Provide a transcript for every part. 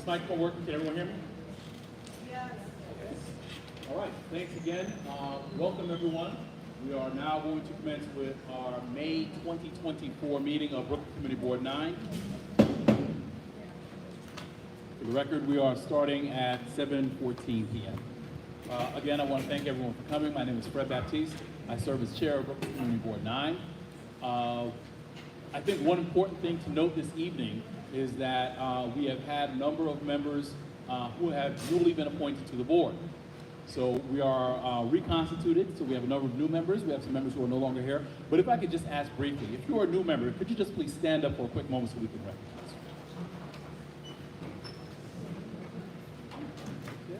this microphone working? Can everyone hear me? Yes. Okay. All right, thanks again. Welcome everyone. We are now going to commence with our May 2024 meeting of Brooklyn Community Board 9. For the record, we are starting at 7:14 p.m. Again, I want to thank everyone for coming. My name is Fred Baptiste. I serve as chair of Brooklyn Community Board 9. I think one important thing to note this evening is that we have had a number of members who have newly been appointed to the board. So we are reconstituted, so we have a number of new members. We have some members who are no longer here. But if I could just ask briefly, if you are a new member, could you just please stand up for a quick moment so we can recognize you?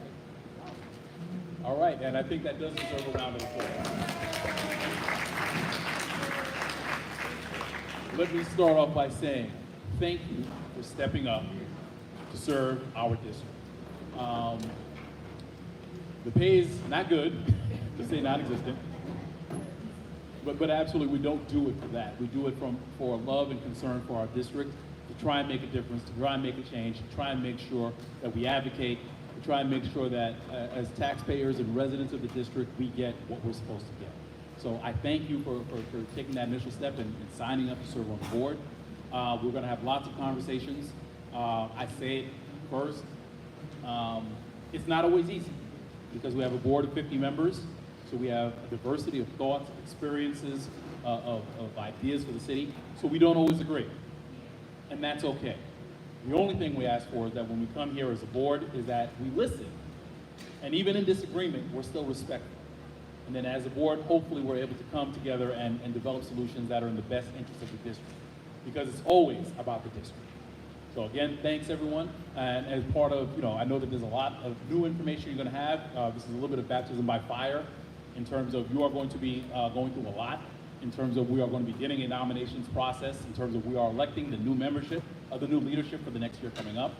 All right, and I think that does deserve a round of applause. Let me start off by saying thank you for stepping up to serve our district. The pay is not good, to say non-existent, but absolutely we don't do it for that. We do it for love and concern for our district, to try and make a difference, to try and make a change, to try and make sure that we advocate, to try and make sure that as taxpayers and residents of the district, we get what we're supposed to get. So I thank you for taking that initial step and signing up to serve on the board. We're going to have lots of conversations. I say it first, it's not always easy because we have a board of 50 members, so we have a diversity of thoughts, experiences, of ideas for the city, so we don't always agree, and that's okay. The only thing we ask for is that when we come here as a board is that we listen, and even in disagreement, we're still respectful. And then as a board, hopefully we're able to come together and develop solutions that are in the best interest of the district, because it's always about the district. So again, thanks everyone. And as part of, I know that there's a lot of new information you're gonna have. This is a little bit of baptism by fire in terms of you are going to be going through a lot, in terms of we are going to be getting a nominations process, in terms of we are electing the new membership, the new leadership for the next year coming up.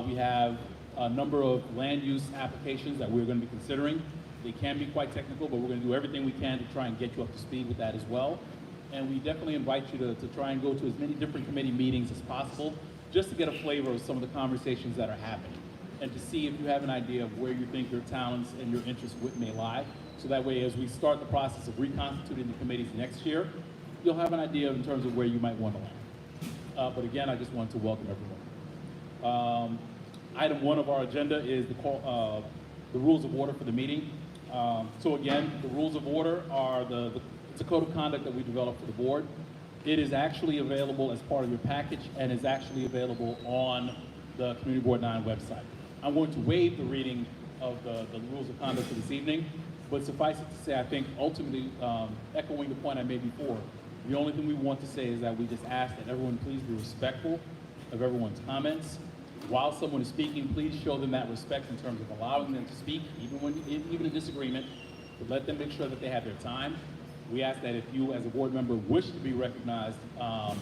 We have a number of land use applications that we're gonna be considering. They can be quite technical, but we're going to do everything we can to try and get you up to speed with that as well. And we definitely invite you to try and go to as many different committee meetings as possible, just to get a flavor of some of the conversations that are happening, and to see if you have an idea of where you think your talents and your interests may lie. So that way, as we start the process of reconstituting the committees next year, you'll have an idea in terms of where you might want to land. But again, I just wanted to welcome everyone. Item 1 of our agenda is the rules of order for the meeting. So again, the rules of order are it's a code of conduct that we developed for the board. It is actually available as part of your package and is actually available on the Community Board 9 website. I'm going to waive the reading of the rules of conduct for this evening, but suffice it to say, I think ultimately, echoing the point I made before, the only thing we want to say is that we just ask that everyone please be respectful of everyone's comments. While someone is speaking, please show them that respect in terms of allowing them to speak, even in disagreement, but let them make sure that they have their time. We ask that if you, as a board member, wish to be recognized, that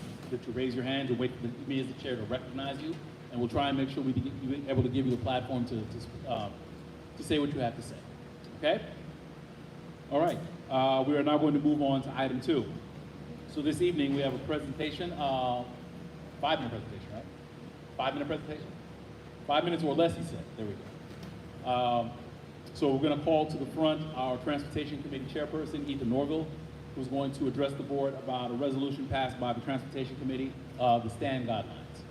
you raise your hand and wait for me as the chair to recognize you, and we'll try and make sure we be able to give you the platform to say what you have to say. Okay? All right. We are now going to move on to item 2. So this evening we have a presentation, 5-minute presentation, right? 5-minute presentation? 5 minutes or less, he said. There we go. So we're going to call to the front our Transportation Committee Chairperson, Ethan Norville, who's going to address the board about a resolution passed by the Transportation Committee, the STAND guidelines.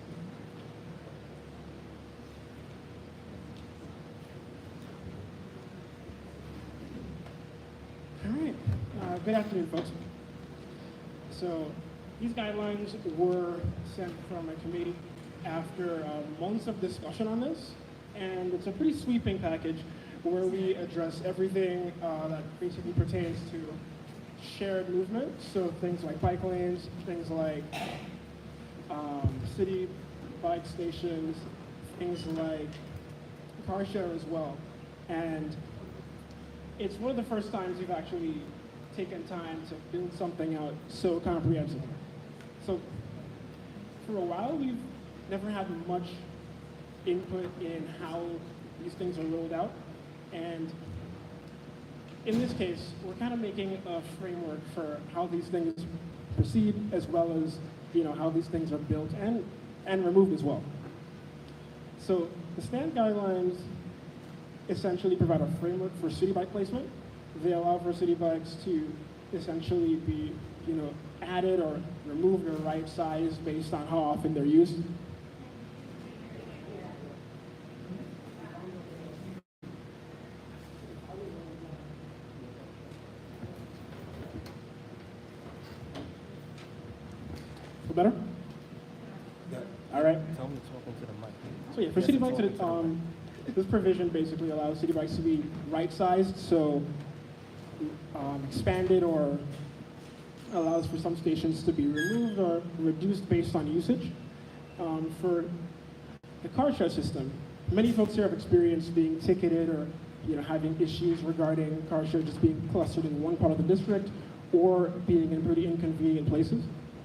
All right. Good afternoon, folks. So these guidelines were sent from a committee after months of discussion on this, and it's a pretty sweeping package where we address everything that basically pertains to shared movement, so things like bike lanes, things like city bike stations, things like car share as well. And it's one of the first times we've actually taken time to build something out so comprehensively. So for a while, we've never had much input in how these things are rolled out. And in this case, we're kind of making a framework for how these things proceed, as well as how these things are built and removed as well. So the stand guidelines essentially provide a framework for city bike placement. They allow for city bikes to essentially be, added or removed or right-sized based on how often they're used. Feel better? All right. Tell me talking to the mic. So yeah, for Yes, city I'm bikes, talking to the mic. this provision basically allows city bikes to be right-sized, so expanded or allows for some stations to be removed or reduced based on usage. For the car share system, many folks here have experienced being ticketed or having issues regarding car share just being clustered in one part of the district or being in pretty inconvenient places.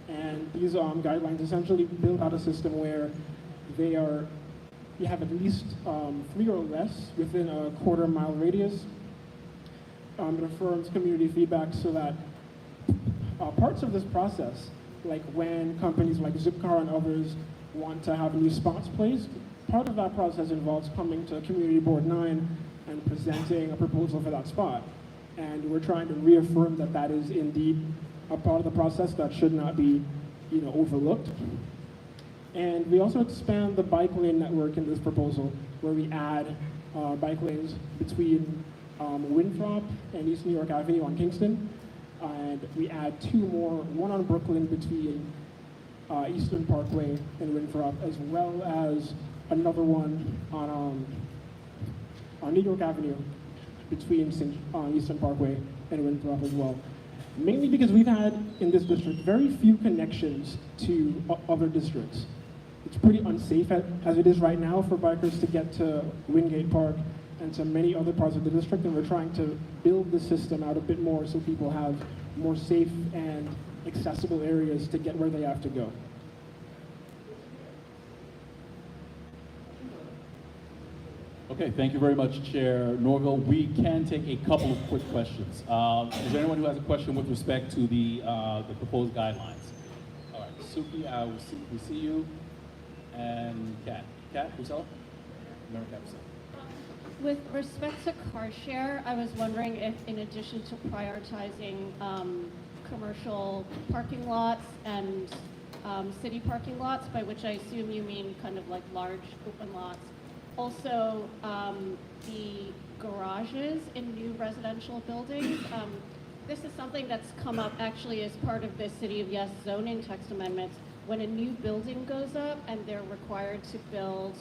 And these guidelines essentially build out a system where you have at least 3 or less within a quarter-mile radius. It affirms community feedback so that parts of this process, like when companies like Zipcar and others want to have new spots placed, part of that process involves coming to Community Board 9 and presenting a proposal for that spot. And we're trying to reaffirm that that is indeed a part of the process that should not be, overlooked. And we also expand the bike lane network in this proposal, where we add bike lanes between Winthrop and East New York Avenue on Kingston. And we add 2 more, one on Brooklyn between Eastern Parkway and Winthrop, as well as another one on New York Avenue between Eastern Parkway and Winthrop as well. Mainly because we've had, in this district, very few connections to other districts. It's pretty unsafe as it is right now for bikers to get to Wingate Park and to many other parts of the district, and we're trying to build the system out a bit more so people have more safe and accessible areas to get where they have to go. Okay, thank you very much, Chair Norville. We can take a couple of quick questions. Is there anyone who has a question with respect to the proposed guidelines? All right, Suki, we see you, and Kat. Kat, Rusella? Remember Kat Rusella. With respect to car share, I was wondering if, in addition to prioritizing commercial parking lots and city parking lots, by which I assume you mean kind of like large open lots, also the garages in new residential buildings. This is something that's come up actually as part of the City of Yes zoning text amendments. When a new building goes up and they're required to build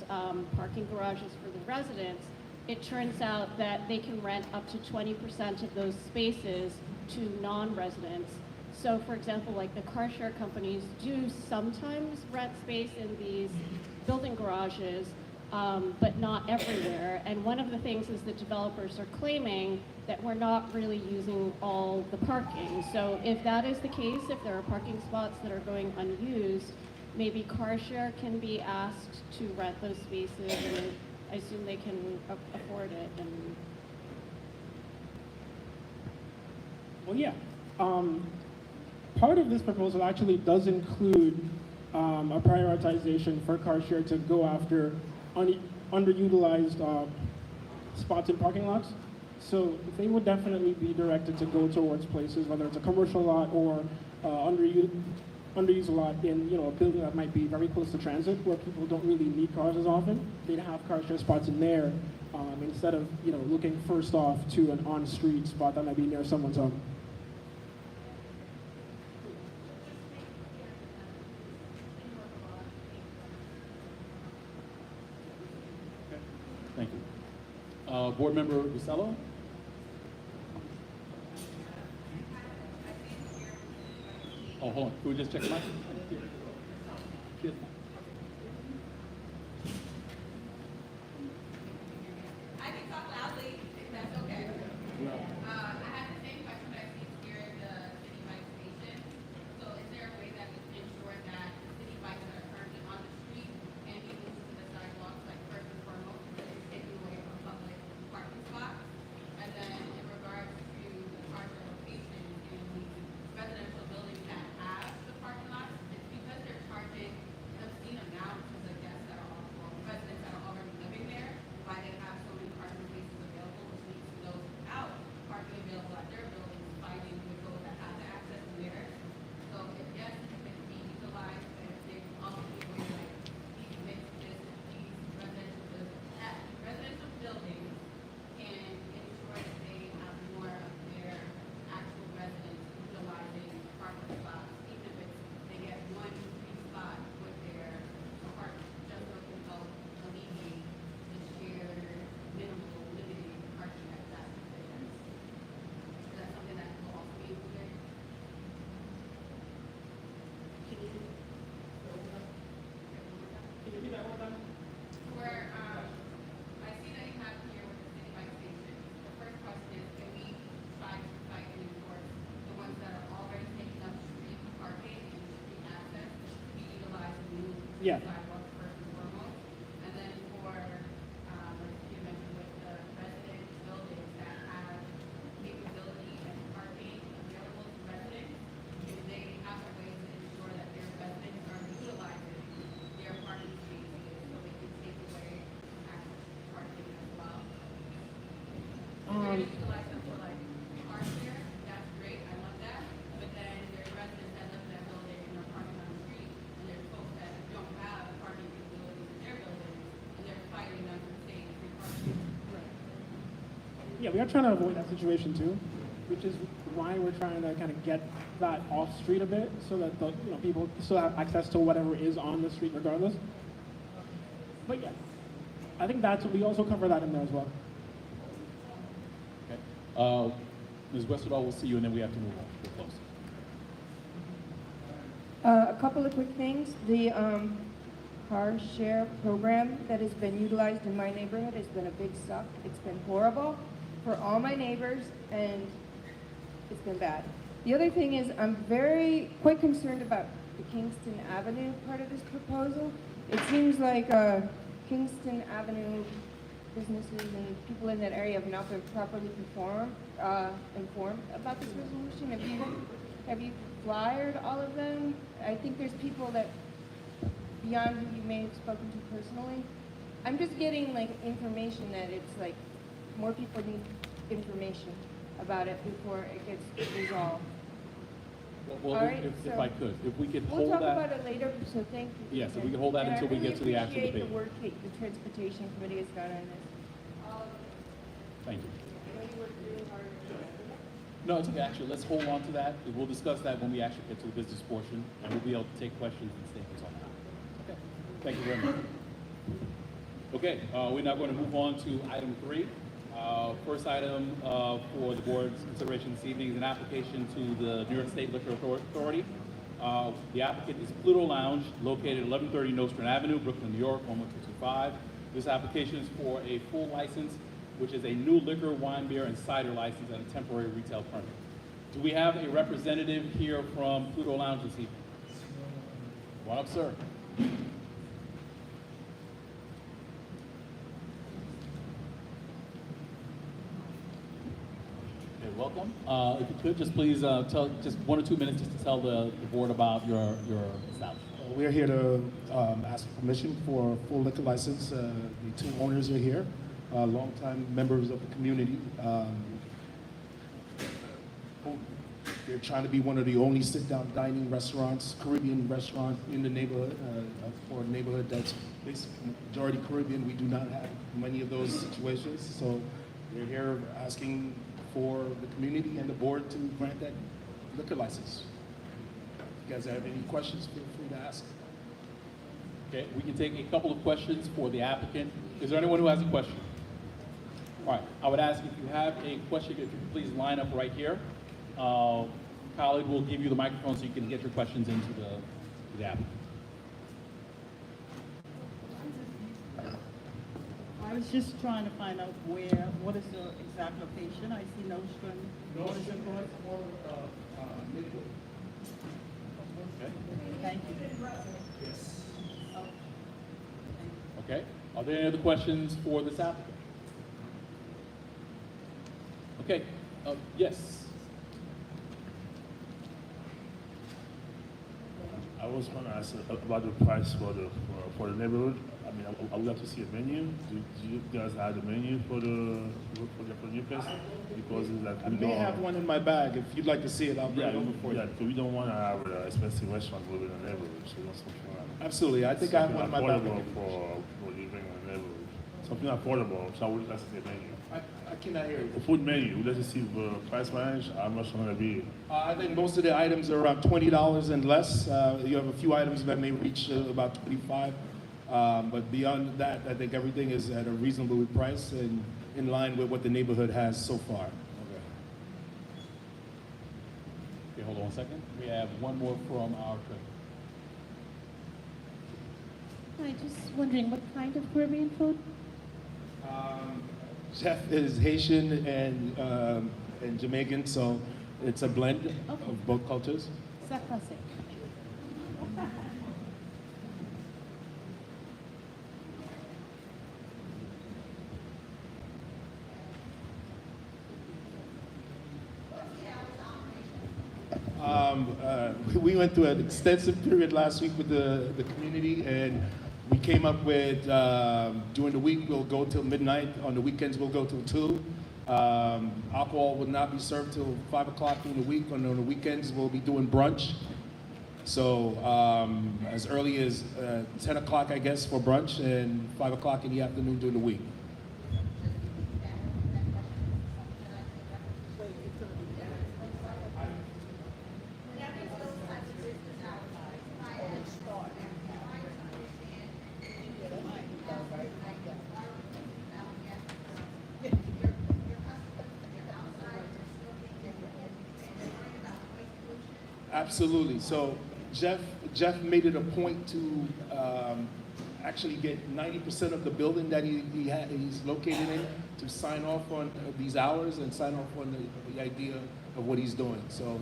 parking garages for the residents, it turns out that they can rent up to 20% of those spaces to non-residents. So for example, like the car share companies do sometimes rent space in these building garages, but not everywhere. And one of the things is the developers are claiming that we're not really using all the parking. So if that is the case, if there are parking spots that are going unused, maybe car share can be asked to rent those spaces, and I assume they can afford it. And Well, yeah. Part of this proposal actually does include a prioritization for car share to go after underutilized spots in parking lots. So they would definitely be directed to go towards places, whether it's a commercial lot or underused lot in a building that might be very close to transit, where people don't really need cars as often. They'd have car share spots in there instead of looking first off to an on-street spot that might be near someone's home. Thank you. Board Member Russello? Oh, hold on. Can we just check the mic? Yes. I can talk loudly, if that's okay. No. I have the same question that I see here at the city bike station. So is there a way that we can ensure that the city bikes that are currently on the street can be moved to the sidewalks, like first and foremost, because it's taking away from public parking spots? And then in regards to the parking locations in the residential buildings that have the parking lots, it's because Where, I see that you have here with the city bike station. The first question is, can we try to fight and enforce the ones that are already taking up street parking and street access to be utilized and moved to Yeah. the sidewalks first and foremost? And then for, like you mentioned with the resident buildings that have capability and parking available to residents, if they have a way to ensure that their residents are utilizing their parking spaces so they can take away access to parking as well. If you're gonna utilize them for like car share, that's great, I love that. But then there's residents that live in that building and are parking on the street, and there's folks that don't have parking capabilities in their buildings, and they're fighting them for saying free parking. Yeah, we are trying to avoid that situation too, which is why we're trying to kind of get that off street a bit, so that the people still have access to whatever is on the street regardless. But yeah, I think we also cover that in there as well. Okay. Ms. Westerdahl, we'll see you, and then we have to move on. We're close. A couple of quick things. The car share program that has been utilized in my neighborhood has been a big suck. It's been horrible for all my neighbors, and it's been bad. The other thing is I'm quite concerned about the Kingston Avenue part of this proposal. It seems like Kingston Avenue businesses and people in that area have not been properly informed about this resolution. Have you flyered all of them? I think there's people that, beyond who you may have spoken to personally, I'm just getting like information that it's like more people need information about it before it gets resolved. Well, All right, if so I could, if we could We'll hold talk that. about it later, so thank you. Yes, if we can hold that And until we get to the actual I really debate. appreciate the work the Transportation Committee has done on this. Thank you. No, it's okay. Actually, let's hold on to that. We'll discuss that when we actually get to the business portion, and we'll be able to take questions and statements on that. Okay. Thank you very much. Okay, we're now going to move on to item 3. First item for the board's consideration this evening is an application to the New York State Liquor Authority. The applicant is Pluto Lounge, located at 1130 Nostrand Avenue, Brooklyn, New York, 11225. This application is for a full license, which is a new liquor, wine, beer, and cider license and a temporary retail permit. Do we have a representative here from Pluto Lounge this evening? Come on up, sir. Okay, welcome. If you could, just please tell just 1 or 2 minutes just to tell the board about your establishment. We're here to ask permission for a full liquor license. The 2 owners are here, longtime members of the community. They're trying to be one of the only sit-down dining restaurants, Caribbean restaurant in the neighborhood, for a neighborhood that's basically majority Caribbean. We do not have many of those situations, so they're here asking for the community and the board to grant that liquor license. If you guys have any questions, feel free to ask. Okay, we can take a couple of questions for the applicant. Is there anyone who has a question? All right, I would ask if you have a question, if you could please line up right here. Khalid will give you the microphone so you can get your questions into the applicant. I was just trying to find out what is the exact location? I see Nostrand. What is it called? Okay. Thank you. Okay. Are there any other questions for this applicant? Okay. Yes. I was going to ask about the price for the neighborhood. I mean, I would like to see a menu. Do you guys have a menu for the new place? Because it's like I may have one in my bag. If you'd like to see it, I'll bring it over for you. Yeah, because we don't want to have an expensive restaurant within the neighborhood. So that's something Absolutely. I think I have one in my bag. affordable for living in the neighborhood. Something affordable. So I would like to see a menu. I cannot hear you. A food menu. We'd like to see the price range. How much it's going to be? I think most of the items are around $20 and less. You have a few items that may reach about $25. But beyond that, I think everything is at a reasonable price and in line with what the neighborhood has so far. Okay, hold on a second. We have one more from our treasurer. Hi, just wondering what kind of Caribbean food? Chef is Haitian and Jamaican, so it's a blend of both cultures. Ça passe. We went through an extensive period last week with the community, and we came up with, during the week, we'll go till midnight. On the weekends, we'll go till 2. Alcohol will not be served till 5 o'clock during the week. On the weekends, we'll be doing brunch. So as early as 10 o'clock, I guess, for brunch, and 5 o'clock in the afternoon during the week. Absolutely. So Jeff made it a point to actually get 90% of the building that he's located in to sign off on these hours and sign off on the idea of what he's doing. So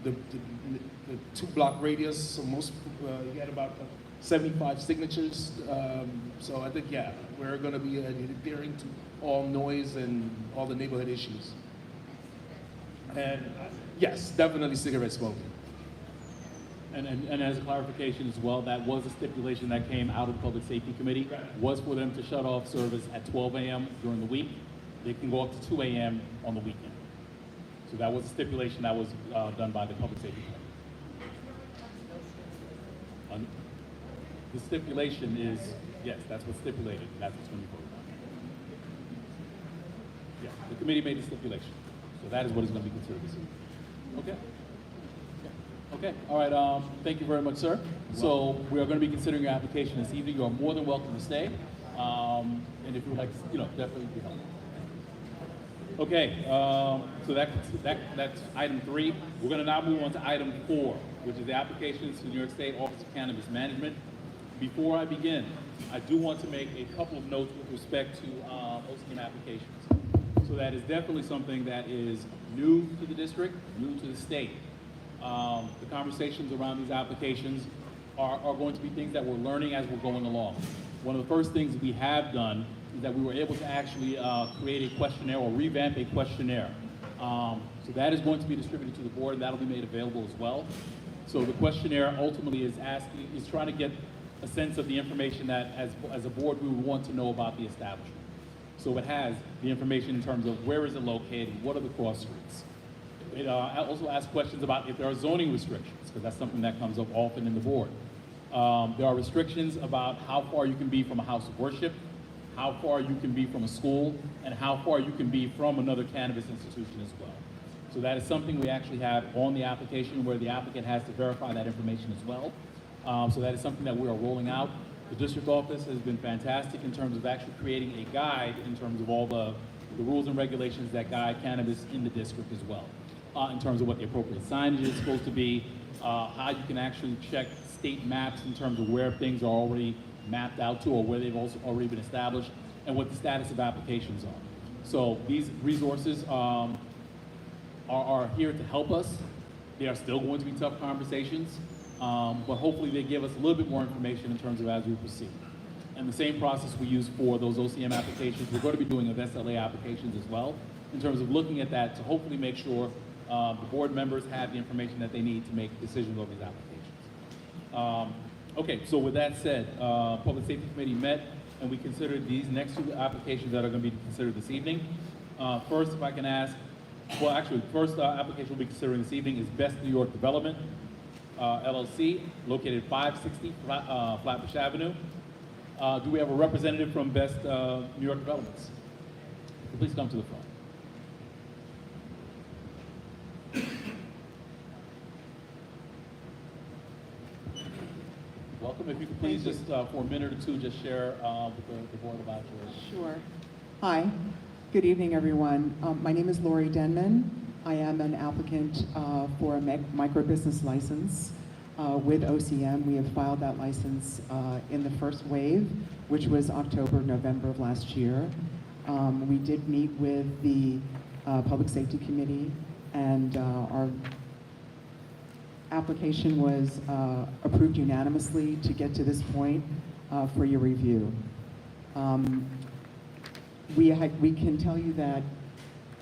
the 2-block radius. So most he had about 75 signatures. So I think we're going to be adhering to all noise and all the neighborhood issues. And yes, definitely cigarette smoking. And as a clarification as well, that was a stipulation that came out of the Public Safety Committee, was for them to shut off service at 12 a.m. during the week. They can go up to 2 a.m. on the weekend. So that was a stipulation that was done by the Public Safety Committee. The stipulation is, yes, that's what's stipulated. That's what's going to be voted on. Yeah, the committee made the stipulation. So that is what is going to be considered this evening. Okay. Okay. All right. Thank you very much, sir. So we are going to be considering your application this evening. You are more than welcome to stay. And if you would like to, definitely be helpful. Okay. So that's item 3. We're going to now move on to item 4, which is the applications to the New York State Office of Cannabis Management. Before I begin, I do want to make a couple of notes with respect to OCM applications. So that is definitely something that is new to the district, new to the state. The conversations around these applications are going to be things that we're learning as we're going along. One of the first things we have done is that we were able to actually create a questionnaire or revamp a questionnaire. So that is going to be distributed to the board, and that'll be made available as well. So the questionnaire ultimately is trying to get a sense of the information that as a board we would want to know about the establishment. So it has the information in terms of where is it located, what are the cross streets. It also asks questions about if there are zoning restrictions, because that's something that comes up often in the board. There are restrictions about how far you can be from a house of worship, how far you can be from a school, and how far you can be from another cannabis institution as well. So that is something we actually have on the application where the applicant has to verify that information as well. So that is something that we are rolling out. The district office has been fantastic in terms of actually creating a guide in terms of all the rules and regulations that guide cannabis in the district as well. In terms of what the appropriate signage is supposed to be, how you can actually check state maps in terms of where things are already mapped out to or where they've also already been established, and what the status of applications are. So these resources are here to help us. They are still going to be tough conversations, but hopefully they give us a little bit more information in terms of as we proceed. And the same process we use for those OCM applications, we're going to be doing of SLA applications as well, in terms of looking at that to hopefully make sure the board members have the information that they need to make decisions on these applications. Okay, so with that said, Public Safety Committee met and we considered these next 2 applications that are going to be considered this evening. First, if I can ask, well actually, first application we'll be considering this evening is Best New York Development, LLC, located 560 Flatbush Avenue. Do we have a representative from Best New York Developments? Please come to the front. Welcome. If you could please just for a minute or two just share with the board about yours. Sure. Hi. Good evening, everyone. My name is Lori Denman. I am an applicant for a micro business license. with OCM. We have filed that license in the first wave, which was October, November of last year. We did meet with the Public Safety Committee, and our application was approved unanimously to get to this point for your review. We can tell you that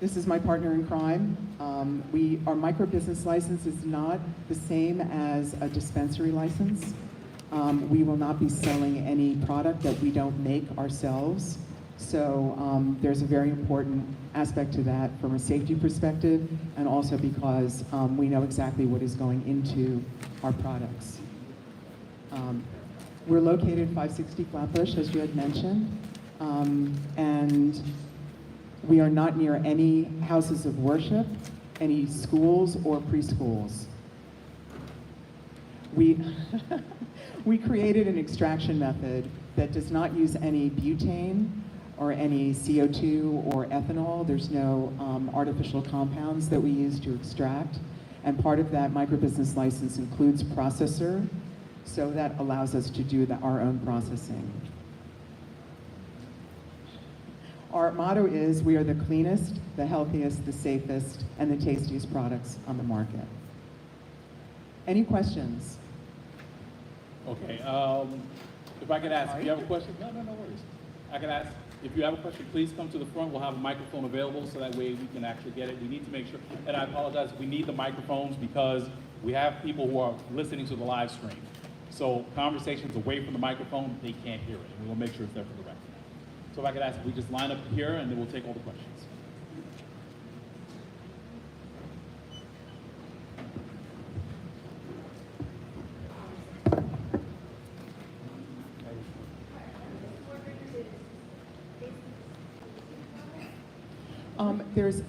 this is my partner in crime. Our micro-business license is not the same as a dispensary license. We will not be selling any product that we don't make ourselves. So there's a very important aspect to that from a safety perspective, and also because we know exactly what is going into our products. We're located 560 Flatbush, as you had mentioned, and we are not near any houses of worship, any schools or preschools. We created an extraction method that does not use any butane or any CO2 or ethanol. There's no artificial compounds that we use to extract. And part of that microbusiness license includes processor, so that allows us to do our own processing. Our motto is, we are the cleanest, the healthiest, the safest, and the tastiest products on the market. Any questions? Okay, if I could ask, if you have a question, no worries. I can ask, if you have a question, please come to the front. We'll have a microphone available so that way we can actually get it. We need to make sure, and I apologize, we need the microphones because we have people who are listening to the live stream. So conversations away from the microphone, they can't hear it. And we'll make sure it's there for the record. So if I could ask, if we just line up here and then we'll take all the questions.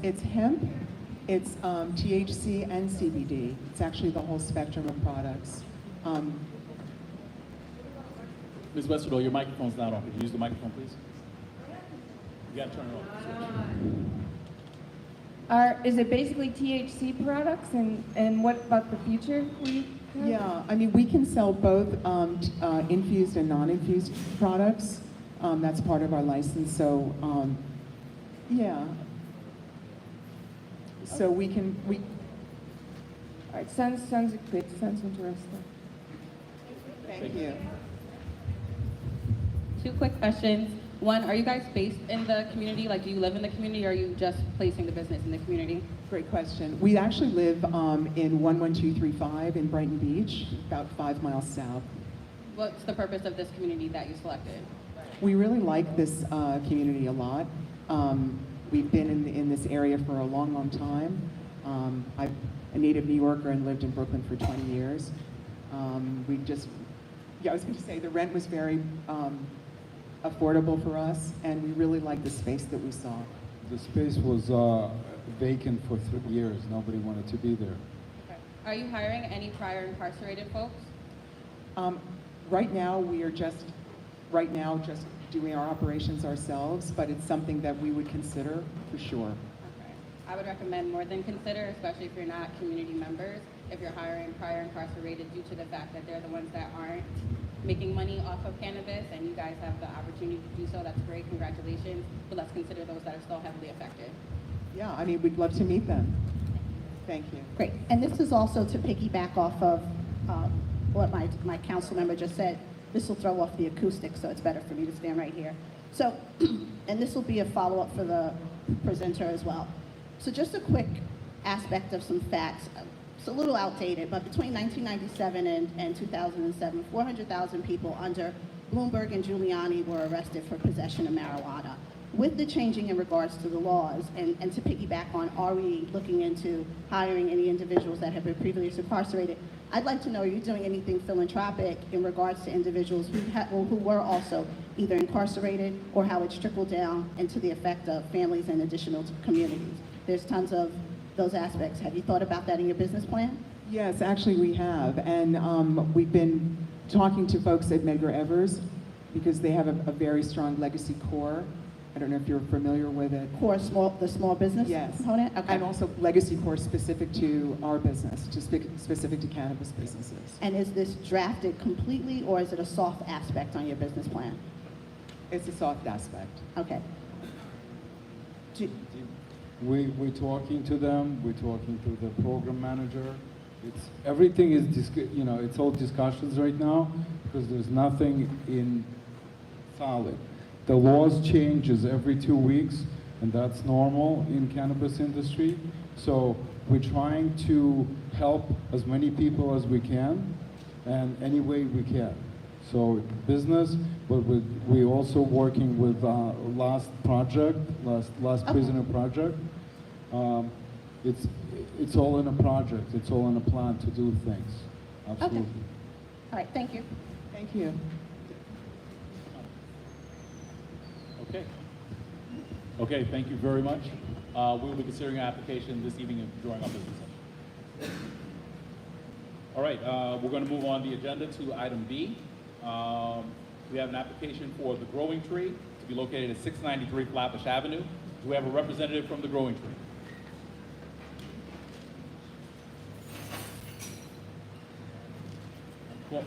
It's hemp, it's THC and CBD. It's actually the whole spectrum of products. Ms. Westerdahl, your microphone's not on. Could you use the microphone, please? You gotta turn it off. Is it basically THC products, and what about the future? Yeah, I mean, we can sell both infused and non-infused products. That's part of our license, so yeah. So we All right, sounds good, sounds interesting. thank you. Two quick questions. One, are you guys based in the community? Like, do you live in the community, or are you just placing the business in the community? Great question. We actually live in 11235 in Brighton Beach, about 5 miles south. What's the purpose of this community that you selected? We really like this community a lot. We've been in this area for a long, long time. I'm a native New Yorker and lived in Brooklyn for 20 years. I was going to say the rent was very affordable for us, and we really liked the space that we saw. The space was vacant for 3 years. Nobody wanted to be there. Okay. Are you hiring any prior incarcerated folks? Right now, we are just doing our operations ourselves, but it's something that we would consider for sure. Okay. I would recommend more than consider, especially if you're not community members, if you're hiring prior incarcerated due to the fact that they're the ones that aren't making money off of cannabis, and you guys have the opportunity to do so. That's great, congratulations, but let's consider those that are still heavily affected. Yeah, I mean, we'd love to meet them. Thank you. Great. And this is also to piggyback off of what my council member just said. This will throw off the acoustics, so it's better for me to stand right here. So, and this will be a follow-up for the presenter as well. So just a quick aspect of some facts. It's a little outdated, but between 1997 and 2007, 400,000 people under Bloomberg and Giuliani were arrested for possession of marijuana. With the changing in regards to the laws, and to piggyback on, are we looking into hiring any individuals that have been previously incarcerated? I'd like to know, are you doing anything philanthropic in regards to individuals who were also either incarcerated, or how it's trickled down into the effect of families and additional communities? There's tons of those aspects. Have you thought about that in your business plan? Yes, actually we have, and we've been talking to folks at Medgar Evers because they have a very strong legacy core, I don't know if you're familiar with it. The small business Yes. component? Okay. And also legacy core specific to our business, specific to cannabis businesses. And is this drafted completely, or is it a soft aspect on your business plan? It's a soft aspect. Okay. We're talking to them, we're talking to the program manager. Everything is, it's all discussions right now because there's nothing in solid. The laws changes every 2 weeks, and that's normal in cannabis industry. So we're trying to help as many people as we can, and any way we can. So business, but we're also working with last prisoner project. It's all in a project. It's all in a plan to do things. Absolutely. Okay. All right, thank you. Thank you. Okay. Okay, thank you very much. We will be considering our application this evening during our business session. All right, we're going to move on the agenda to item B. We have an application for the Growing Tree to be located at 693 Flatbush Avenue. Do we have a representative from the Growing Tree? Well,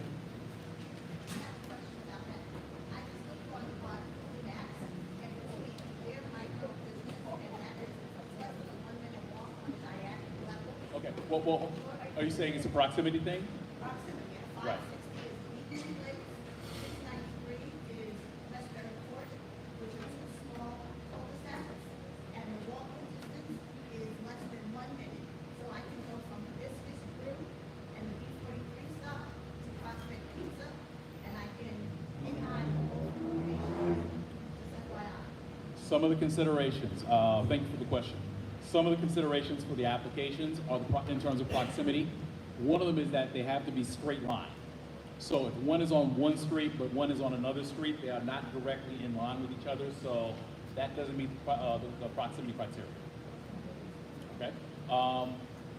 okay, well, are you saying it's a proximity thing? Right. Some of the considerations, thank you for the question. Some of the considerations for the applications are in terms of proximity. One of them is that they have to be straight line. So if one is on one street but one is on another street, they are not directly in line with each other, so that doesn't meet the proximity criteria. Okay?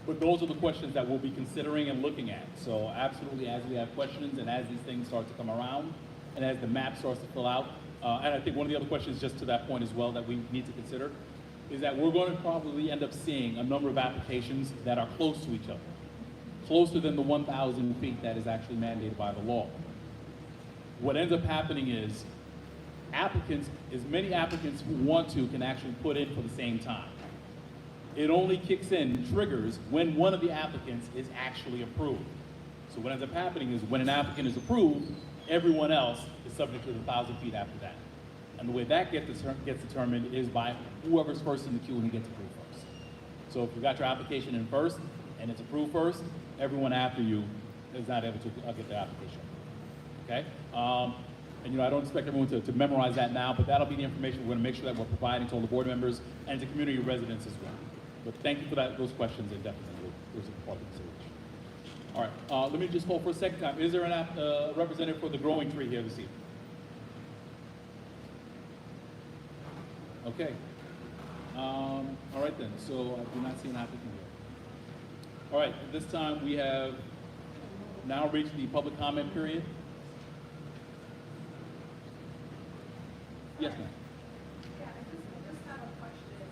But those are the questions that we'll be considering and looking at. So absolutely, as we have questions and as these things start to come around and as the map starts to fill out, and I think one of the other questions just to that point as well that we need to consider is that we're going to probably end up seeing a number of applications that are close to each other, closer than the 1,000 feet that is actually mandated by the law. What ends up happening is as many applicants who want to can actually put in for the same time. It only kicks in, triggers, when one of the applicants is actually approved. So what ends up happening is when an applicant is approved, everyone else is subject to the 1,000 feet after that. And the way that gets determined is by whoever's first in the queue and who gets approved first. So if you got your application in first and it's approved first, everyone after you is not able to get their application. Okay? And I don't expect everyone to memorize that now, but that'll be the information we're going to make sure that we're providing to all the board members and to community residents as well. But thank you for those questions, and definitely those are part of the consideration. All right, let me just call for a second time. Is there a representative for the Growing Tree here this evening? Okay. All right then, so I do not see an applicant here. All right, at this time we have now reached the public comment period. Yes, ma'am. Yeah, I just have a question.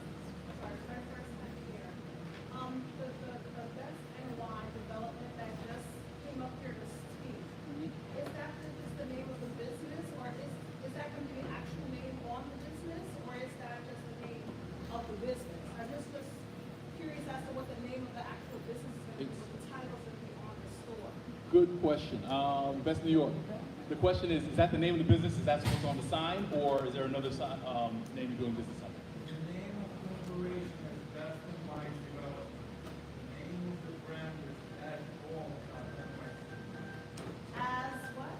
Sorry, it's my first time here. The Best NY development that just came up here to speak, is that just the name of the business, or is that going to be the actual name on the business, or is that just the name of the business? I'm just curious as to what the name of the actual business is going to be, what the title's going to be on the store. Good question. Best New York. The question is that the name of the business? Is that what's on the sign, or is there another name you're doing business under? The name of the corporation is Best NY Development. The name of the brand is Edge Off. As what?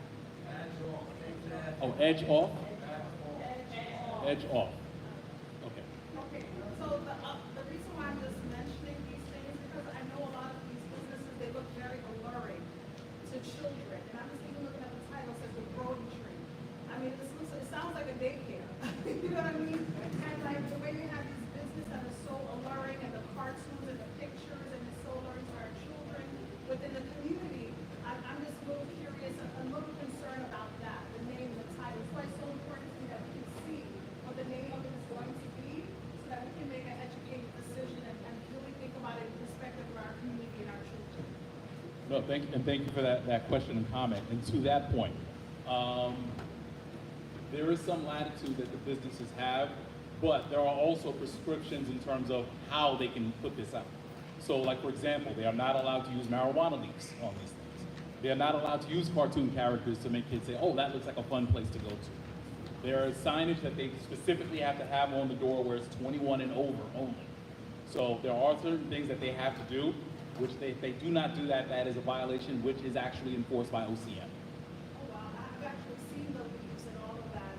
Edge Off. Oh, Edge Off? Edge Off. Okay. Okay, so the reason why I'm just mentioning these things is because I know a lot of these businesses, they look very alluring to children. And I'm just even looking at the title, it says the Growing Tree. I mean, it sounds like a daycare. You know what I mean? And like the way they have these businesses that are so alluring, and the cartoons and the pictures, and it's so alluring to our children within the community, I'm just a little curious, a little concerned about that, the name and the title. It's why it's so important to me that we can see what the name of the No, thank you for that question and comment. And to that point, there is some latitude that the businesses have, but there are also prescriptions in terms of how they can put this out. So like, for example, they are not allowed to use marijuana leaves on these things. They are not allowed to use cartoon characters to make kids say, oh, that looks like a fun place to go to. There is signage that they specifically have to have on the door where it's 21 and over only. So there are certain things that they have to do, which if they do not do that, that is a violation, which is actually enforced by OCM. Oh, wow, I've actually seen the leaves and all of that.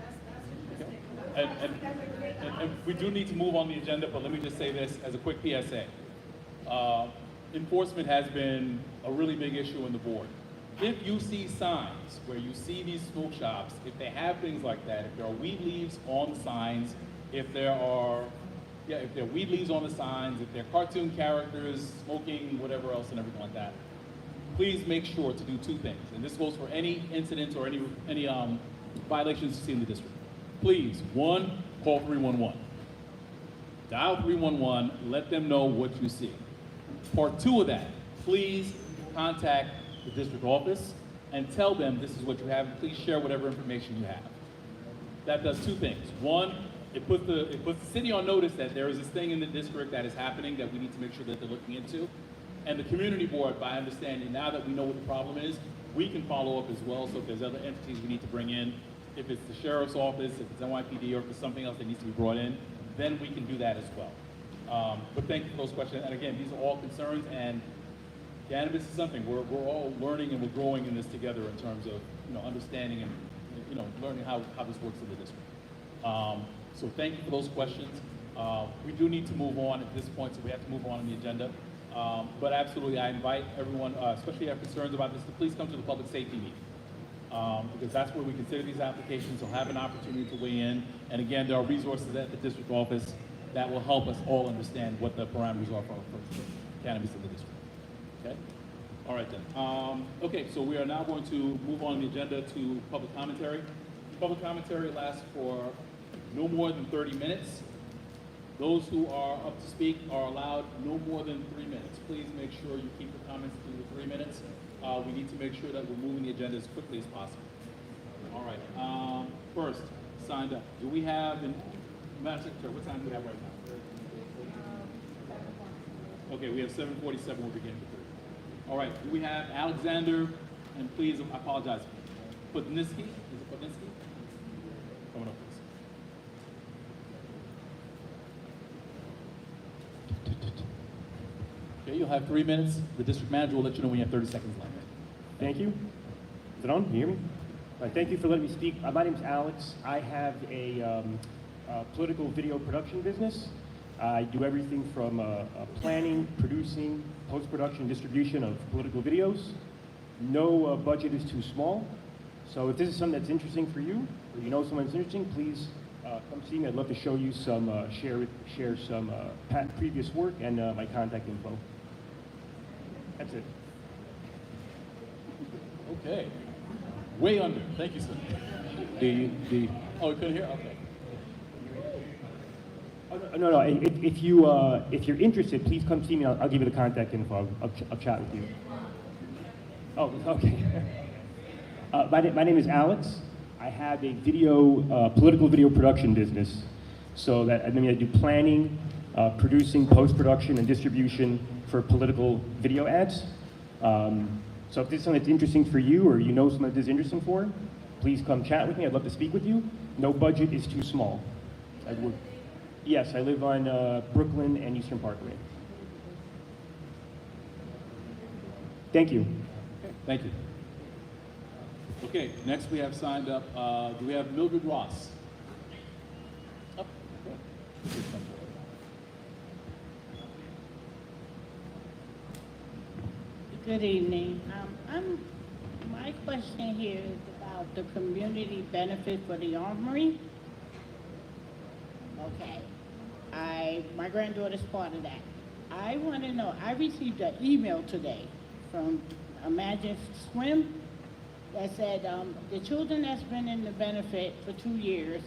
That's interesting. And we do need to move on the agenda, but let me just say this as a quick PSA. Enforcement has been a really big issue in the board. If you see signs where you see these smoke shops, if they have things like that, if there are weed leaves on the signs, if there are weed leaves on the signs, if there are cartoon characters, smoking, whatever else and everything like that, please make sure to do two things. And this goes for any incidents or any violations you see in the district. Please, one, call 311. Dial 311, let them know what you see. Part two of that, please contact the district office and tell them this is what you have. Please share whatever information you have. That does two things. One, it puts the city on notice that there is this thing in the district that is happening that we need to make sure that they're looking into. And the community board, by understanding now that we know what the problem is, we can follow up as well. So if there's other entities we need to bring in, if it's the sheriff's office, if it's NYPD, or if it's something else that needs to be brought in, then we can do that as well. But thank you for those questions. And again, these are all concerns, and cannabis is something we're all learning and we're growing in this together in terms of understanding and learning how this works in the district. So thank you for those questions. We do need to move on at this point, so we have to move on in the agenda. But absolutely, I invite everyone, especially if you have concerns about this, to please come to the public safety meeting. Because that's where we consider these applications. We'll have an opportunity to weigh in. And again, there are resources at the district office that will help us all understand what the parameters are for cannabis in the district. Okay? All right then. Okay, so we are now going to move on the agenda to public commentary. Public commentary lasts for no more than 30 minutes. Those who are up to speak are allowed no more than 3 minutes. Please make sure you keep the comments to the 3 minutes. We need to make sure that we're moving the agenda as quickly as possible. All right. First, signed up. Do we have, Madam Secretary, what time do we have right now? Okay, we have 7:47. We'll begin at 3. All right. Do we have Alexander, and please, I apologize, Putniski? Is it Putniski? Coming up, please. Okay, you'll have 3 minutes. The district manager will let you know when you have 30 seconds left. Thank you. Is it on? Can you hear me? All right, thank you for letting me speak. My name is Alex. I have a political video production business. I do everything from planning, producing, post-production, distribution of political videos. No budget is too small. So if this is something that's interesting for you, or you know someone that's interesting, please come see me. I'd love to show you some, share some previous work and my contact info. That's it. Okay. Way under. Thank you, sir. Oh, you couldn't hear? Okay. Oh, no. If you're interested, please come see me. I'll give you the contact info. I'll chat with you. Oh, okay. My name is Alex. I have a political video production business. So that I do planning, producing, post-production, and distribution for political video ads. So if this is something that's interesting for you, or you know someone that this is interesting for, please come chat with me. I'd love to speak with you. No budget is too small. Yes, I live on Brooklyn and Eastern Parkway. Thank you. Okay, thank you. Okay, next we have signed up, do we have Mildred Ross? Oh, okay. Good evening. My question here is about the community benefit for the Armory. Okay. My granddaughter's part of that. I want to know, I received an email today from Imagine Swim that said the children that's been in the benefit for 2 years,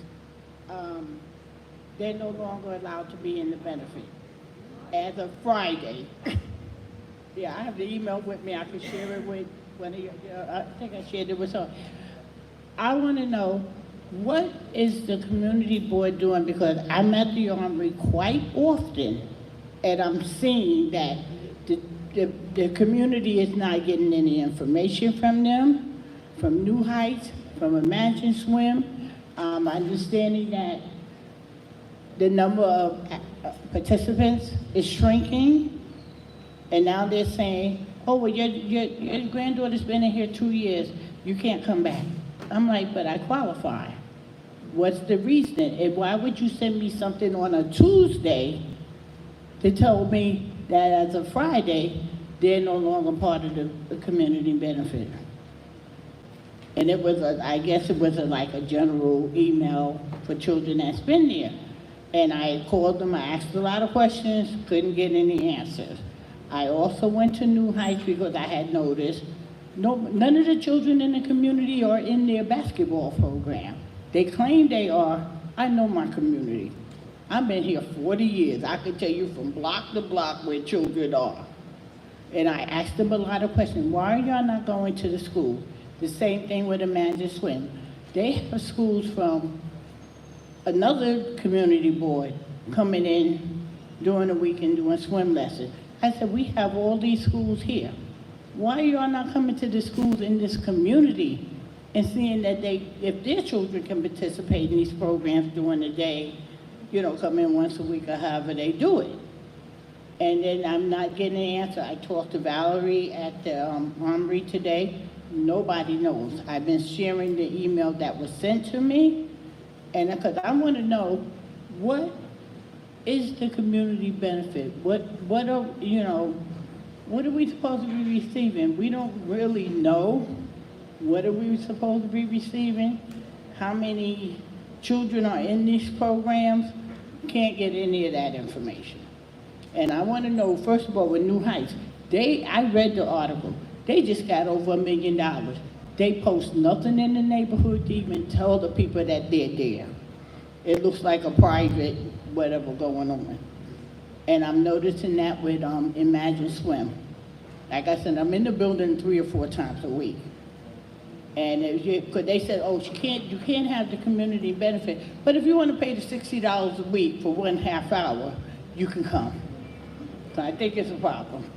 they're no longer allowed to be in the benefit as of Friday. Yeah, I have the email with me. I can share it with one of you. I think I shared it with her. I want to know, what is the community board doing? Because I'm at the Armory quite often, and I'm seeing that the community is not getting any information from them, from New Heights, from Imagine Swim. Understanding that the number of participants is shrinking, and now they're saying, oh, well, your granddaughter's been in here 2 years, you can't come back. I'm like, but I qualify. What's the reason? And why would you send me something on a Tuesday to tell me that as of Friday, they're no longer part of the community benefit? And it was, I guess it was like a general email for children that's been there. And I called them, I asked a lot of questions, couldn't get any answers. I also went to New Heights because I had noticed none of the children in the community are in their basketball program. They claim they are. I know my community. I've been here 40 years. I can tell you from block to block where children are. And I asked them a lot of questions. Why are y'all not going to the school? The same thing with Imagine Swim. They have schools from another community board coming in during the week and doing swim lessons. I said, we have all these schools here. Why are y'all not coming to the schools in this community and seeing that if their children can participate in these programs during the day, you know, come in once a week or however they do it? And then I'm not getting an answer. I talked to Valerie at the Armory today. Nobody knows. I've been sharing the email that was sent to me, and because I want to know, what is the community benefit? What are we supposed to be receiving? We don't really know. What are we supposed to be receiving? How many children are in these programs? Can't get any of that information. And I want to know, first of all, with New Heights, I read the article. They just got over $1 million. They post nothing in the neighborhood to even tell the people that they're there. It looks like a private whatever going on. And I'm noticing that with Imagine Swim. Like I said, I'm in the building 3 or 4 times a week. And because they said, oh, you can't have the community benefit, but if you want to pay the $60 a week for 1/2 hour, you can come. So I think it's a problem.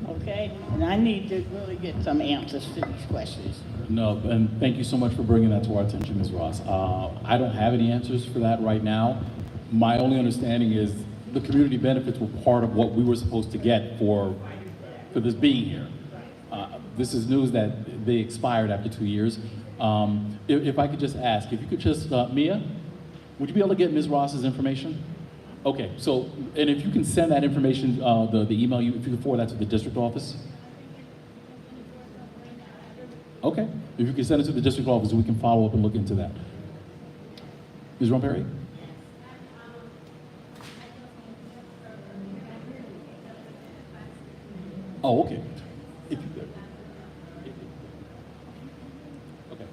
Okay? And I need to really get some answers to these questions. No, and thank you so much for bringing that to our attention, Ms. Ross. I don't have any answers for that right now. My only understanding is the community benefits were part of what we were supposed to get for this being here. This is news that they expired after 2 years. If I could just ask, if you could just, Mia, would you be able to get Ms. Ross's information? Okay, so, and if you can send that information, the email, if you can forward that to the district office. Okay, if you can send it to the district office, we can follow up and look into that. Ms. Romperi? Oh, okay. If you could. Okay.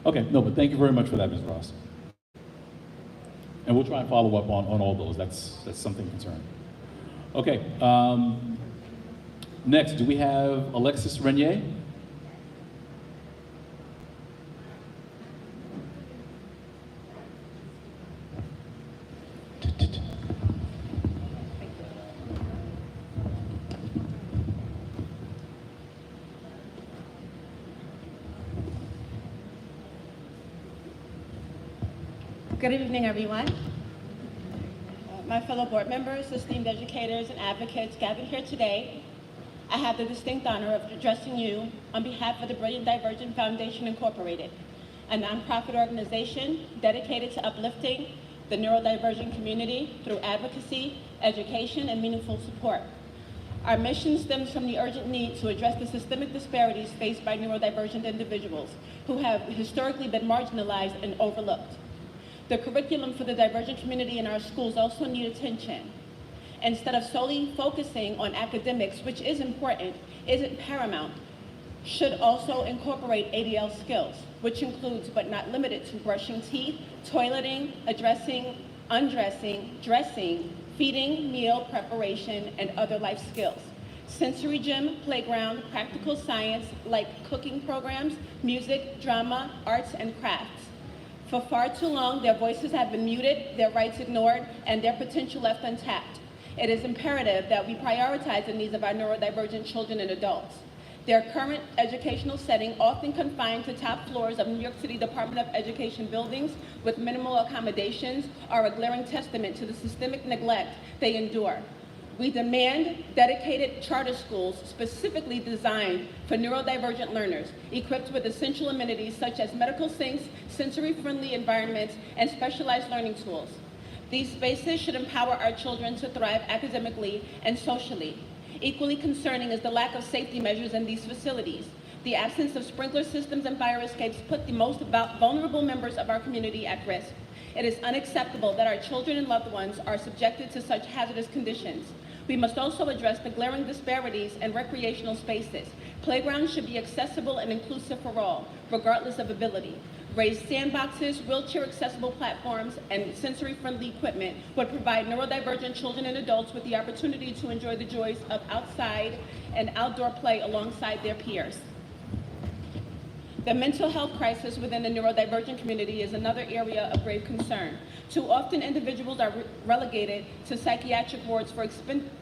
Okay, no, but thank you very much for that, Ms. Ross. And we'll try and follow up on all those. That's something concerning. Okay. Next, do we have Alexis Renier? Good evening, everyone. My fellow board members, esteemed educators, and advocates gathered here today, I have the distinct honor of addressing you on behalf of the Brilliant Divergent Foundation Incorporated, a nonprofit organization dedicated to uplifting the neurodivergent community through advocacy, education, and meaningful support. Our mission stems from the urgent need to address the systemic disparities faced by neurodivergent individuals who have historically been marginalized and overlooked. The curriculum for the divergent community in our schools also need attention. Instead of solely focusing on academics, which is important, isn't paramount, should also incorporate ADL skills, which includes but not limited to brushing teeth, toileting, addressing, undressing, dressing, feeding, meal preparation, and other life skills. Sensory gym, playground, practical science like cooking programs, music, drama, arts, and crafts. For far too long, their voices have been muted, their rights ignored, and their potential left untapped. It is imperative that we prioritize the needs of our neurodivergent children and adults. Their current educational setting, often confined to top floors of New York City Department of Education buildings with minimal accommodations, are a glaring testament to the systemic neglect they endure. We demand dedicated charter schools specifically designed for neurodivergent learners, equipped with essential amenities such as medical sinks, sensory-friendly environments, and specialized learning tools. These spaces should empower our children to thrive academically and socially. Equally concerning is the lack of safety measures in these facilities. The absence of sprinkler systems and fire escapes put the most vulnerable members of our community at risk. It is unacceptable that our children and loved ones are subjected to such hazardous conditions. We must also address the glaring disparities in recreational spaces. Playgrounds should be accessible and inclusive for all, regardless of ability. Raised sandboxes, wheelchair-accessible platforms, and sensory-friendly equipment would provide neurodivergent children and adults with the opportunity to enjoy the joys of outside and outdoor play alongside their peers. The mental health crisis within the neurodivergent community is another area of grave concern. Too often, individuals are relegated to psychiatric wards for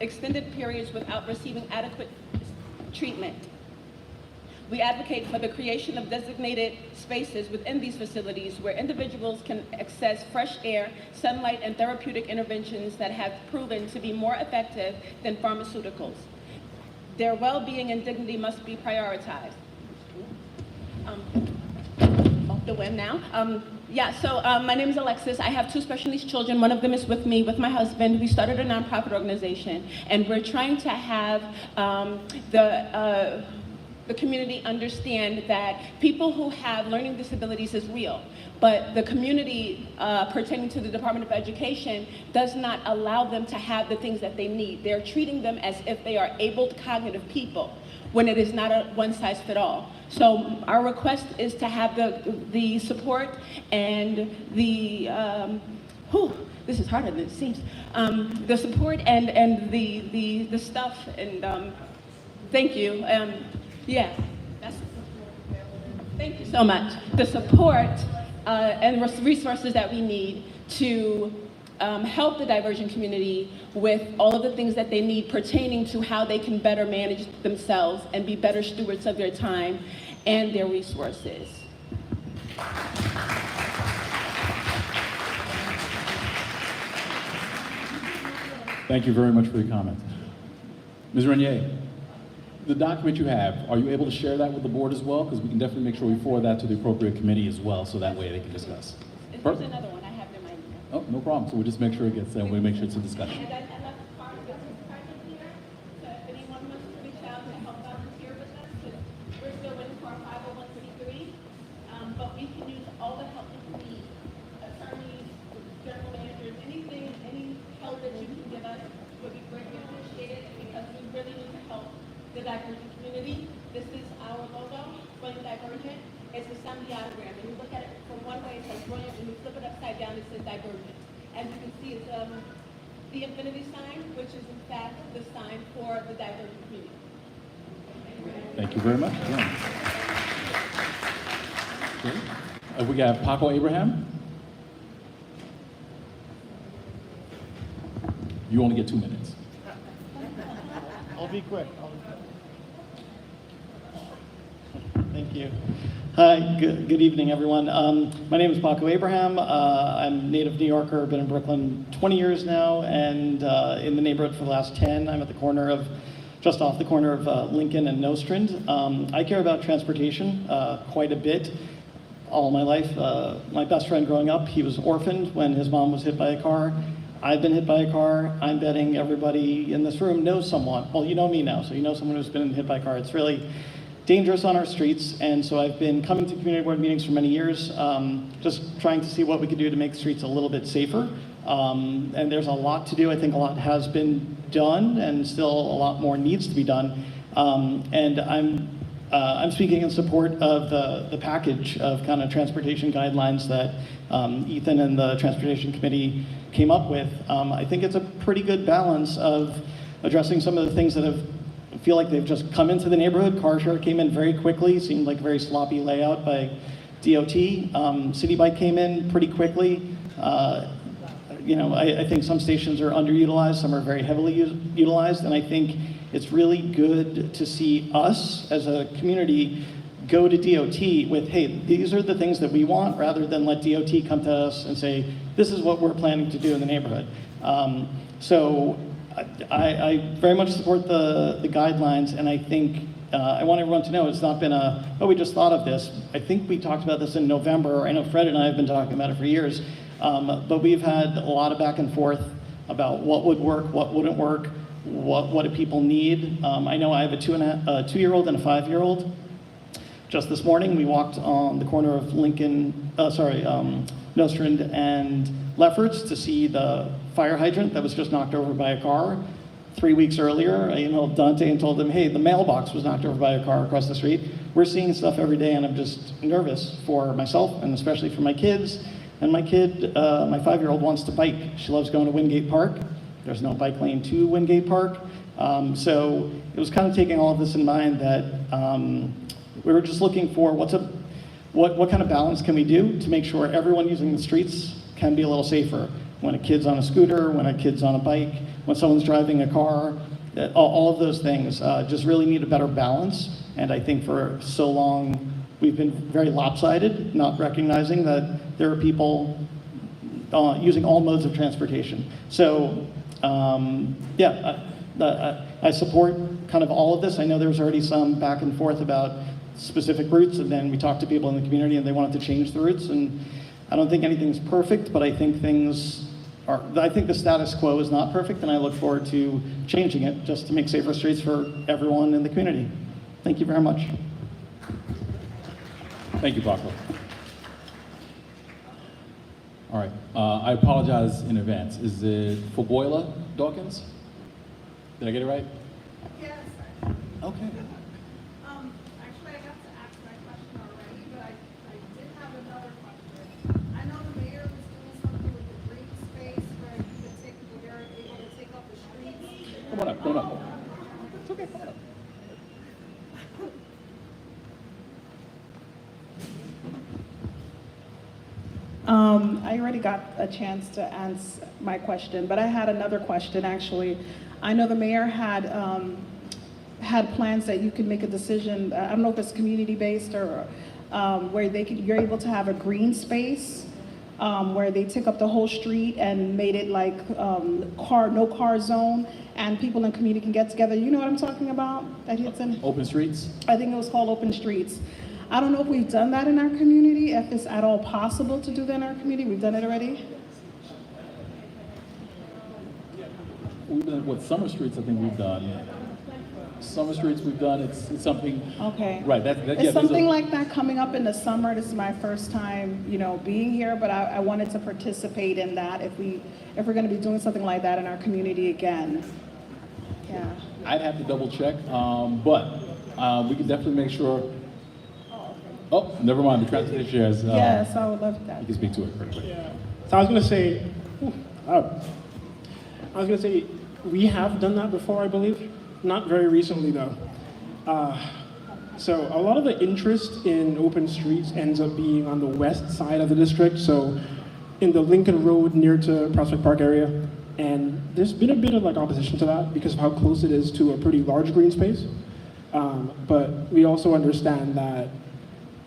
extended periods without receiving adequate treatment. We advocate for the creation of designated spaces within these facilities where individuals can access fresh air, sunlight, and therapeutic interventions that have proven to be more effective than pharmaceuticals. Their well-being and dignity must be prioritized. Off the whim now. My name is Alexis. I have two special needs children. One of them is with me, with my husband. We started a nonprofit organization, and we're trying to have the community understand that people who have learning disabilities is real, but the community pertaining to the Department of Education does not allow them to have the things that they need. They're treating them as if they are abled cognitive people, when it is not a one-size-fits-all. So our request is to have the support and the, this is harder than it seems, the support and the stuff, and thank you. Thank you so much. The support and resources that we need to help the divergent community with all of the things that they need pertaining to how they can better manage themselves and be better stewards of their time and their resources. Thank you very much for your comments. Ms. Renier, the document you have, are you able to share that with the board as well? Because we can definitely make sure we forward that to the appropriate committee as well, so that way they can discuss. There's another one I have in my email. Oh, no problem. So we'll just make sure it gets there. We'll make sure it's a discussion. And I left part of this packet here, so if anyone wants to reach out to help volunteer with us, because we're still waiting for our 501c3, but we can use all the help that we need. Attorneys, general managers, anything, any help that you can give us would be greatly appreciated, because we really need to help the divergent community. This is our logo, Brilliant Divergent. It's a sun diagram. And you look at it from one way, it says brilliant. When you flip it upside down, it says divergent. As you can see, it's the infinity sign, which is in fact the sign for the divergent community. Thank you very much. Yeah. Okay. We got Paco Abraham. You only get 2 minutes. I'll be quick. Thank you. Hi, good evening, everyone. My name is Paco Abraham. I'm a native New Yorker, been in Brooklyn 20 years now, and in the neighborhood for the last 10. I'm at the corner of, just off the corner of Lincoln and Nostrand. I care about transportation quite a bit all my life. My best friend growing up, he was orphaned when his mom was hit by a car. I've been hit by a car. I'm betting everybody in this room knows someone. Well, you know me now, so you know someone who's been hit by a car. It's really dangerous on our streets, and so I've been coming to community board meetings for many years, just trying to see what we could do to make streets a little bit safer. And there's a lot to do. I think a lot has been done, and still a lot more needs to be done. And I'm I'm speaking in support of the package of kind of transportation guidelines that Ethan and the Transportation Committee came up with. I think it's a pretty good balance of addressing some of the things that I feel like they've just come into the neighborhood. Car share came in very quickly, seemed like a very sloppy layout by DOT. City Bike came in pretty quickly. I think some stations are underutilized, some are very heavily utilized, and I think it's really good to see us as a community go to DOT with, hey, these are the things that we want, rather than let DOT come to us and say, this is what we're planning to do in the neighborhood. So I very much support the guidelines, and I think I want everyone to know it's not been we just thought of this. I think we talked about this in November. I know Fred and I have been talking about it for years, but we've had a lot of back and forth about what would work, what wouldn't work, what do people need. I know I have a 2-year-old and a 5-year-old. Just this morning, we walked on the corner of Nostrand and Lefferts to see the fire hydrant that was just knocked over by a car. 3 weeks earlier, I emailed Dante and told him, hey, the mailbox was knocked over by a car across the street. We're seeing stuff every day, and I'm just nervous for myself, and especially for my kids. And my kid, my 5-year-old, wants to bike. She loves going to Wingate Park. There's no bike lane to Wingate Park. So it was kind of taking all of this in mind that we were just looking for what kind of balance can we do to make sure everyone using the streets can be a little safer. When a kid's on a scooter, when a kid's on a bike, when someone's driving a car, all of those things just really need a better balance. And I think for so long, we've been very lopsided, not recognizing that there are people using all modes of transportation. So, I support kind of all of this. I know there was already some back and forth about specific routes, and then we talked to people in the community and they wanted to change the routes. And I don't think anything's perfect, but I think I think the status quo is not perfect, and I look forward to changing it just to make safer streets for everyone in the community. Thank you very much. Thank you, Paco. All right, I apologize in advance. Is it Foboila Dawkins? Did I get it right? Yes. Okay. Actually, I got to ask my question already, but I did have another question. I know the mayor was doing something with the green space where they're able to take up the streets. Come on up, come on up. It's okay, come on up. I already got a chance to answer my question, but I had another question actually. I know the mayor had plans that you could make a decision. I don't know if it's community-based or where you're able to have a green space where they took up the whole street and made it like no car zone, and people in the community can get together. You know what I'm talking about? Open streets? I think it was called Open Streets. I don't know if we've done that in our community, if it's at all possible to do that in our community. We've done it already? We've done, Summer Streets I think we've done. Summer Streets we've done, it's something. Okay. Right, It's something like that coming up in the summer. This is my first time, being here, but I wanted to participate in that if we're gonna be doing something like that in our community again. Yeah. I'd have to double check, but we can definitely make sure. Oh, never mind, the transportation shares. Yes, I would love that. You can speak to it very quick. Yeah. So I was gonna say, we have done that before, I believe. Not very recently though. So a lot of the interest in open streets ends up being on the west side of the district, so in the Lincoln Road near to Prospect Park area. And there's been a bit of opposition to that because of how close it is to a pretty large green space. But we also understand that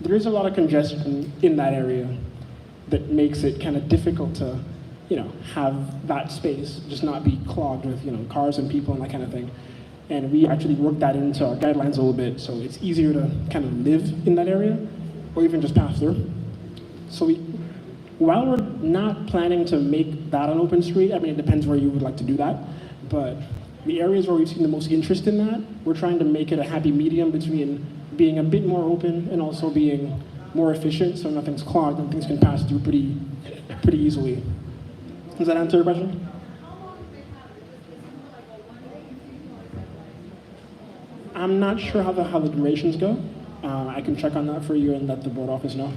there is a lot of congestion in that area that makes it kind of difficult to, have that space just not be clogged with, cars and people and that kind of thing. And we actually worked that into our guidelines a little bit, so it's easier to kind of live in that area or even just pass through. So while we're not planning to make that an open street, I mean, it depends where you would like to do that, but the areas where we've seen the most interest in that, we're trying to make it a happy medium between being a bit more open and also being more efficient so nothing's clogged and things can pass through pretty easily. Does that answer your question? I'm not sure how the durations go. I can check on that for you and let the board office know.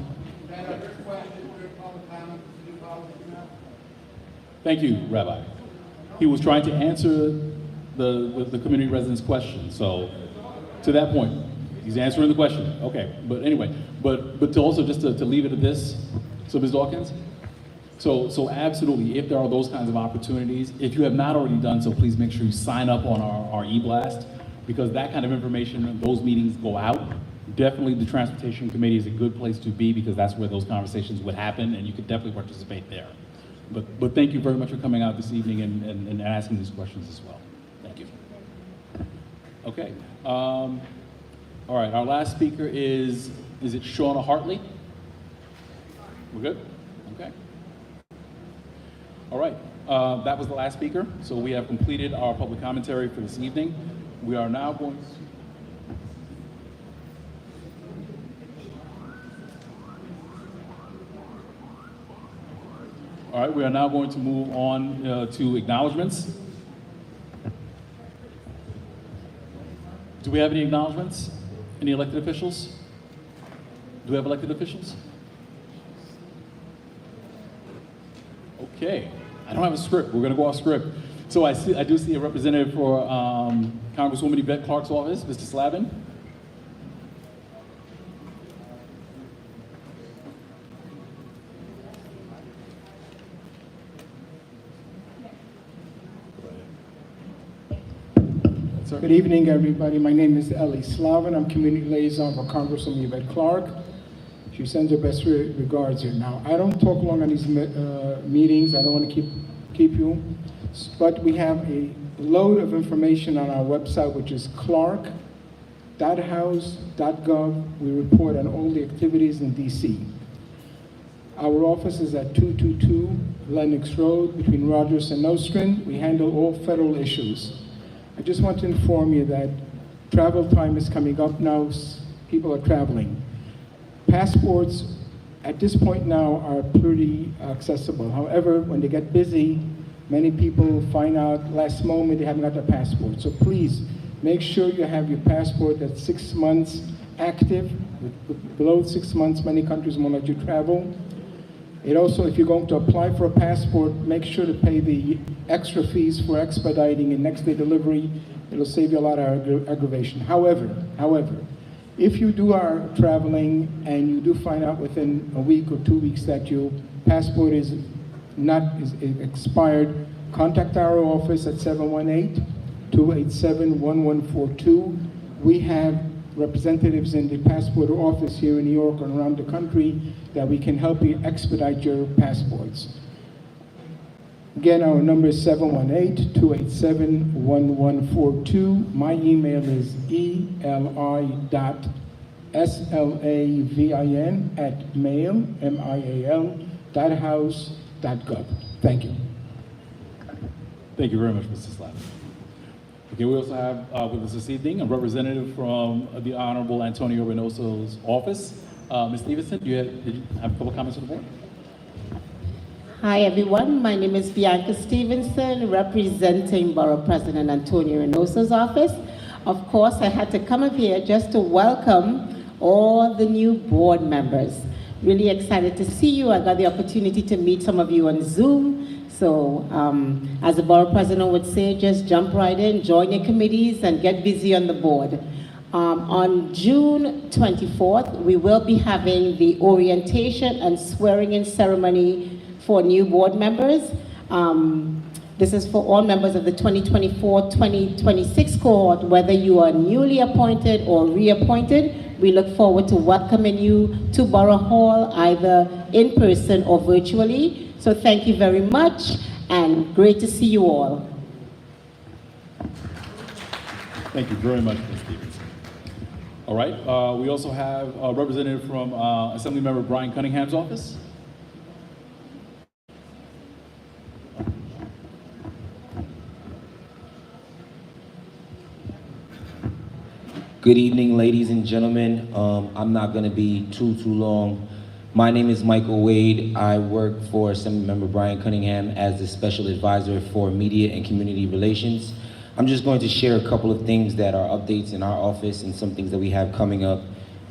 Thank you, Rabbi. He was trying to answer the community residents' question. So to that point, he's answering the question. Okay, but anyway, but to also just to leave it at this. So Ms. Dawkins, so absolutely, if there are those kinds of opportunities, if you have not already done so, please make sure you sign up on our e-blast, because that kind of information, those meetings go out. Definitely the Transportation Committee is a good place to be, because that's where those conversations would happen, and you could definitely participate there. But thank you very much for coming out this evening and asking these questions as well. Thank you. Okay. All right, our last speaker is it Shauna Hartley? We're good? Okay. All right, that was the last speaker. So we have completed our public commentary for this evening. We are now going to... All right, we are now going to move on to acknowledgements. Do we have any acknowledgements? Any elected officials? Do we have elected officials? Okay, I don't have a script. We're going to go off script. So I do see a representative for Congresswoman Yvette Clarke's office, Mr. Slavin. Good evening, everybody. My name is Ellie Slavin. I'm community liaison for Congresswoman Yvette Clarke. She sends her best regards here. Now, I don't talk long on these meetings. I don't want to keep you, but we have a load of information on our website, which is clark.house.gov. We report on all the activities in DC. Our office is at 222 Lenox Road between Rogers and Nostrand. We handle all federal issues. I just want to inform you that travel time is coming up now. People are traveling. Passports at this point now are pretty accessible. However, when they get busy, many people find out last moment they haven't got their passport. So please make sure you have your passport that's 6 months active. Below 6 months, many countries won't let you travel. It also, if you're going to apply for a passport, make sure to pay the extra fees for expediting and next day delivery. It'll save you a lot of aggravation. However, if you are traveling and you do find out within a week or 2 weeks that your passport is expired, contact our office at 718-287-1142. We have representatives in the passport office here in New York and around the country that we can help you expedite your passports. Again, our number is 718-287-1142. My email is eli.slavin@mail.house.gov. Thank you. Thank you very much, Mr. Slavin. Okay, we also have with us this evening a representative from the Honorable Antonio Reynoso's office. Ms. Stevenson, did you have a couple comments on the board? Hi, everyone. My name is Bianca Stevenson, representing Borough President Antonio Reynoso's office. Of course, I had to come up here just to welcome all the new board members. Really excited to see you. I got the opportunity to meet some of you on Zoom. So as the borough president would say, just jump right in, join your committees, and get busy on the board. On June 24th, we will be having the orientation and swearing-in ceremony for new board members. This is for all members of the 2024-2026 cohort, whether you are newly appointed or reappointed. We look forward to welcoming you to Borough Hall, either in person or virtually. So thank you very much, and great to see you all. Thank you very much, Ms. Stevenson. All right, we also have a representative from Assemblymember Brian Cunningham's office. Good evening, ladies and gentlemen. I'm not going to be too long. My name is Michael Wade. I work for Assemblymember Brian Cunningham as the Special Advisor for Media and Community Relations. I'm just going to share a couple of things that are updates in our office and some things that we have coming up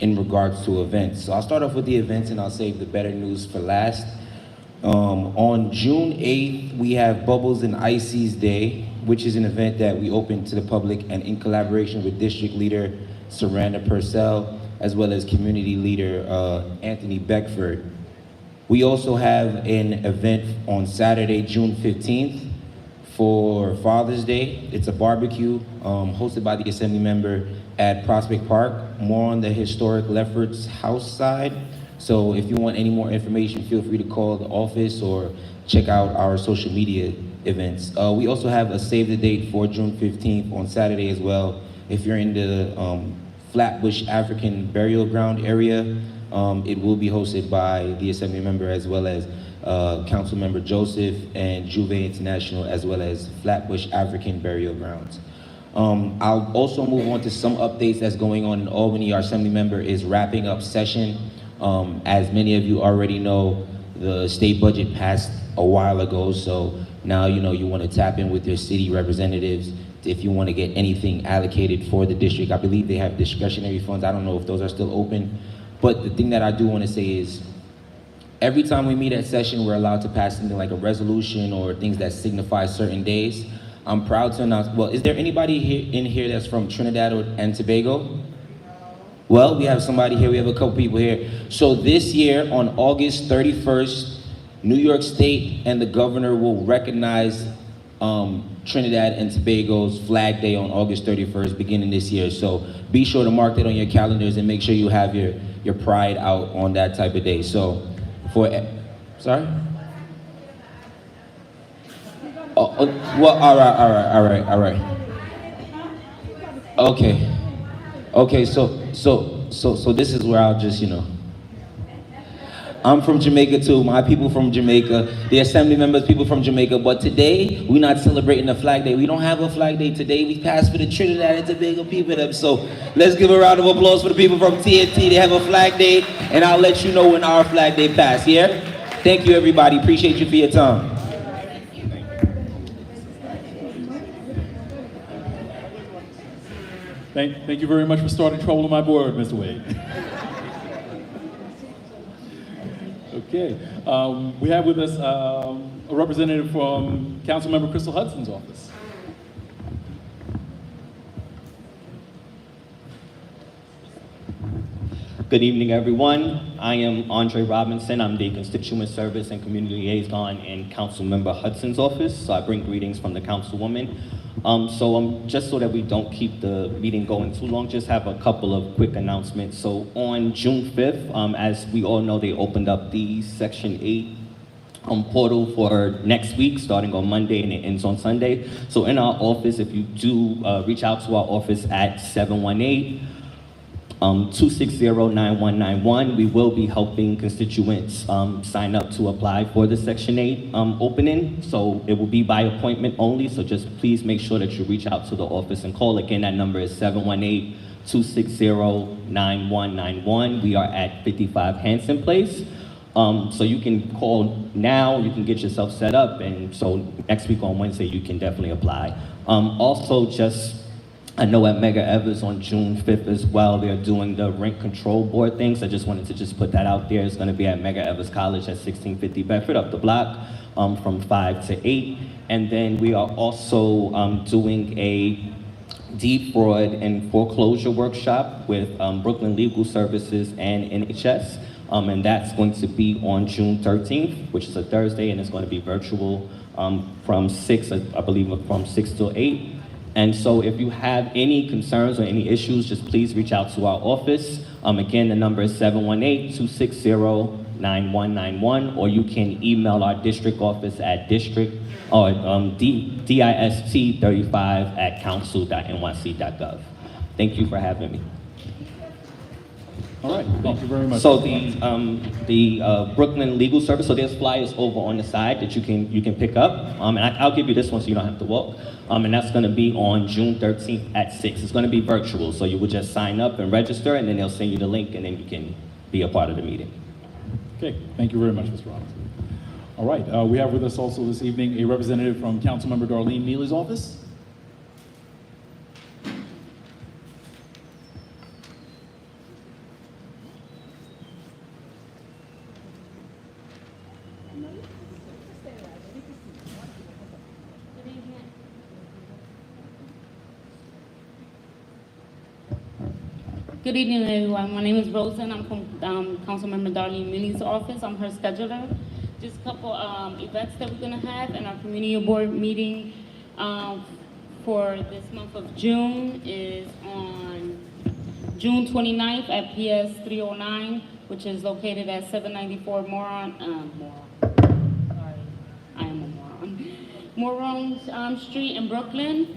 in regards to events. So I'll start off with the events and I'll save the better news for last. On June 8th, we have Bubbles and Ices Day, which is an event that we open to the public and in collaboration with District Leader Saranda Purcell, as well as Community Leader Anthony Beckford. We also have an event on Saturday, June 15th for Father's Day. It's a barbecue hosted by the Assembly member at Prospect Park, more on the historic Lefferts House side. So if you want any more information, feel free to call the office or check out our social media events. We also have a save the date for June 15th on Saturday as well. If you're in the Flatbush African Burial Ground area, it will be hosted by the Assembly member as well as Council Member Joseph and Juve International, as well as Flatbush African Burial Grounds. I'll also move on to some updates that's going on in Albany. Our Assembly member is wrapping up session. As many of you already know, the state budget passed a while ago, so now you want to tap in with your city representatives if you want to get anything allocated for the district. I believe they have discretionary funds. I don't know if those are still open, but the thing that I do want to say is every time we meet at session, we're allowed to pass something like a resolution or things that signify certain days. I'm proud to announce, well, is there anybody in here that's from Trinidad and Tobago? Well, we have somebody here, we have a couple people here. So this year, on August 31st, New York State and the governor will recognize Trinidad and Tobago's Flag Day on August 31st, beginning this year. So be sure to mark that on your calendars and make sure you have your pride out on that type of day. So sorry? Well, all right. Okay, so this is where I'll just, I'm from Jamaica too, my people from Jamaica, the Assembly members, people from Jamaica, but today, we're not celebrating the Flag Day. We don't have a Flag Day today. We passed for the Trinidad and Tobago people. So let's give a round of applause for the people from TNT. They have a Flag Day, and I'll let you know when our Flag Day passed, yeah? Thank you, everybody. Appreciate you for your time. Thank you very much for starting trouble on my board, Mr. Wade. Okay, we have with us a representative from Councilmember Crystal Hudson's office. Good evening, everyone. I am Andre Robinson. I'm the Constituent Service and Community Liaison in Councilmember Hudson's office. So I bring greetings from the Councilwoman. Just so that we don't keep the meeting going too long, just have a couple of quick announcements. So on June 5th, as we all know, they opened up the Section 8 portal for next week, starting on Monday and it ends on Sunday. So in our office, if you do reach out to our office at 718-260-9191, we will be helping constituents sign up to apply for the Section 8 opening. So it will be by appointment only, so just please make sure that you reach out to the office and call. Again, that number is 718-260-9191. We are at 55 Hanson Place. So you can call now, you can get yourself set up, and so next week on Wednesday, you can definitely apply. I know at Mega Evers on June 5th as well, they're doing the rent control board things. I just wanted to put that out there. It's gonna be at Mega Evers College at 1650 Bedford, up the block, from 5 to 8. And then we are also doing a deed fraud and foreclosure workshop with Brooklyn Legal Services and NHS. And that's going to be on June 13th, which is a Thursday, and it's going to be virtual from 6 till 8. And so if you have any concerns or any issues, just please reach out to our office. Again, the number is 718-260-9191, or you can email our district office at dist35@council.nyc.gov. Thank you for having me. All right, thank you very much. So the Brooklyn Legal Service, so there's flyers over on the side that you can pick up. And I'll give you this one so you don't have to walk. And that's gonna be on June 13th at 6. It's gonna be virtual, so you would just sign up and register, and then they'll send you the link, and then you can be a part of the meeting. Okay, thank you very much, Mr. Robinson. All right, we have with us also this evening a representative from Councilmember Darlene Neely's office. Good evening, everyone. My name is Rosa, and I'm from Councilmember Darlene Mooney's office. I'm her scheduler. Just a couple events that we're going to have in our community board meeting for this month of June is on June 29th at PS 309, which is located at 794 Moron Street in Brooklyn.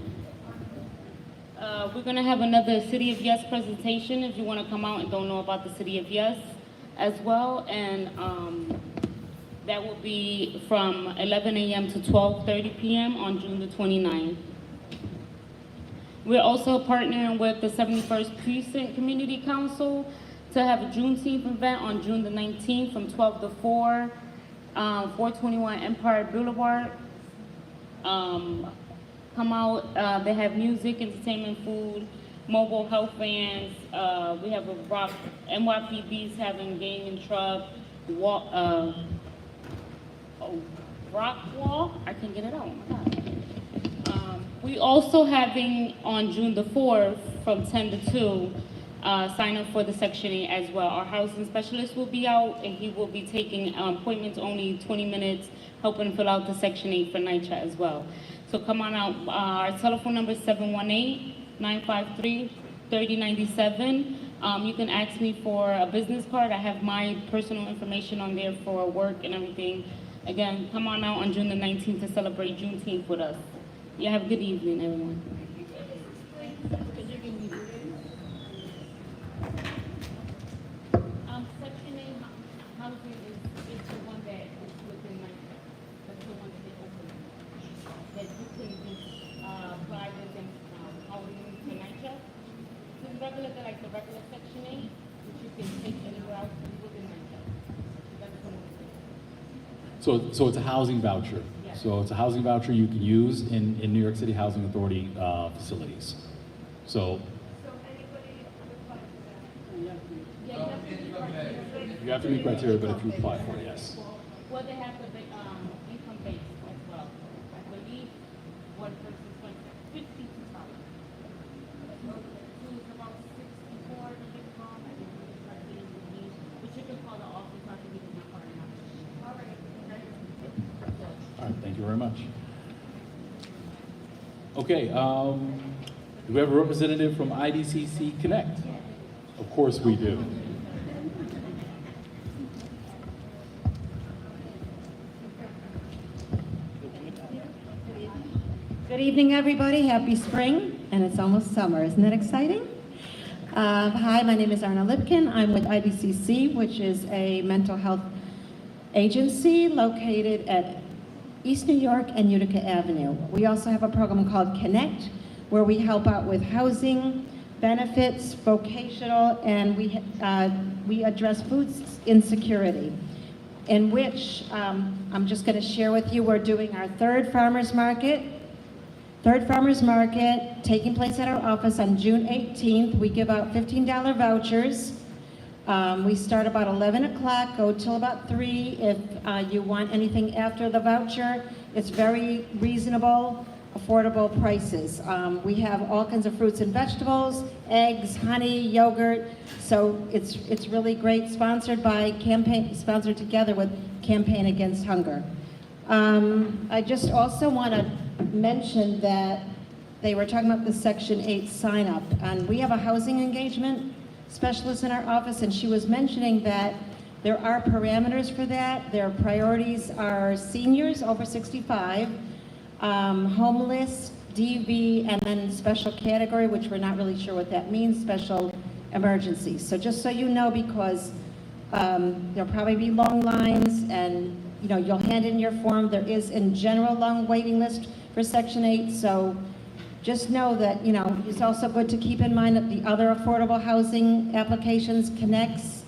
We're going to have another City of Yes presentation if you want to come out and don't know about the City of Yes as well. And that will be from 11 a.m. to 12:30 p.m. on June the 29th. We're also partnering with the 71st Precinct Community Council to have a Juneteenth event on June the 19th from 12 to 4, 421 Empire Boulevard. Come out, they have music, entertainment, food, mobile health vans. We have a NYPD's having gaming truck, rock wall. I can get it out, oh my God. We also having on June the 4th from 10 to 2, sign up for the Section 8 as well. Our housing specialist will be out and he will be taking appointments only 20 minutes, helping fill out the Section 8 for night chat as well. So come on out. Our telephone number is 718-953-3097. You can ask me for a business card. I have my personal information on there for work and everything. Again, come on out on June the 19th to celebrate Juneteenth with us. You have a good evening, everyone. Section 8 housing is the one that is within my, that's the one that they open. That you can just buy within housing for night chat. So the regular, like the regular Section 8, which you can take anywhere else within night chat. That's the one. So it's a housing voucher. Yeah. So it's a housing voucher you can use in New York City Housing Authority facilities. So you have to meet criteria, but if you apply for it, yes. Well, they have the income base as well. I believe one person's like $52. Two is about 64 to get home. I think it's like but you can call the office. I can give you my card number. All right. All right, thank you very much. Okay, do we have a representative from IDCC Connect? Of course we do. Good evening, everybody. Happy spring, and it's almost summer. Isn't that exciting? Hi, my name is Arna Lipkin. I'm with IDCC, which is a mental health agency located at East New York and Utica Avenue. We also have a program called Connect, where we help out with housing, benefits, vocational, and we address food insecurity, in which I'm just going to share with you, we're doing our third farmers market taking place at our office on June 18th. We give out $15 vouchers. We start about 11 o'clock, go till about 3. If you want anything after the voucher, it's very reasonable, affordable prices. We have all kinds of fruits and vegetables, eggs, honey, yogurt. So it's really great, sponsored together with Campaign Against Hunger. I just also want to mention that they were talking about the Section 8 sign up, and we have a housing engagement specialist in our office, and she was mentioning that there are parameters for that. Their priorities are seniors over 65, homeless, DV, and then special category, which we're not really sure what that means, special emergencies. So just so you know, because there'll probably be long lines, and you'll hand in your form. There is in general long waiting list for Section 8, so just know that, it's also good to keep in mind that the other affordable housing applications, Connects,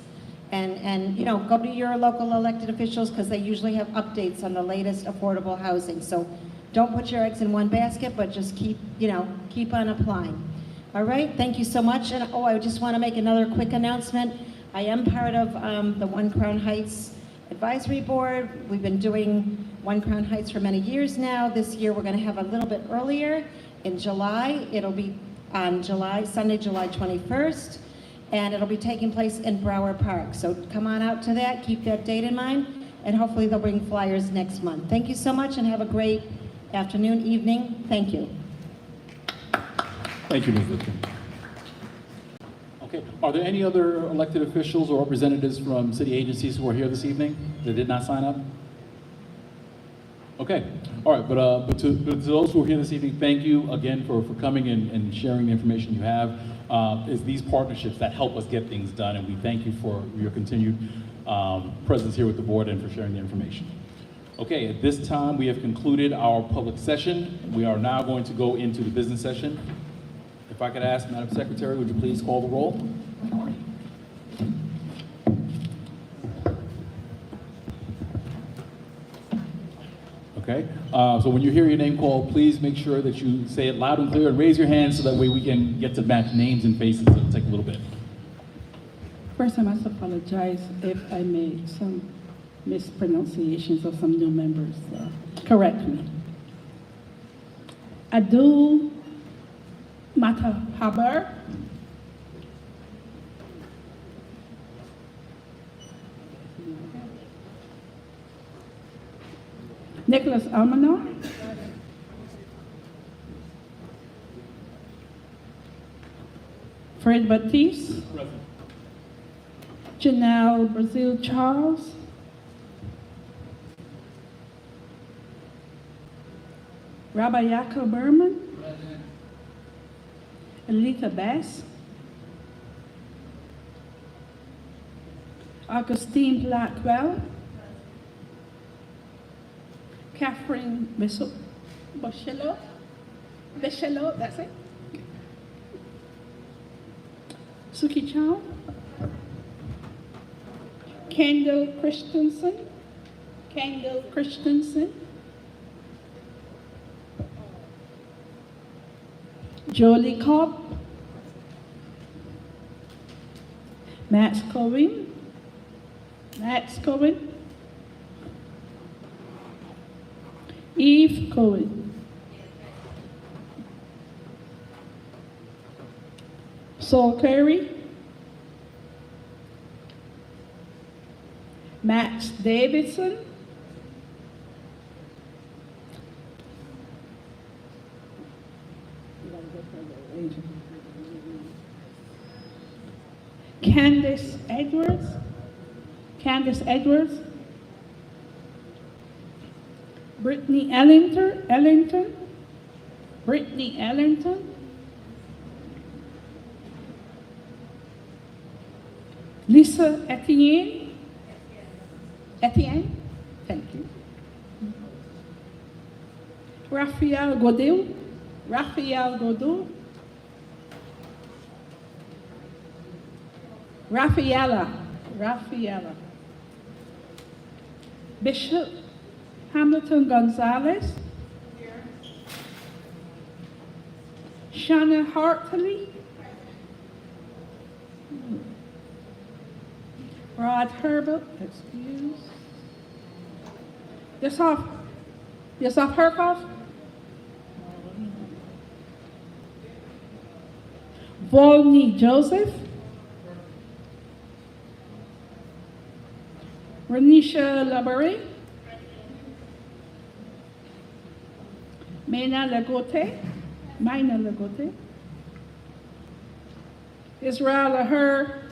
and go to your local elected officials, because they usually have updates on the latest affordable housing. So don't put your eggs in one basket, but just keep on applying. All right, thank you so much. And I just want to make another quick announcement. I am part of the One Crown Heights Advisory Board. We've been doing One Crown Heights for many years now. This year, we're going to have a little bit earlier in July. It'll be on Sunday, July 21st, and it'll be taking place in Brower Park. So come on out to that, keep that date in mind, and hopefully they'll bring flyers next month. Thank you so much, and have a great afternoon, evening. Thank you. Thank you, Ms. Lipton. Okay, are there any other elected officials or representatives from city agencies who are here this evening that did not sign up? Okay, all right, but to those who are here this evening, thank you again for coming and sharing the information you have. It's these partnerships that help us get things done, and we thank you for your continued presence here with the board and for sharing the information. Okay, at this time, we have concluded our public session. We are now going to go into the business session. If I could ask, Madam Secretary, would you please call the roll? Okay, so when you hear your name called, please make sure that you say it loud and clear and raise your hand so that way we can get to match names and faces. It'll take a little bit. First, I must apologize if I made some mispronunciations of some new members. Correct me. Abdul Matahaber. Nicholas Almanor. Fred Batiste. Present. Janelle Brazil Charles. Rabbi Yaakov Berman. Alita Bass. Augustine Blackwell. Catherine Bochello, that's it. Suki Chow. Kendall Christensen. Jolie Cobb. Max Cohen. Eve Cohen. Saul Curry. Max Davidson. Candace Edwards. Brittany Ellington. Lisa Etienne, thank you. Raphael Godil. Rafaela. Bishop Hamilton Gonzalez. Shanna Hartley. Rod Herbert, excuse. Yosef Herkoff. Volney Joseph. Renisha Laborie. Mina Lagote. Israel Aher.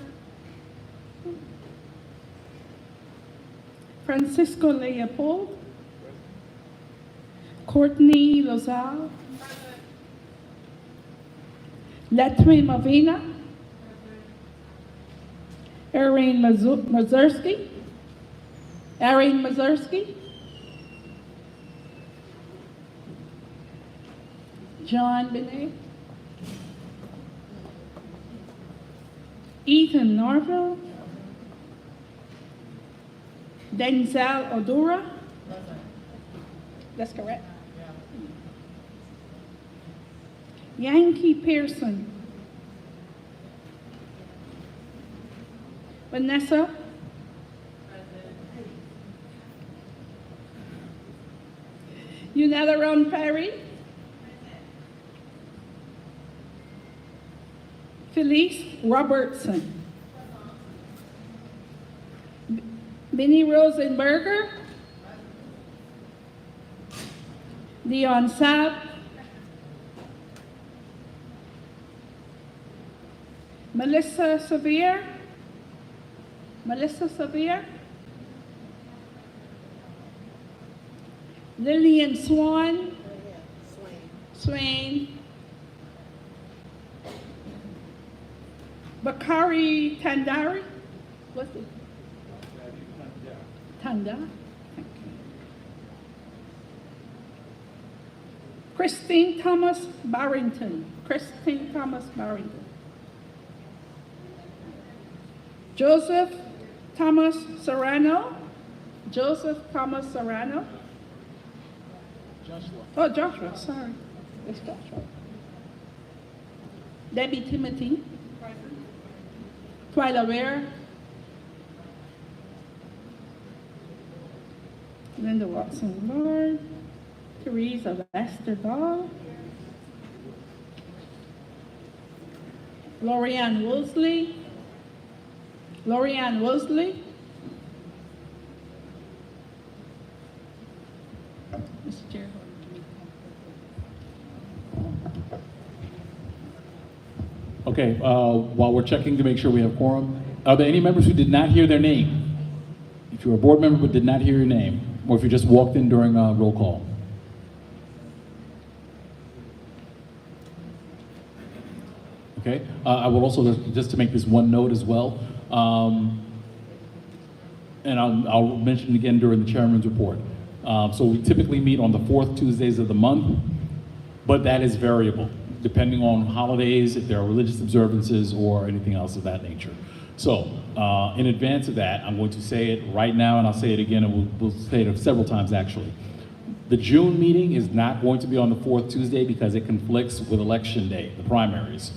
Francisco Leopold. Courtney Lozal. Letri Mavina. Erin Mazursky. John Benet. Ethan Norville. Denzel Odura. That's correct. Yankee Pearson. Vanessa. Unetta Ron Perry. Felice Robertson. Minnie Rosenberger. Leon Saab. Melissa Sevier. Lillian Swan. Swain. Bakari Tandari. What's it? Tanda. Christine Thomas Barrington. Joseph Thomas Serrano. Joshua. Oh, Joshua, sorry. It's Joshua. Debbie Timothy. Twyla Ware. Linda Watson Lord. Teresa Lester Dahl. Lorianne Woolsey. Mr. Chair. Okay, while we're checking to make sure we have quorum, are there any members who did not hear their name? If you're a board member but did not hear your name, or if you just walked in during a roll call? Okay, I will also, just to make this one note as well, and I'll mention it again during the chairman's report. So we typically meet on the 4th Tuesdays of the month, but that is variable, depending on holidays, if there are religious observances or anything else of that nature. So in advance of that, I'm going to say it right now, and I'll say it again, and we'll say it several times actually. The June meeting is not going to be on the 4th Tuesday because it conflicts with Election Day, the primaries.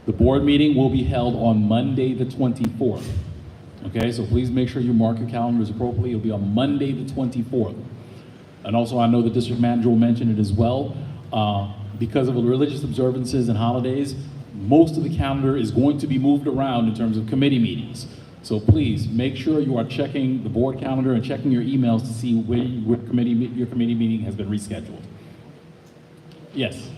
The board meeting will be held on Monday, the 24th. Okay, so please make sure you mark your calendars appropriately. It'll be on Monday, the 24th. And also, I know the district manager will mention it as well. Because of the religious observances and holidays, most of the calendar is going to be moved around in terms of committee meetings. So please make sure you are checking the board calendar and checking your emails to see when your committee meeting has been rescheduled. Yes.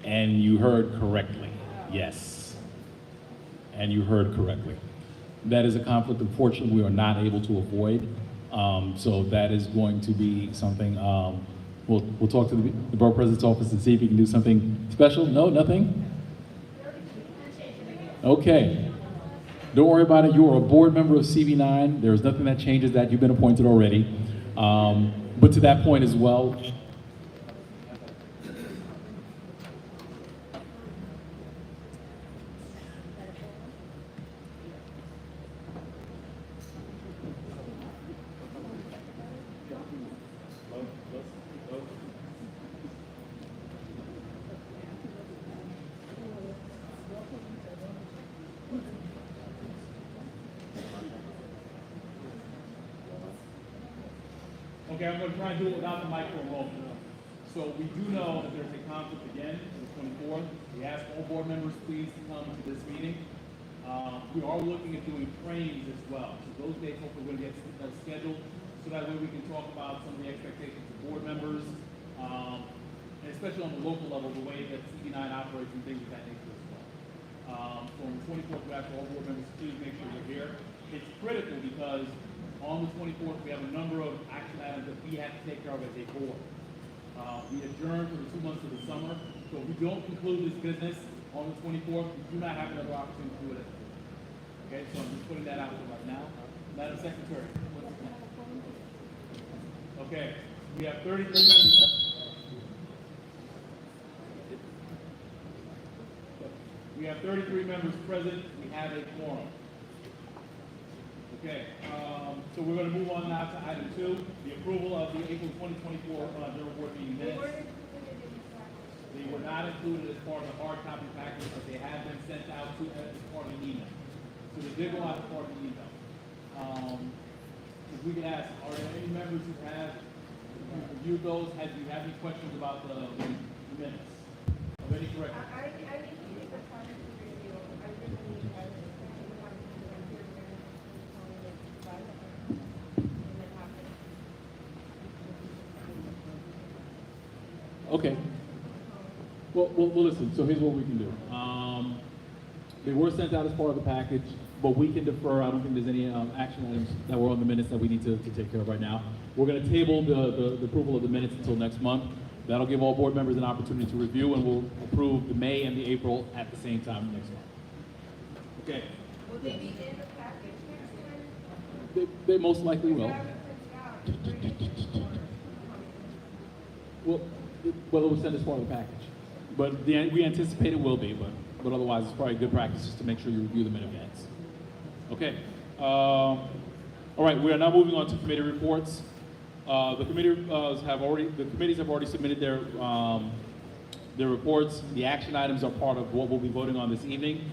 And you heard correctly, yes. And you heard correctly. That is a conflict, unfortunately, we are not able to avoid. So that is going to be something, we'll talk to the Borough President's office and see if we can do something special. No, nothing? Okay. Don't worry about it. You are a board member of CB9. There is nothing that changes that. You've been appointed already. But to that point as well, okay, I'm going to try and do it without the microphone. So we do know that there's a conflict again on the 24th. We ask all board members please to come to this meeting. We are looking at doing trainings as well. So those dates hopefully we're going to get scheduled so that way we can talk about some of the expectations of board members, and especially on the local level, the way that CB9 operates and things of that nature as well. So on the 24th, we ask all board members please make sure you're here. It's critical because on the 24th, we have a number of action items that we have to take care of as a board. We adjourn for the 2 months of the summer, so if we don't conclude this business on the 24th, we do not have another opportunity to do it. Okay, so I'm just putting that out there right now. Madam Secretary, what's the plan? Okay, we have 33 members. We have 33 members present. We have a quorum. Okay, so we're going to move on now to item 2, the approval of the April 2024 general board meeting minutes. They were not included as part of the hard copy package, but they have been sent out to as part of the email. So they did go out as part of the email. if we could ask, are there any members who have reviewed those? Do you have any questions about the minutes? Of any corrections? I need to take the time to review. I really need to have Okay. Well, listen, so here's what we can do. They were sent out as part of the package, but we can defer. I don't think there's any action items that were on the minutes that we need to take care of right now. We're going to table the approval of the minutes until next month. That'll give all board members an opportunity to review, and we'll approve the May and the April at the same time next month. Okay. Will they be in the package next time? They most likely will. Well, whether we send as part of the package. But we anticipate it will be, but otherwise it's probably good practice just to make sure you review them in advance. Okay. All right, we are now moving on to committee reports. The committees have already submitted their reports. The action items are part of what we'll be voting on this evening.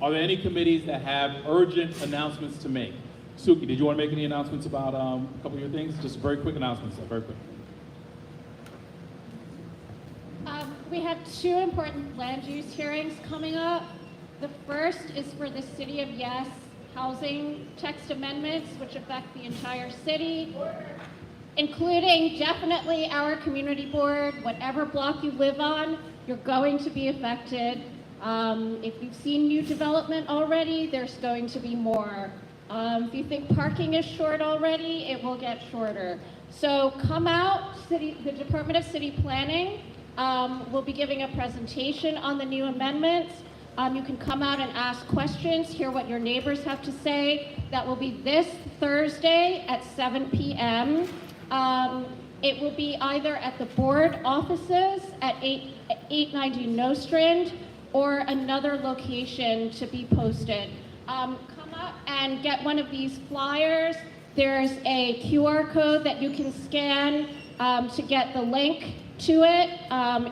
Are there any committees that have urgent announcements to make? Suki, did you want to make any announcements about a couple of your things? Just very quick announcements, very quick. We have two important land use hearings coming up. The first is for the City of Yes housing text amendments, which affect the entire city, including definitely our community board. Whatever block you live on, you're going to be affected. If you've seen new development already, there's going to be more. If you think parking is short already, it will get shorter. So come out, the Department of City Planning will be giving a presentation on the new amendments. You can come out and ask questions, hear what your neighbors have to say. That will be this Thursday at 7 p.m. It will be either at the board offices at 890 Nostrand or another location to be posted. Come up and get one of these flyers. There's a QR code that you can scan to get the link to it.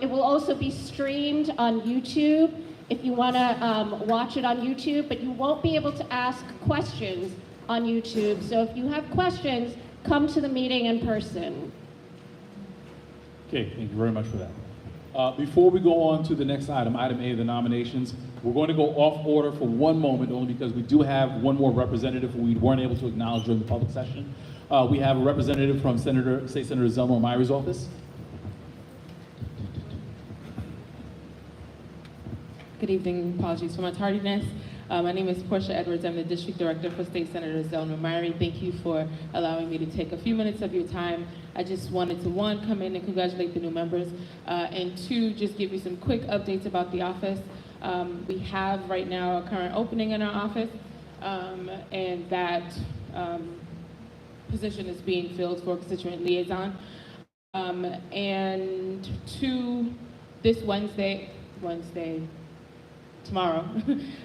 It will also be streamed on YouTube if you want to watch it on YouTube, but you won't be able to ask questions on YouTube. So if you have questions, come to the meeting in person. Okay, thank you very much for that. Before we go on to the next item, item A, the nominations, we're going to go off order for one moment, only because we do have one more representative who we weren't able to acknowledge during the public session. We have a representative from State Senator Zelma Omari's office. Good evening. Apologies for my tardiness. My name is Portia Edwards. I'm the District Director for State Senator Zelma Omari. Thank you for allowing me to take a few minutes of your time. I just wanted to, one, come in and congratulate the new members, and two, just give you some quick updates about the office. We have right now a current opening in our office, and that position is being filled for constituent liaison. And two, this tomorrow,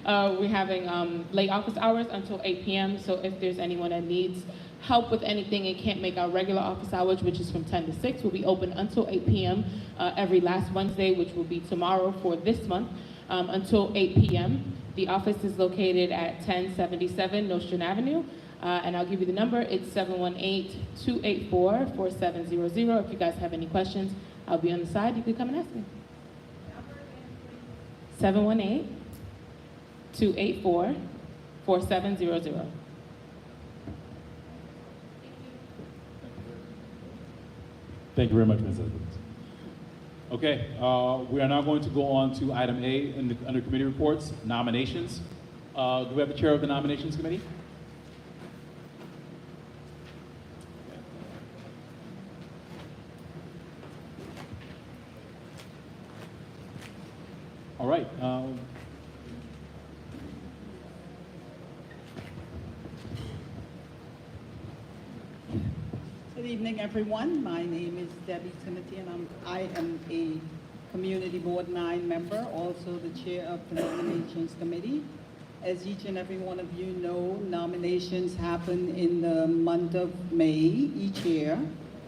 we're having late office hours until 8 p.m. So if there's anyone that needs help with anything and can't make our regular office hours, which is from 10 to 6, we'll be open until 8 p.m. Every last Wednesday, which will be tomorrow for this month, until 8 p.m. The office is located at 1077 Nostrand Avenue. And I'll give you the number. It's 718-284-4700. If you guys have any questions, I'll be on the side. You can come and ask me. 718-284-4700. Thank you very much, Ms. Edwards. Okay, we are now going to go on to item A under committee reports, nominations. Do we have the chair of the nominations committee? All right. Good evening, everyone. My name is Debbie Timothy, and I am a Community Board 9 member, also the chair of the Nominations Committee. As each and every one of you know, nominations happen in the month of May each year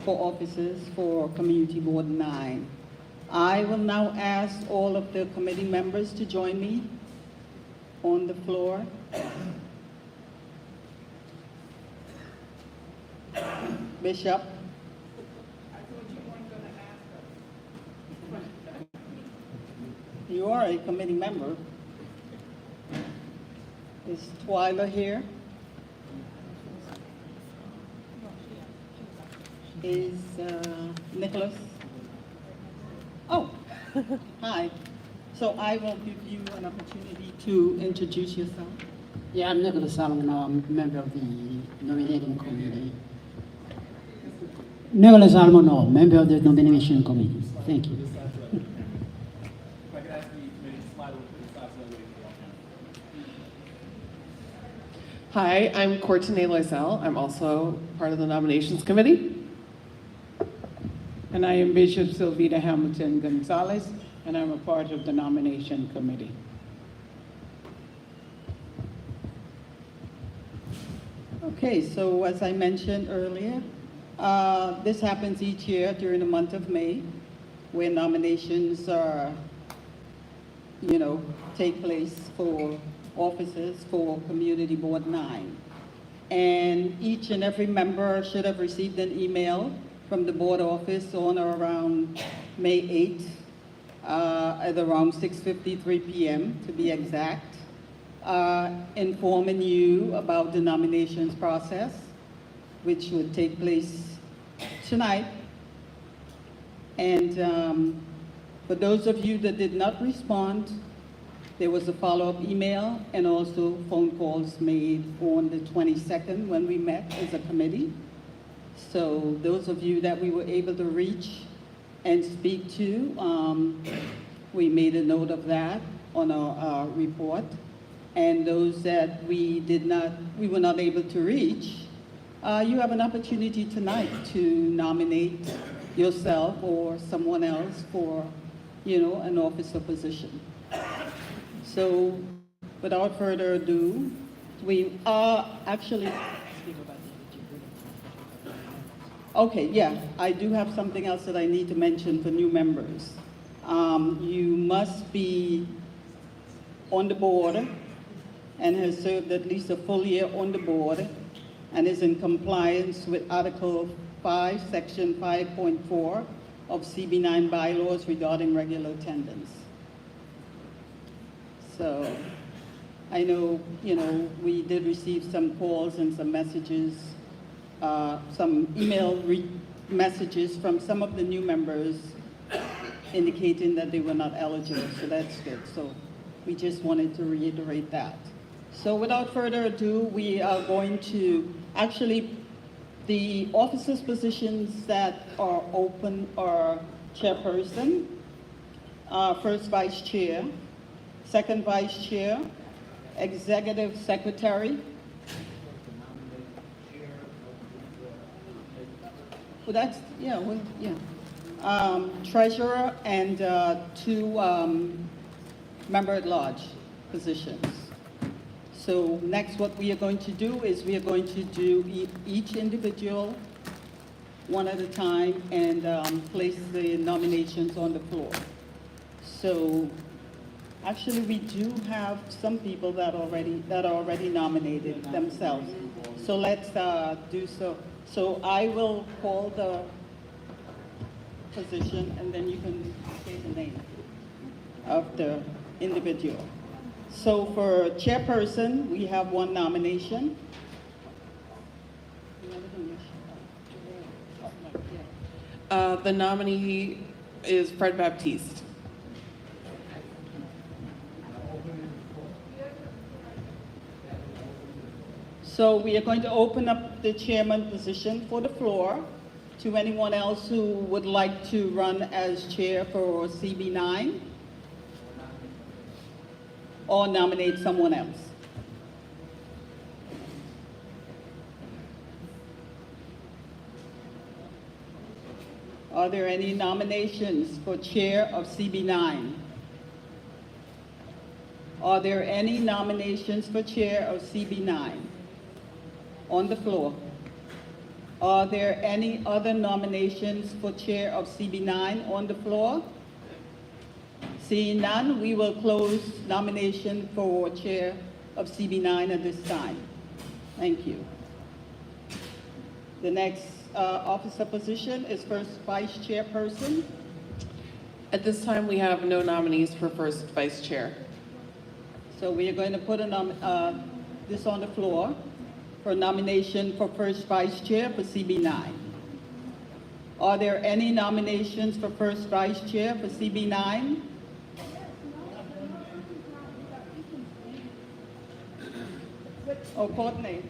for offices for Community Board 9. I will now ask all of the committee members to join me on the floor. Bishop. You are a committee member. Is Twyla here? Is Nicholas? Oh, hi. So I will give you an opportunity to introduce yourself. Yeah, I'm Nicholas Solomon. I'm a member of the nominating committee. Nicholas Solomon, member of the nomination committee. Thank you. If I could ask the committee to slide over to the side so that way we can Hi, I'm Courtney Loisel. I'm also part of the nominations committee. And I am Bishop Sylvita Hamilton Gonzalez, and I'm a part of the nomination committee. Okay, so as I mentioned earlier, this happens each year during the month of May, where nominations are, take place for offices for Community Board 9. And each and every member should have received an email from the board office on or around May 8th, at around 6:53 p.m. to be exact, informing you about the nominations process, which would take place tonight. And for those of you that did not respond, there was a follow-up email and also phone calls made on the 22nd when we met as a committee. So those of you that we were able to reach and speak to, we made a note of that on our report. And those that we were not able to reach, you have an opportunity tonight to nominate yourself or someone else for, an office or position. So without further ado, we are actually, okay, yeah, I do have something else that I need to mention for new members. You must be on the board and has served at least a full year on the board and is in compliance with Article 5, Section 5.4 of CB9 bylaws regarding regular attendance. So I know, we did receive some calls and some messages, some email messages from some of the new members indicating that they were not eligible, so that's good. So we just wanted to reiterate that. So without further ado, we are going to, actually, the officers' positions that are open are chairperson, first vice chair, second vice chair, executive secretary. Well, that's, treasurer and two member-at-large positions. So next, what we are going to do is we are going to do each individual one at a time and place the nominations on the floor. So actually, we do have some people that are already nominated themselves. So let's do so. So I will call the position, and then you can say the name of the individual. So for chairperson, we have one nomination. The nominee is Fred Baptiste. So we are going to open up the chairman position for the floor to anyone else who would like to run as chair for CB9 or nominate someone else. Are there any nominations for chair of CB9? Are there any nominations for chair of CB9? On the floor. Are there any other nominations for chair of CB9 on the floor? Seeing none, we will close nomination for chair of CB9 at this time. Thank you. The next officer position is first vice chairperson. At this time, we have no nominees for first vice chair. So we are going to put this on the floor for nomination for first vice chair for CB9. Are there any nominations for first vice chair for CB9? Oh, Courtney.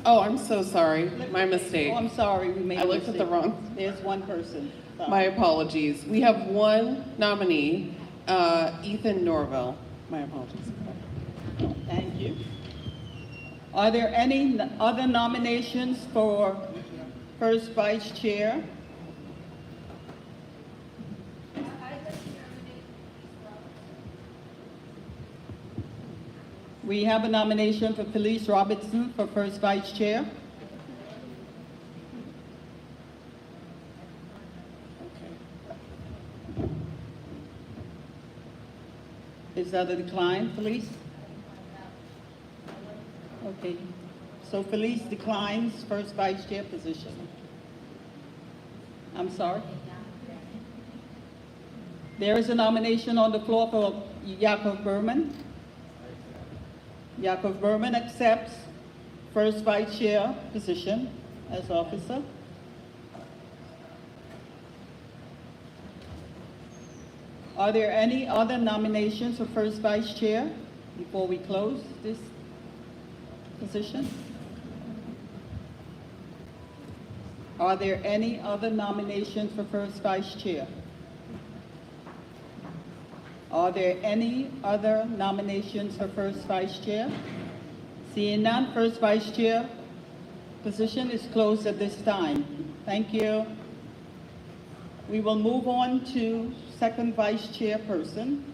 Oh, I'm so sorry. My mistake. Oh, I'm sorry, we made a I looked at the mistake. wrong. There's one person. Sorry. My apologies. We have one nominee, Ethan Norville. My apologies. Thank you. Are there any other nominations for first vice chair? We have a nomination for Felice Robertson for first vice chair. Is that a decline, Felice? Okay, so Felice declines first vice chair position. I'm sorry? There is a nomination on the floor for Yakov Berman. Yakov Berman accepts first vice chair position as officer. Are there any other nominations for first vice chair before we close this position? Are there any other nominations for first vice chair? Are there any other nominations for first vice chair? Seeing none, first vice chair position is closed at this time. Thank you. We will move on to second vice chairperson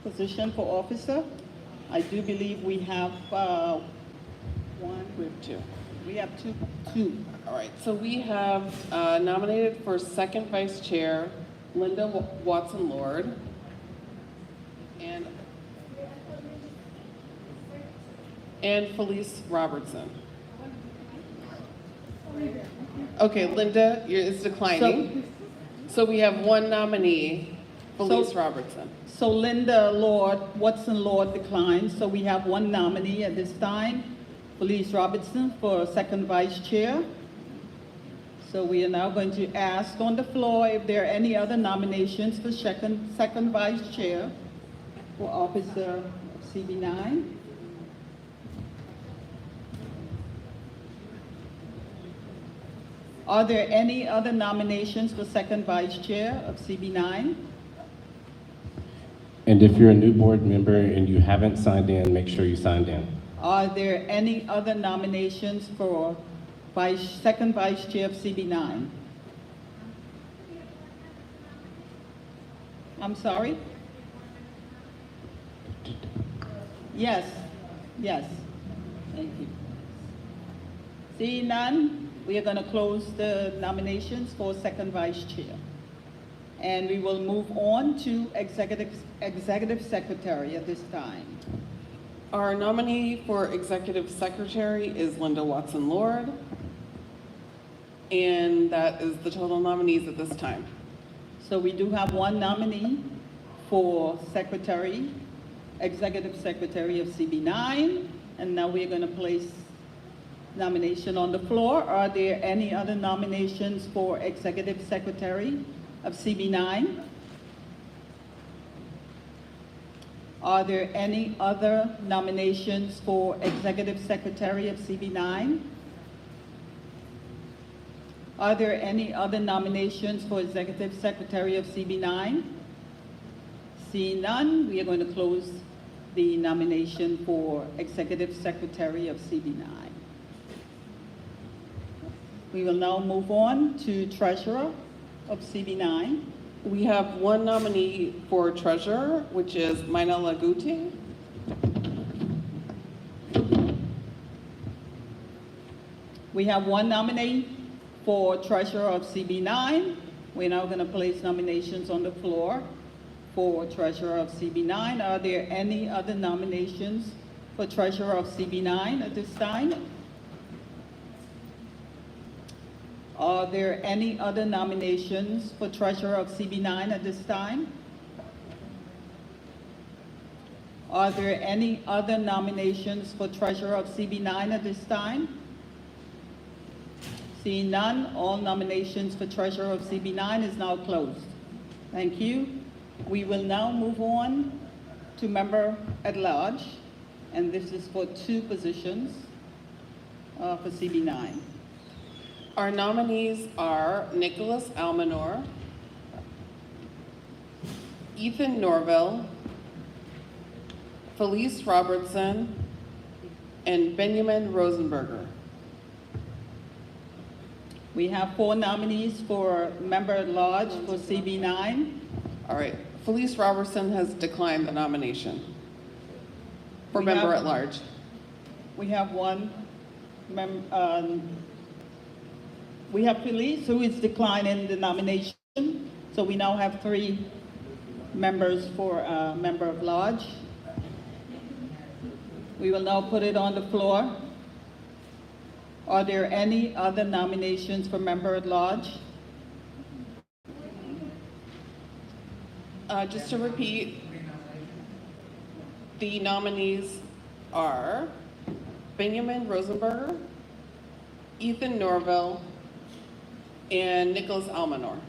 position for officer. I do believe we have one. We have two. We have two. All right, so we have nominated for second vice chair, Linda Watson-Lord. And Felice Robertson. Okay, Linda is declining. So we have one nominee, Felice Robertson. So Linda Watson-Lord declines, so we have one nominee at this time, Felice Robertson for second vice chair. So we are now going to ask on the floor if there are any other nominations for second vice chair for officer of CB9. Are there any other nominations for second vice chair of CB9? And if you're a new board member and you haven't signed in, make sure you signed in. Are there any other nominations for second vice chair of CB9? I'm sorry? Yes, yes. Thank you. Seeing none, we are going to close the nominations for second vice chair. And we will move on to executive secretary at this time. Our nominee for executive secretary is Linda Watson-Lord. And that is the total nominees at this time. So we do have one nominee for secretary, executive secretary of CB9. And now we're going to place nomination on the floor. Are there any other nominations for executive secretary of CB9? Are there any other nominations for executive secretary of CB9? Are there any other nominations for executive secretary of CB9? Seeing none, we are going to close the nomination for executive secretary of CB9. We will now move on to treasurer of CB9. We have one nominee for treasurer, which is Mainella Guti. We have one nominee for treasurer of CB9. We're now going to place nominations on the floor for treasurer of CB9. Are there any other nominations for treasurer of CB9 at this time? Are there any other nominations for treasurer of CB9 at this time? Are there any other nominations for treasurer of CB9 at this time? Seeing none, all nominations for treasurer of CB9 is now closed. Thank you. We will now move on to member at large, and this is for 2 positions for CB9. Our nominees are Nicholas Almanor, Ethan Norville, Felice Robertson, and Benjamin Rosenberger. We have 4 nominees for member at large for CB9. All right, Felice Robertson has declined the nomination for We member have- at large. We have we have Felice, who is declining the nomination. So we now have 3 members for member of large. We will now put it on the floor. Are there any other nominations for member at large? Just to repeat, the nominees are Benjamin Rosenberger, Ethan Norville, and Nicholas Almanor.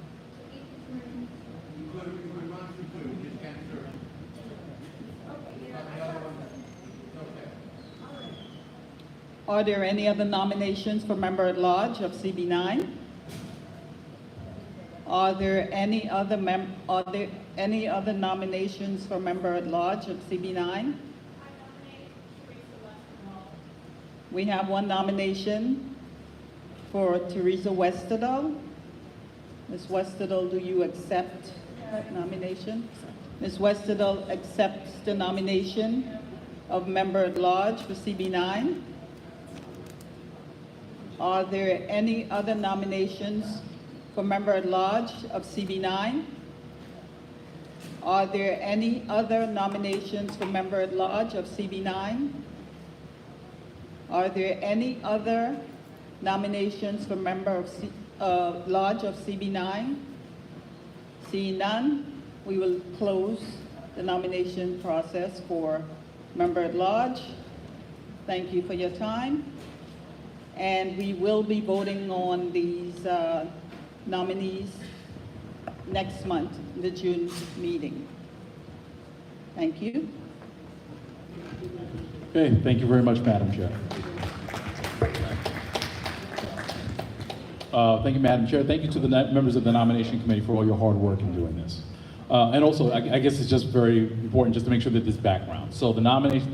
Are there any other nominations for member at large of CB9? Are there any other nominations for member at large of CB9? We have 1 nomination for Teresa Westerdahl. Ms. Westerdahl, do you accept that nomination? Ms. Westerdahl accepts the nomination of member at large for CB9. Are there any other nominations for member at large of CB9? Are there any other nominations for member at large of CB9? Are there any other nominations for member of large of CB9? Seeing none, we will close the nomination process for member at large. Thank you for your time. And we will be voting on these nominees next month, the June meeting. Thank you. Okay, thank you very much, Madam Chair. Thank you, Madam Chair. Thank you to the members of the nomination committee for all your hard work in doing this. And also, I guess it's just very important just to make sure that this background. So the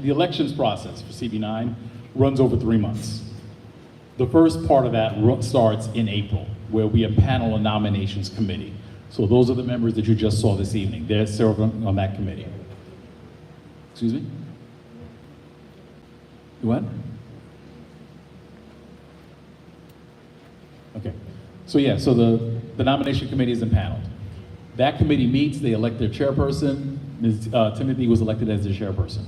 elections process for CB9 runs over 3 months. The first part of that starts in April, where we impanel a nominations committee. So those are the members that you just saw this evening. They're serving on that committee. Excuse me? What? Okay. So yeah, so the nomination committee is impaneled. That committee meets, they elect their chairperson. Ms. Timothy was elected as the chairperson.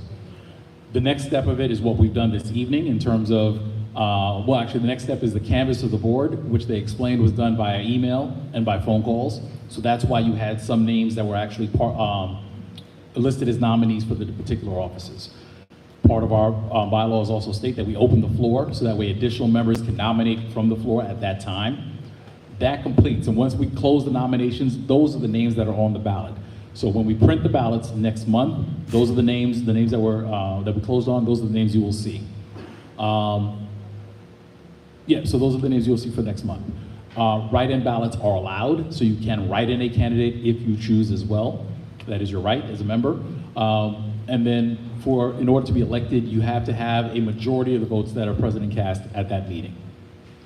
The next step of it is what we've done this evening in terms of, well, actually the next step is the canvass of the board, which they explained was done via email and by phone calls. So that's why you had some names that were actually listed as nominees for the particular offices. Part of our bylaws also state that we open the floor so that way additional members can nominate from the floor at that time. That completes, and once we close the nominations, those are the names that are on the ballot. So when we print the ballots next month, those are the names that were that we closed on. Those are the names you will see. Yeah, so those are the names you'll see for next month. Write-in ballots are allowed, so you can write in a candidate if you choose as well. That is your right as a member. And then in order to be elected, you have to have a majority of the votes that are present and cast at that meeting.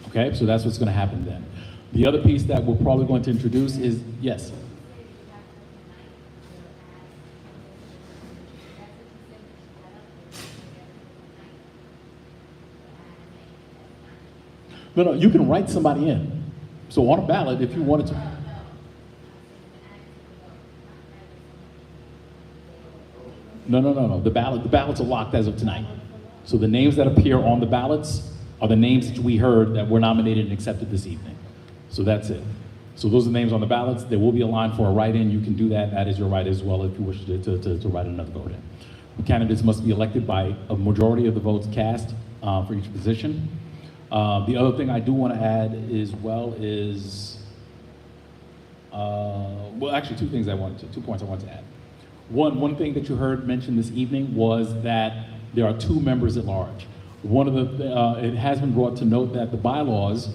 Okay, so that's what's going to happen then. The other piece that we're probably going to introduce is, yes. No, you can write somebody in. So on a ballot, if you wanted to. No. The ballots are locked as of tonight. So the names that appear on the ballots are the names that we heard that were nominated and accepted this evening. So that's it. So those are the names on the ballots. There will be a line for a write-in. You can do that. That is your right as well if you wish to write another vote in. The candidates must be elected by a majority of the votes cast for each position. The other thing I do want to add as well is, well, actually two points I wanted to add. One thing that you heard mentioned this evening was that there are 2 members at large. One of the, it has been brought to note that the bylaws,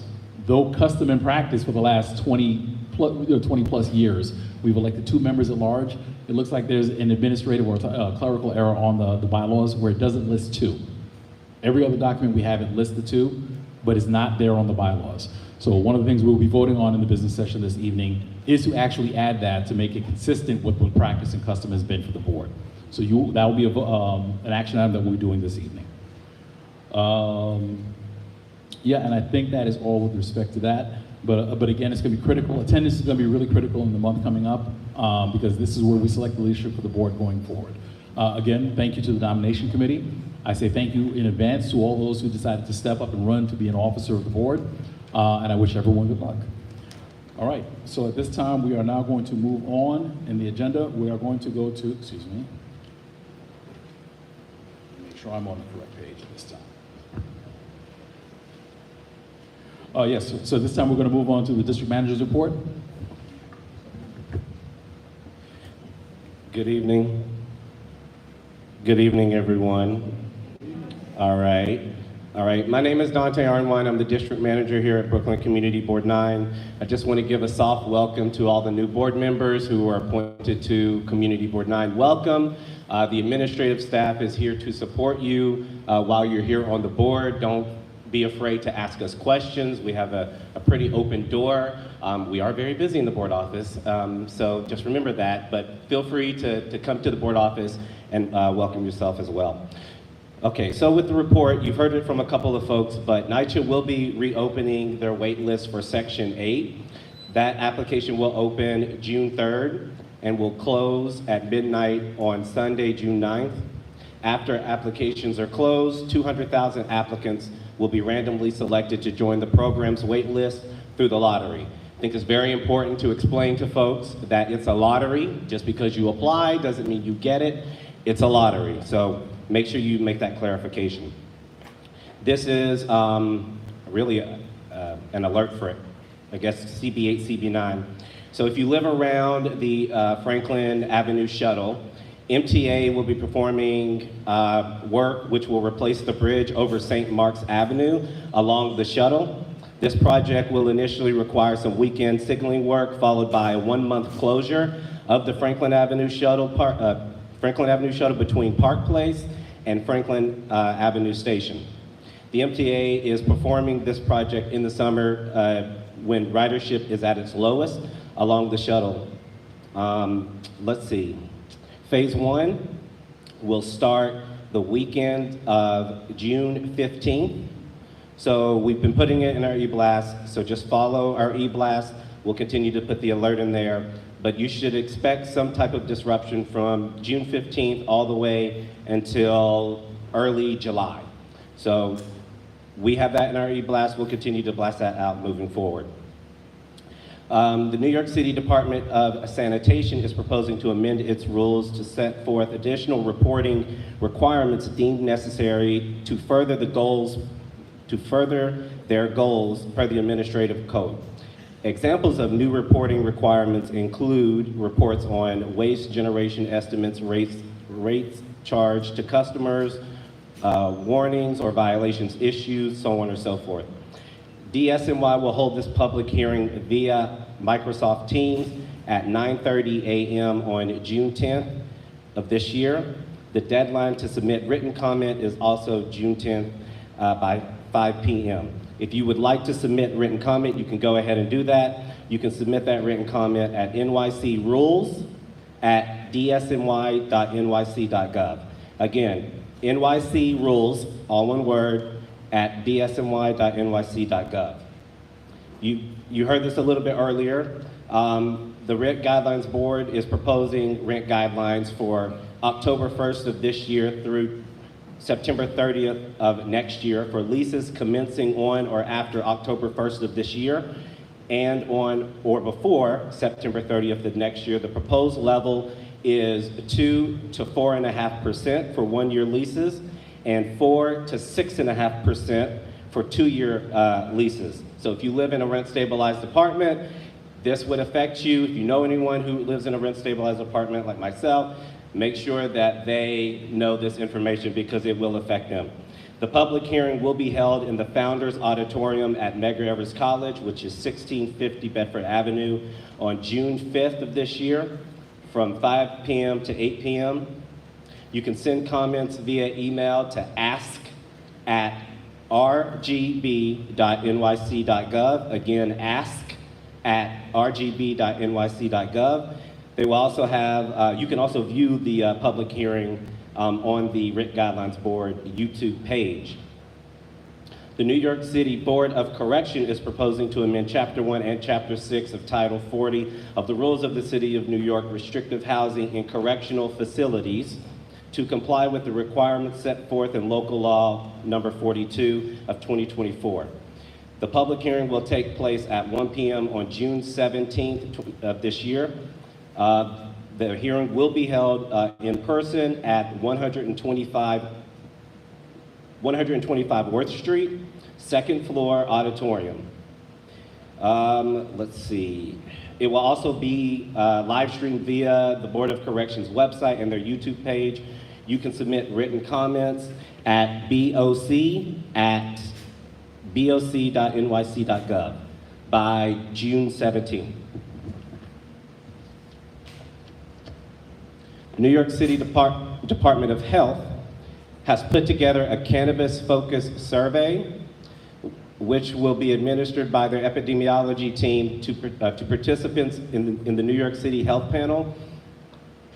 though custom and practice for the last 20 plus years, we've elected 2 members at large. It looks like there's an administrative or clerical error on the bylaws where it doesn't list 2. Every other document we have it lists the 2, but it's not there on the bylaws. So one of the things we'll be voting on in the business session this evening is to actually add that to make it consistent with what practice and custom has been for the board. So that will be an action item that we'll be doing this evening. Yeah, and I think that is all with respect to that. But again, it's going to be critical. Attendance is going to be really critical in the month coming up because this is where we select the leadership for the board going forward. Again, thank you to the nomination committee. I say thank you in advance to all those who decided to step up and run to be an officer of the board. And I wish everyone good luck. All right, so at this time, we are now going to move on in the agenda. We are going to go to, excuse me, make sure I'm on the correct page this time. Yes, so this time we're going to move on to the district manager's report. Good evening. Good evening, everyone. All right. My name is Dante Arnwine. I'm the district manager here at Brooklyn Community Board 9. I just want to give a soft welcome to all the new board members who are appointed to Community Board 9. Welcome. The administrative staff is here to support you while you're here on the board. Don't be afraid to ask us questions. We have a pretty open door. We are very busy in the board office, so just remember that. But feel free to come to the board office and welcome yourself as well. Okay, so with the report, you've heard it from a couple of folks, but NYCHA will be reopening their wait list for Section 8. That application will open June 3rd and will close at midnight on Sunday, June 9th. After applications are closed, 200,000 applicants will be randomly selected to join the program's wait list through the lottery. I think it's very important to explain to folks that it's a lottery. Just because you apply doesn't mean you get it. It's a lottery. So make sure you make that clarification. This is really an alert for, I guess, CB8, CB9. So if you live around the Franklin Avenue shuttle, MTA will be performing work which will replace the bridge over St. Mark's Avenue along the shuttle. This project will initially require some weekend signaling work followed by a 1-month closure of the Franklin Avenue shuttle between Park Place and Franklin Avenue Station. The MTA is performing this project in the summer when ridership is at its lowest along the shuttle. Let's see. Phase 1 will start the weekend of June 15th. So we've been putting it in our e-blast, so just follow our e-blast. We'll continue to put the alert in there, but you should expect some type of disruption from June 15th all the way until early July. So we have that in our e-blast. We'll continue to blast that out moving forward. The New York City Department of Sanitation is proposing to amend its rules to set forth additional reporting requirements deemed necessary to further their goals per the administrative code. Examples of new reporting requirements include reports on waste generation estimates, rates charged to customers, warnings or violations issued, so on and so forth. DSNY will hold this public hearing via Microsoft Teams at 9:30 a.m. on June 10th of this year. The deadline to submit written comment is also June 10th by 5 p.m. If you would like to submit written comment, you can go ahead and do that. You can submit that written comment at nycrules@dsny.nyc.gov. Again, NYC rules, all one word, at dsny.nyc.gov. You heard this a little bit earlier. The Rent Guidelines Board is proposing rent guidelines for October 1st of this year through September 30th of next year for leases commencing on or after October 1st of this year. and on or before September 30th of next year. The proposed level is 2 to 4.5% for one-year leases and 4 to 6.5% for two-year leases. So if you live in a rent-stabilized apartment, this would affect you. If you know anyone who lives in a rent-stabilized apartment like myself, make sure that they know this information because it will affect them. The public hearing will be held in the Founders Auditorium at Medgar Evers College, which is 1650 Bedford Avenue, on June 5th of this year from 5 p.m. to 8 p.m. You can send comments via email to ask@rgb.nyc.gov. Again, ask@rgb.nyc.gov. They will also have, you can also view the public hearing on the Rent Guidelines Board YouTube page. The New York City Board of Correction is proposing to amend Chapter 1 and Chapter 6 of Title 40 of the Rules of the City of New York Restrictive Housing in Correctional Facilities to comply with the requirements set forth in Local Law Number 42 of 2024. The public hearing will take place at 1 p.m. on June 17th of this year. The hearing will be held in person at 125 Worth Street, second floor auditorium. Let's see. It will also be live streamed via the Board of Corrections website and their YouTube page. You can submit written comments at boc@boc.nyc.gov by June 17th. New York City Department of Health has put together a cannabis-focused survey, which will be administered by their epidemiology team to participants in the New York City Health Panel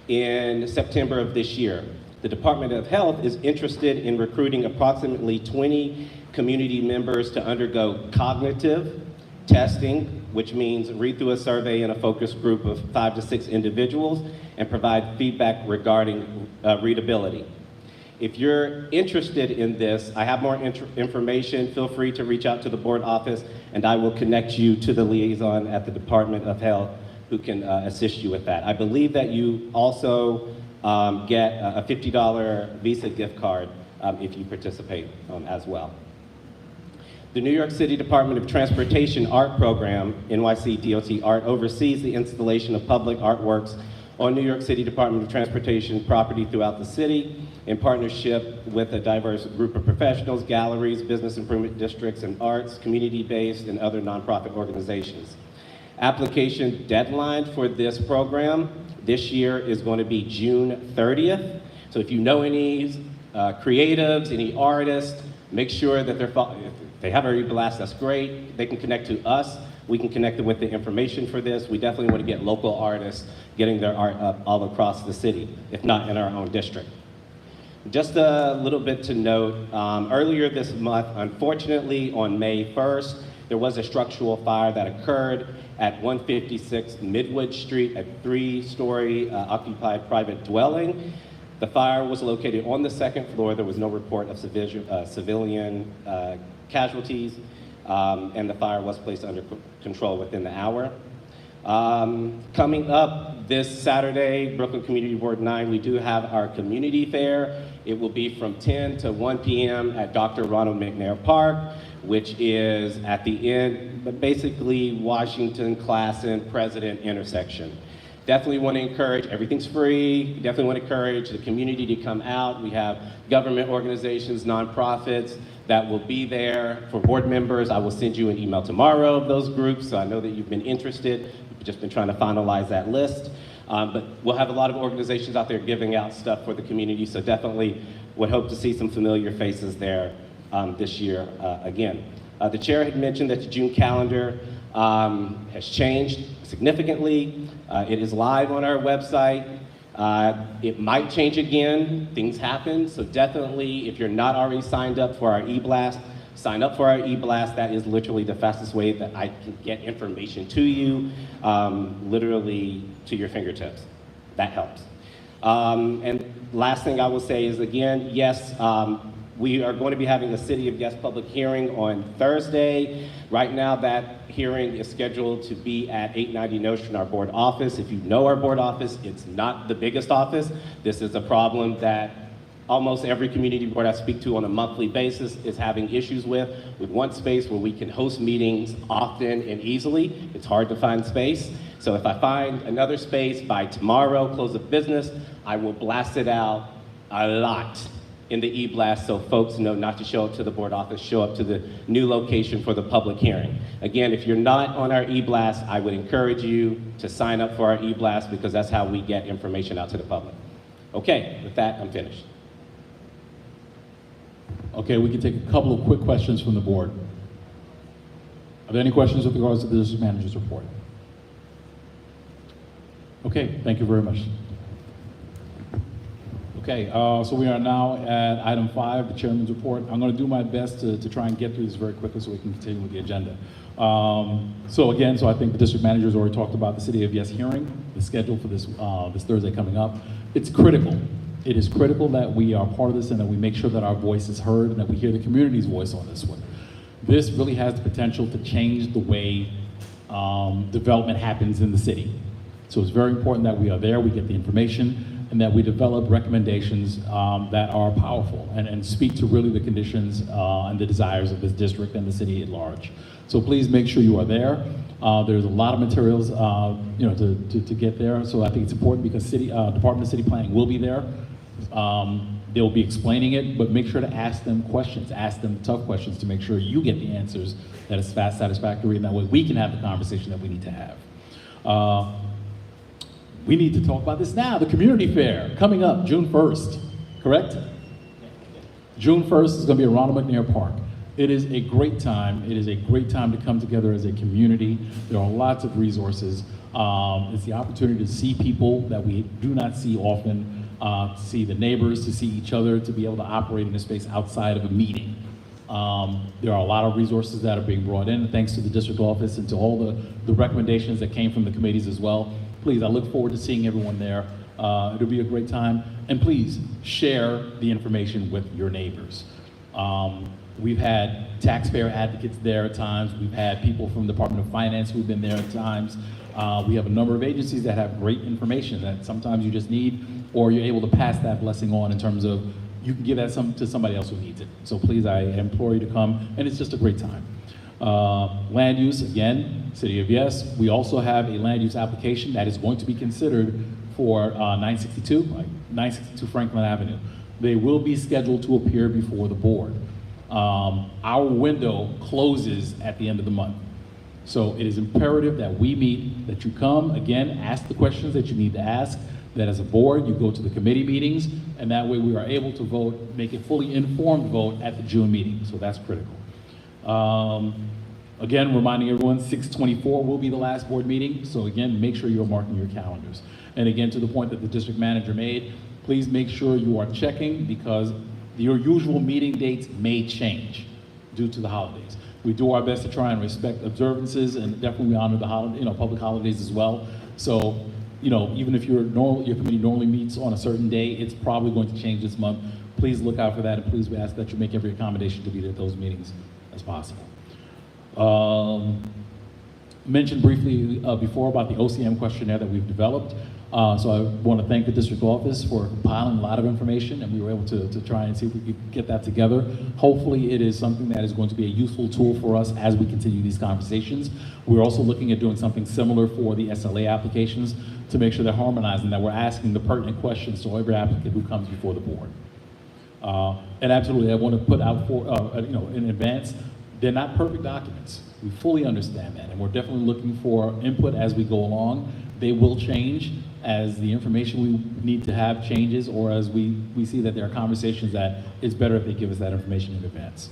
in September of this year. The Department of Health is interested in recruiting approximately 20 community members to undergo cognitive testing, which means read through a survey in a focus group of 5 to 6 individuals and provide feedback regarding readability. If you're interested in this, I have more information. Feel free to reach out to the board office and I will connect you to the liaison at the Department of Health who can assist you with that. I believe that you also get a $50 Visa gift card if you participate as well. The New York City Department of Transportation Art Program, NYC DOT Art, oversees the installation of public artworks on New York City Department of Transportation property throughout the city in partnership with a diverse group of professionals, galleries, business improvement districts, and arts, community-based, and other nonprofit organizations. Application deadline for this program this year is going to be June 30th. So if you know any creatives, any artists, make sure that if they have already blast, that's great. They can connect to us. We can connect them with the information for this. We definitely want to get local artists getting their art up all across the city, if not in our own district. Just a little bit to note, earlier this month, unfortunately, on May 1st, there was a structural fire that occurred at 156 Midwood Street, a 3-story occupied private dwelling. The fire was located on the 2nd floor. There was no report of civilian casualties, and the fire was placed under control within the hour. Coming up this Saturday, Brooklyn Community Board 9, we do have our community fair. It will be from 10 to 1 p.m. at Dr. Ronald McNair Park, which is at the end, but basically Washington, Classen, President intersection. Definitely want to encourage, everything's free, definitely want to encourage the community to come out. We have government organizations, nonprofits that will be there. For board members, I will send you an email tomorrow of those groups, so I know that you've been interested. We've just been trying to finalize that list. But we'll have a lot of organizations out there giving out stuff for the community, so definitely would hope to see some familiar faces there this year again. The chair had mentioned that the June calendar has changed significantly. It is live on our website. It might change again. Things happen. So definitely, if you're not already signed up for our e-blast, sign up for our e-blast. That is literally the fastest way that I can get information to you, literally to your fingertips. That helps. And last thing I will say is, again, yes, We are going to be having a City of Yes public hearing on Thursday. Right now, that hearing is scheduled to be at 890 Nostrand, our board office. If you know our board office, it's not the biggest office. This is a problem that almost every community board I speak to on a monthly basis is having issues with. We want space where we can host meetings often and easily. It's hard to find space. So if I find another space by tomorrow, close of business, I will blast it out a lot in the e-blast so folks know not to show up to the board office, show up to the new location for the public hearing. Again, if you're not on our e-blast, I would encourage you to sign up for our e-blast because that's how we get information out to the public. Okay, with that, I'm finished. Okay, we can take a couple of quick questions from the board. Are there any questions with regards to the district manager's report? Okay, thank you very much. Okay, so we are now at item 5, the chairman's report. I'm going to do my best to try and get through this very quickly so we can continue with the agenda. So I think the district manager's already talked about the City of Yes hearing, the schedule for this Thursday coming up. It's critical. It is critical that we are part of this and that we make sure that our voice is heard and that we hear the community's voice on this one. This really has the potential to change the way development happens in the city. So it's very important that we are there, we get the information, and that we develop recommendations that are powerful and speak to really the conditions and the desires of this district and the city at large. So please make sure you are there. There's a lot of materials to get there. So I think it's important because Department of City Planning will be there. They'll be explaining it, but make sure to ask them questions, ask them tough questions to make sure you get the answers that is satisfactory, and that way we can have the conversation that we need to have. We need to talk about this now. The community fair coming up June 1st, correct? June 1st is going to be at Ronald McNair Park. It is a great time. It is a great time to come together as a community. There are lots of resources. It's the opportunity to see people that we do not see often, to see the neighbors, to see each other, to be able to operate in a space outside of a meeting. There are a lot of resources that are being brought in, thanks to the district office and to all the recommendations that came from the committees as well. Please, I look forward to seeing everyone there. It'll be a great time. And please, share the information with your neighbors. We've had taxpayer advocates there at times. We've had people from the Department of Finance who've been there at times. We have a number of agencies that have great information that sometimes you just need, or you're able to pass that blessing on in terms of you can give that to somebody else who needs it. So please, I implore you to come, and it's just a great time. Land use, again, City of Yes. We also have a land use application that is going to be considered for 962 Franklin Avenue. They will be scheduled to appear before the board. Our window closes at the end of the month. So it is imperative that we meet, that you come, again, ask the questions that you need to ask, that as a board, you go to the committee meetings, and that way we are able to vote, make a fully informed vote at the June meeting. So that's critical. Again, reminding everyone, 6/24 will be the last board meeting. So again, make sure you're marking your calendars. And again, to the point that the district manager made, please make sure you are checking because your usual meeting dates may change due to the holidays. We do our best to try and respect observances and definitely honor the public holidays as well. So, even if your committee normally meets on a certain day, it's probably going to change this month. Please look out for that, and please we ask that you make every accommodation to be at those meetings as possible. Mentioned briefly before about the OCM questionnaire that we've developed. So I want to thank the district office for compiling a lot of information, and we were able to try and see if we could get that together. Hopefully it is something that is going to be a useful tool for us as we continue these conversations. We're also looking at doing something similar for the SLA applications to make sure they're harmonized and that we're asking the pertinent questions to every applicant who comes before the board. And absolutely, I want to put out in advance, they're not perfect documents. We fully understand that, and we're definitely looking for input as we go along. They will change as the information we need to have changes, or as we see that there are conversations that it's better if they give us that information in advance.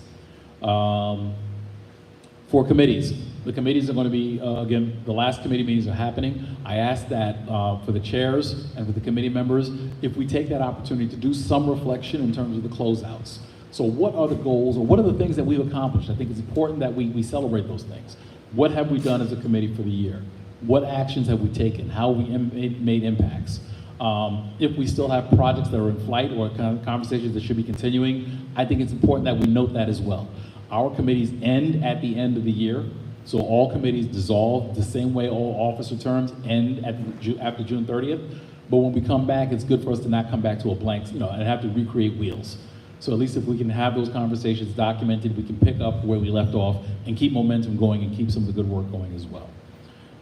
For committees, the committees are going to be, again, the last committee meetings are happening. I asked that for the chairs and for the committee members, if we take that opportunity to do some reflection in terms of the closeouts. So what are the goals, or what are the things that we've accomplished? I think it's important that we celebrate those things. What have we done as a committee for the year? What actions have we taken? How have we made impacts? If we still have projects that are in flight or conversations that should be continuing, I think it's important that we note that as well. Our committees end at the end of the year, so all committees dissolve the same way all officer terms end after June 30th. But when we come back, it's good for us to not come back to a blank, and have to recreate wheels. So at least if we can have those conversations documented, we can pick up where we left off and keep momentum going and keep some of the good work going as well.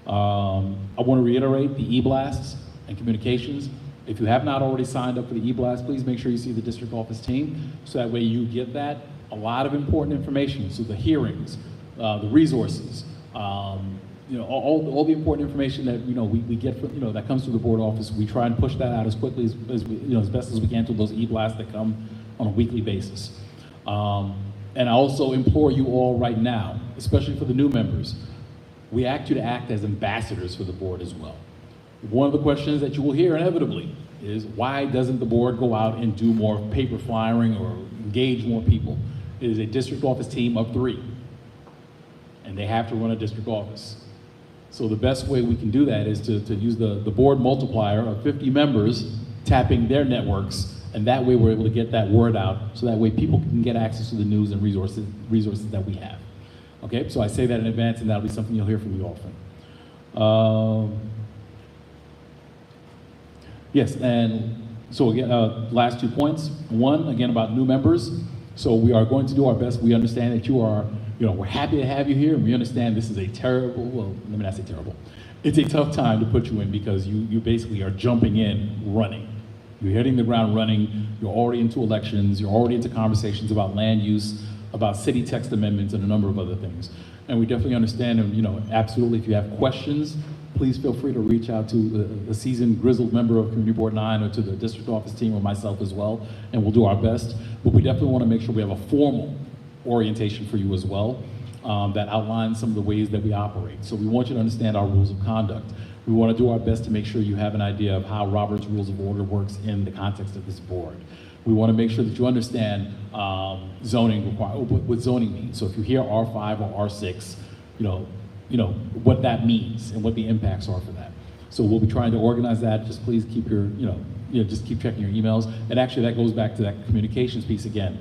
I want to reiterate the e-blasts and communications. If you have not already signed up for the e-blast, please make sure you see the district office team, so that way you get that. A lot of important information, so the hearings, the resources, all the important information that we get from, that comes through the board office. We try and push that out as quickly as we, as best as we can, to those e-blasts that come on a weekly basis. And I also implore you all right now, especially for the new members, we ask you to act as ambassadors for the board as well. One of the questions that you will hear inevitably is, why doesn't the board go out and do more paper flyering or engage more people? It is a district office team of 3, and they have to run a district office. So the best way we can do that is to use the board multiplier of 50 members tapping their networks, and that way we're able to get that word out, so that way people can get access to the news and resources that we have. Okay, so I say that in advance, and that'll be something you'll hear from me often. Yes, and so again, last 2 points. One, again, about new members. So we are going to do our best. We understand that you are, we're happy to have you here, and we understand this is a terrible, well, let me not say terrible. It's a tough time to put you in, because you basically are jumping in, running. You're hitting the ground running. You're already into elections. You're already into conversations about land use, about city text amendments, and a number of other things. And we definitely understand, and absolutely, if you have questions, please feel free to reach out to a seasoned, grizzled member of Community Board 9, or to the district office team, or myself as well, and we'll do our best. But we definitely want to make sure we have a formal orientation for you as well, that outlines some of the ways that we operate. So we want you to understand our rules of conduct. We want to do our best to make sure you have an idea of how Robert's Rules of Order works in the context of this board. We want to make sure that you understand zoning, what zoning means. So if you hear R5 or R6, what that means and what the impacts are for that. So we'll be trying to organize that. Just please keep your, just keep checking your emails. And actually that goes back to that communications piece again.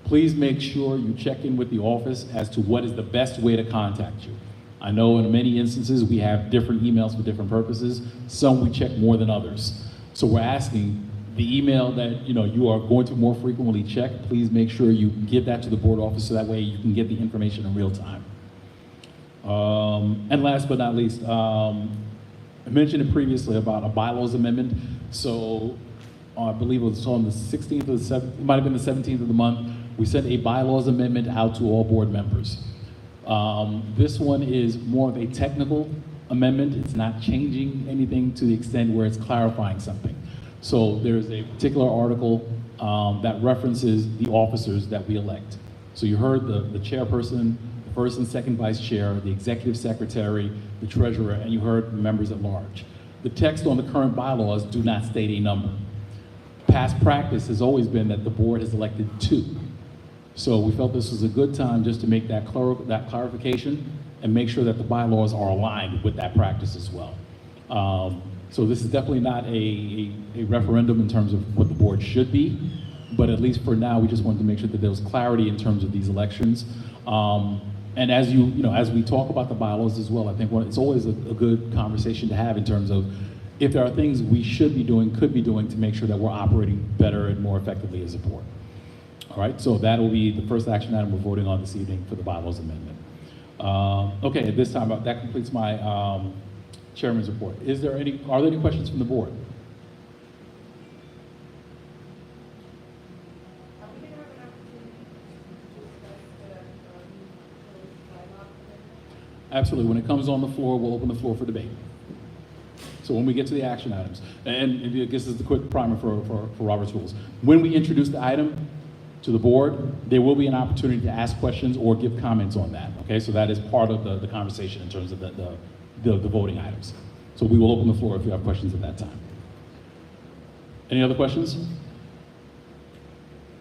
Please make sure you check in with the office as to what is the best way to contact you. I know in many instances we have different emails for different purposes. Some we check more than others. So we're asking the email that you are going to more frequently check, please make sure you give that to the board office, so that way you can get the information in real time. And last but not least, I mentioned it previously about a bylaws amendment. So I believe it was on the 16th or the 7th, it might have been the 17th of the month, we sent a bylaws amendment out to all board members. This one is more of a technical amendment. It's not changing anything to the extent where it's clarifying something. So there's a particular article that references the officers that we elect. So you heard the chairperson, the first and second vice chair, the executive secretary, the treasurer, and you heard members at large. The text on the current bylaws do not state a number. Past practice has always been that the board has elected 2. So we felt this was a good time just to make that clarification and make sure that the bylaws are aligned with that practice as well. So this is definitely not a referendum in terms of what the board should be, but at least for now, we just wanted to make sure that there was clarity in terms of these elections. And as as we talk about the bylaws as well, I think it's always a good conversation to have in terms of if there are things we should be doing, could be doing, to make sure that we're operating better and more effectively as a board. All right, so that will be the first action item we're voting on this evening for the bylaws amendment. Okay, at this time, that completes my chairman's report. Are there any questions from the board? Absolutely. When it comes on the floor, we'll open the floor for debate. So when we get to the action items, and I guess this is the quick primer for Robert's Rules. When we introduce the item to the board, there will be an opportunity to ask questions or give comments on that. Okay, so that is part of the conversation in terms of the voting items. So we will open the floor if you have questions at that time. Any other questions?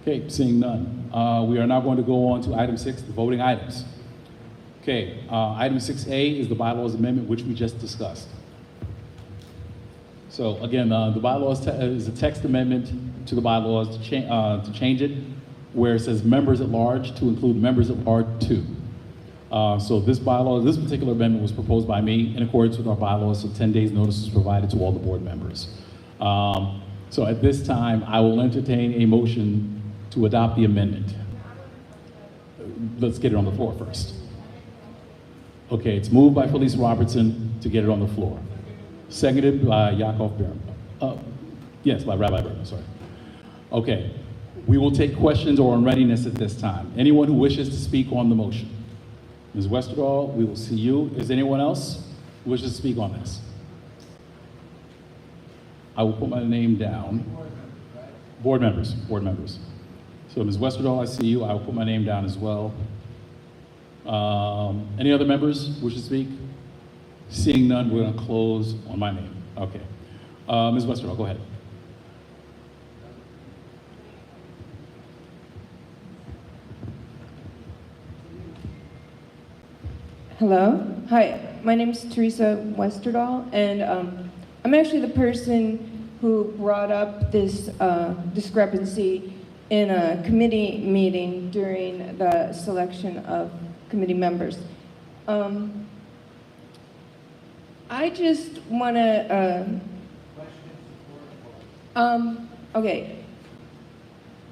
Okay, seeing none. We are now going to go on to item 6, the voting items. Okay, item 6A is the bylaws amendment, which we just discussed. So again, the bylaws is a text amendment to the bylaws to change it, where it says members at large to include members at large too. So this particular amendment was proposed by me in accordance with our bylaws, so 10 days notice is provided to all the board members. So at this time, I will entertain a motion to adopt the amendment. Let's get it on the floor first. Okay, it's moved by Felice Robertson to get it on the floor. Seconded by Yakov Berman. Yes, by Rabbi Berman, sorry. Okay, we will take questions or on readiness at this time. Anyone who wishes to speak on the motion? Ms. Westerdahl, we will see you. Is anyone else who wishes to speak on this? I will put my name down. Board members. So Ms. Westerdahl, I see you. I will put my name down as well. Any other members wish to speak? Seeing none, we're going to close on my name. Okay. Ms. Westerdahl, go ahead. Hello. Hi, my name is Teresa Westerdahl, and I'm actually the person who brought up this discrepancy in a committee meeting during the selection of committee members. I just want to, okay.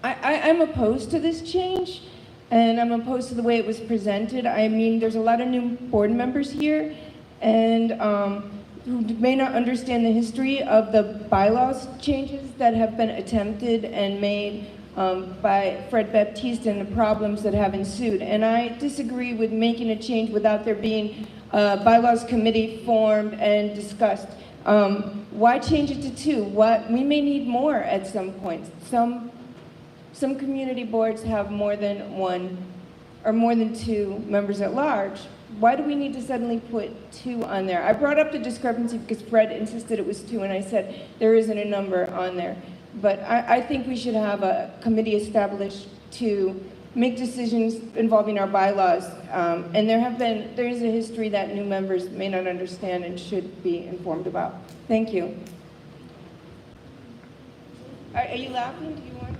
I'm opposed to this change, and I'm opposed to the way it was presented. I mean, there's a lot of new board members here, and who may not understand the history of the bylaws changes that have been attempted and made by Fred Baptiste and the problems that have ensued. And I disagree with making a change without there being a bylaws committee formed and discussed. Why change it to 2? We may need more at some point. Some community boards have more than 1 or more than 2 members at large. Why do we need to suddenly put 2 on there? I brought up the discrepancy because Fred insisted it was 2, and I said there isn't a number on there. But I think we should have a committee established to make decisions involving our bylaws. And there is a history that new members may not understand and should be informed about. Thank you. Are you laughing? Do you want?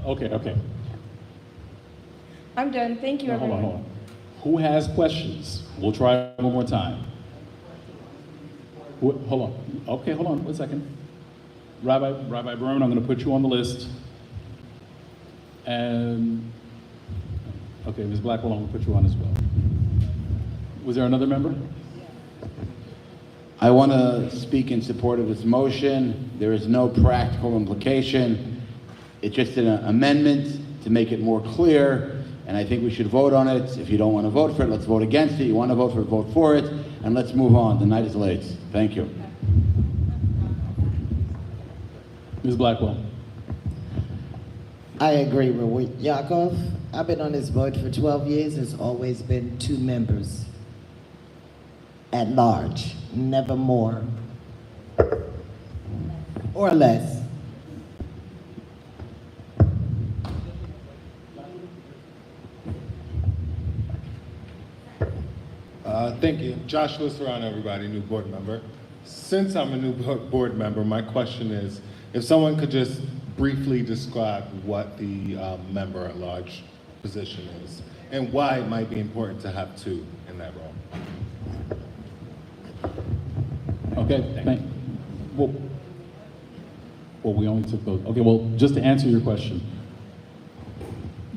Okay. I'm done. Thank you, Now, everyone. hold on. Who has questions? We'll try one more time. Hold on. Okay, hold on 1 second. Rabbi Berman, I'm going to put you on the list. And, okay, Ms. Blackwell, I'm going to put you on as well. Was there another member? I want to speak in support of this motion. There is no practical implication. It's just an amendment to make it more clear, and I think we should vote on it. If you don't want to vote for it, let's vote against it. You want to vote for it, and let's move on. The night is late. Thank you. Ms. Blackwell. I agree with Yakov. I've been on this board for 12 years. There's always been 2 members at large, never more or less. Thank you. Josh Luceron, everybody, new board member. Since I'm a new board member, my question is, if someone could just briefly describe what the member at large position is and why it might be important to have 2 in that role. Okay, well, we only took those. Okay, well, just to answer your question,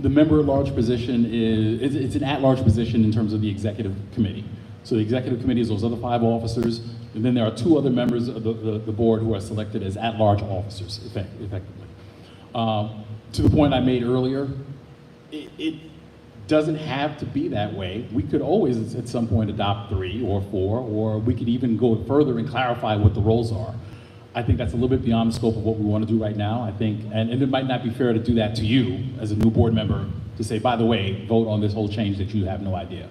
the member at large position it's an at-large position in terms of the executive committee. So the executive committee is those other 5 officers, and then there are 2 other members of the board who are selected as at-large officers, effectively. To the point I made earlier, it doesn't have to be that way. We could always, at some point, adopt 3 or 4, or we could even go further and clarify what the roles are. I think that's a little bit beyond the scope of what we want to do right now. I think, and it might not be fair to do that to you as a new board member to say, by the way, vote on this whole change that you have no idea.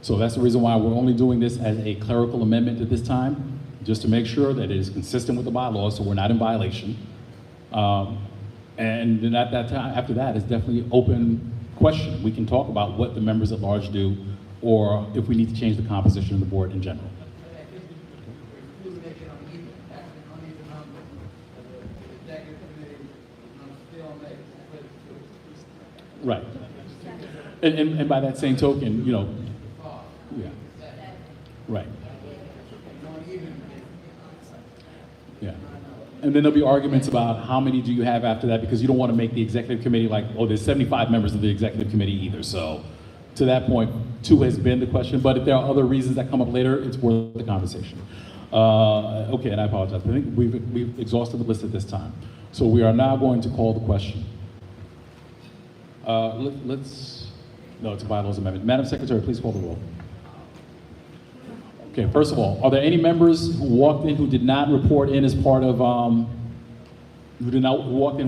So that's the reason why we're only doing this as a clerical amendment at this time, just to make sure that it is consistent with the bylaws, so we're not in violation. And then at that time, after that, it's definitely open question. We can talk about what the members at large do, or if we need to change the composition of the board in general. Right. And by that same token, you know, yeah, right. Yeah. And then there'll be arguments about how many do you have after that, because you don't want to make the executive committee like, oh, there's 75 members of the executive committee either. So to that point, 2 has been the question, but if there are other reasons that come up later, it's worth the conversation. Okay, and I apologize. I think we've exhausted the list at this time. So we are now going to call the question. No, it's a bylaws amendment. Madam Secretary, please call the roll. Okay, first of all, are there any members who walked in who did not report in as part of, who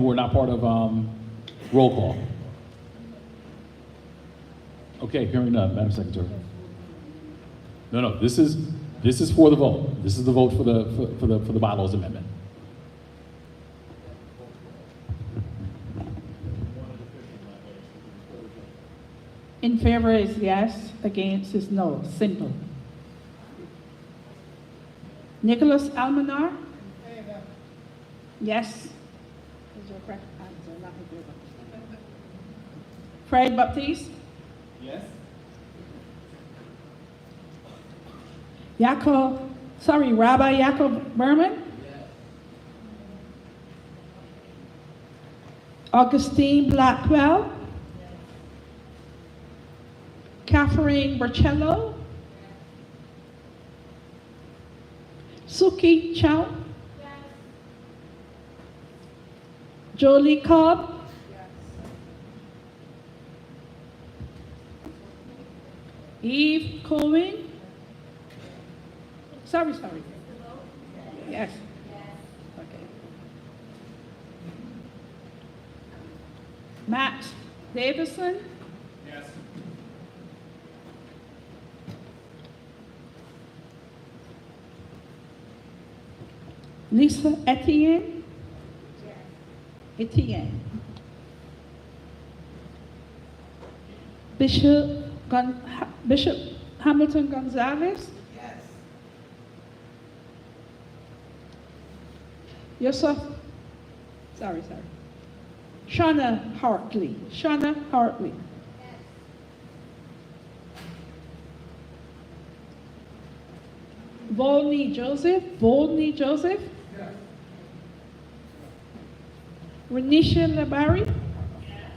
were not part of roll call? Okay, hearing none, Madam Secretary. No, this is for the vote. This is the vote for the bylaws amendment. In favor is yes, against is no. Simple. Nicholas Almanar? Yes. Is your correct answer? Not in favor. Fred Baptiste? Yes. Rabbi Yaakov Berman? Yes. Augustine Blackwell? Catherine Burcello? Suki Chow? Jolie Cobb? Eve Cohen? Sorry. Yes. Okay. Matt Davison? Yes. Lisa Etienne? Etienne. Bishop Hamilton Gonzalez? Yes. Yusuf? Sorry. Shauna Hartley. Volney Joseph? Yes. Renisha Labari? Yes.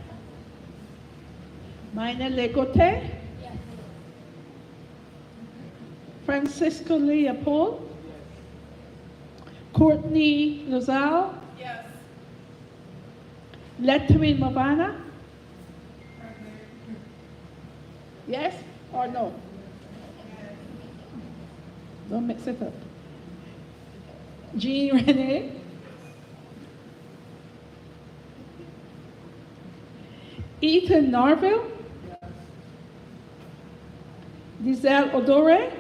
Mina Legote? Yes. Francisco Leopold? Yes. Courtney Lozal? Yes. Letwin Mavana? Yes or no? Don't mix it up. Jean Rene? Ethan Narville? Denzel Odore?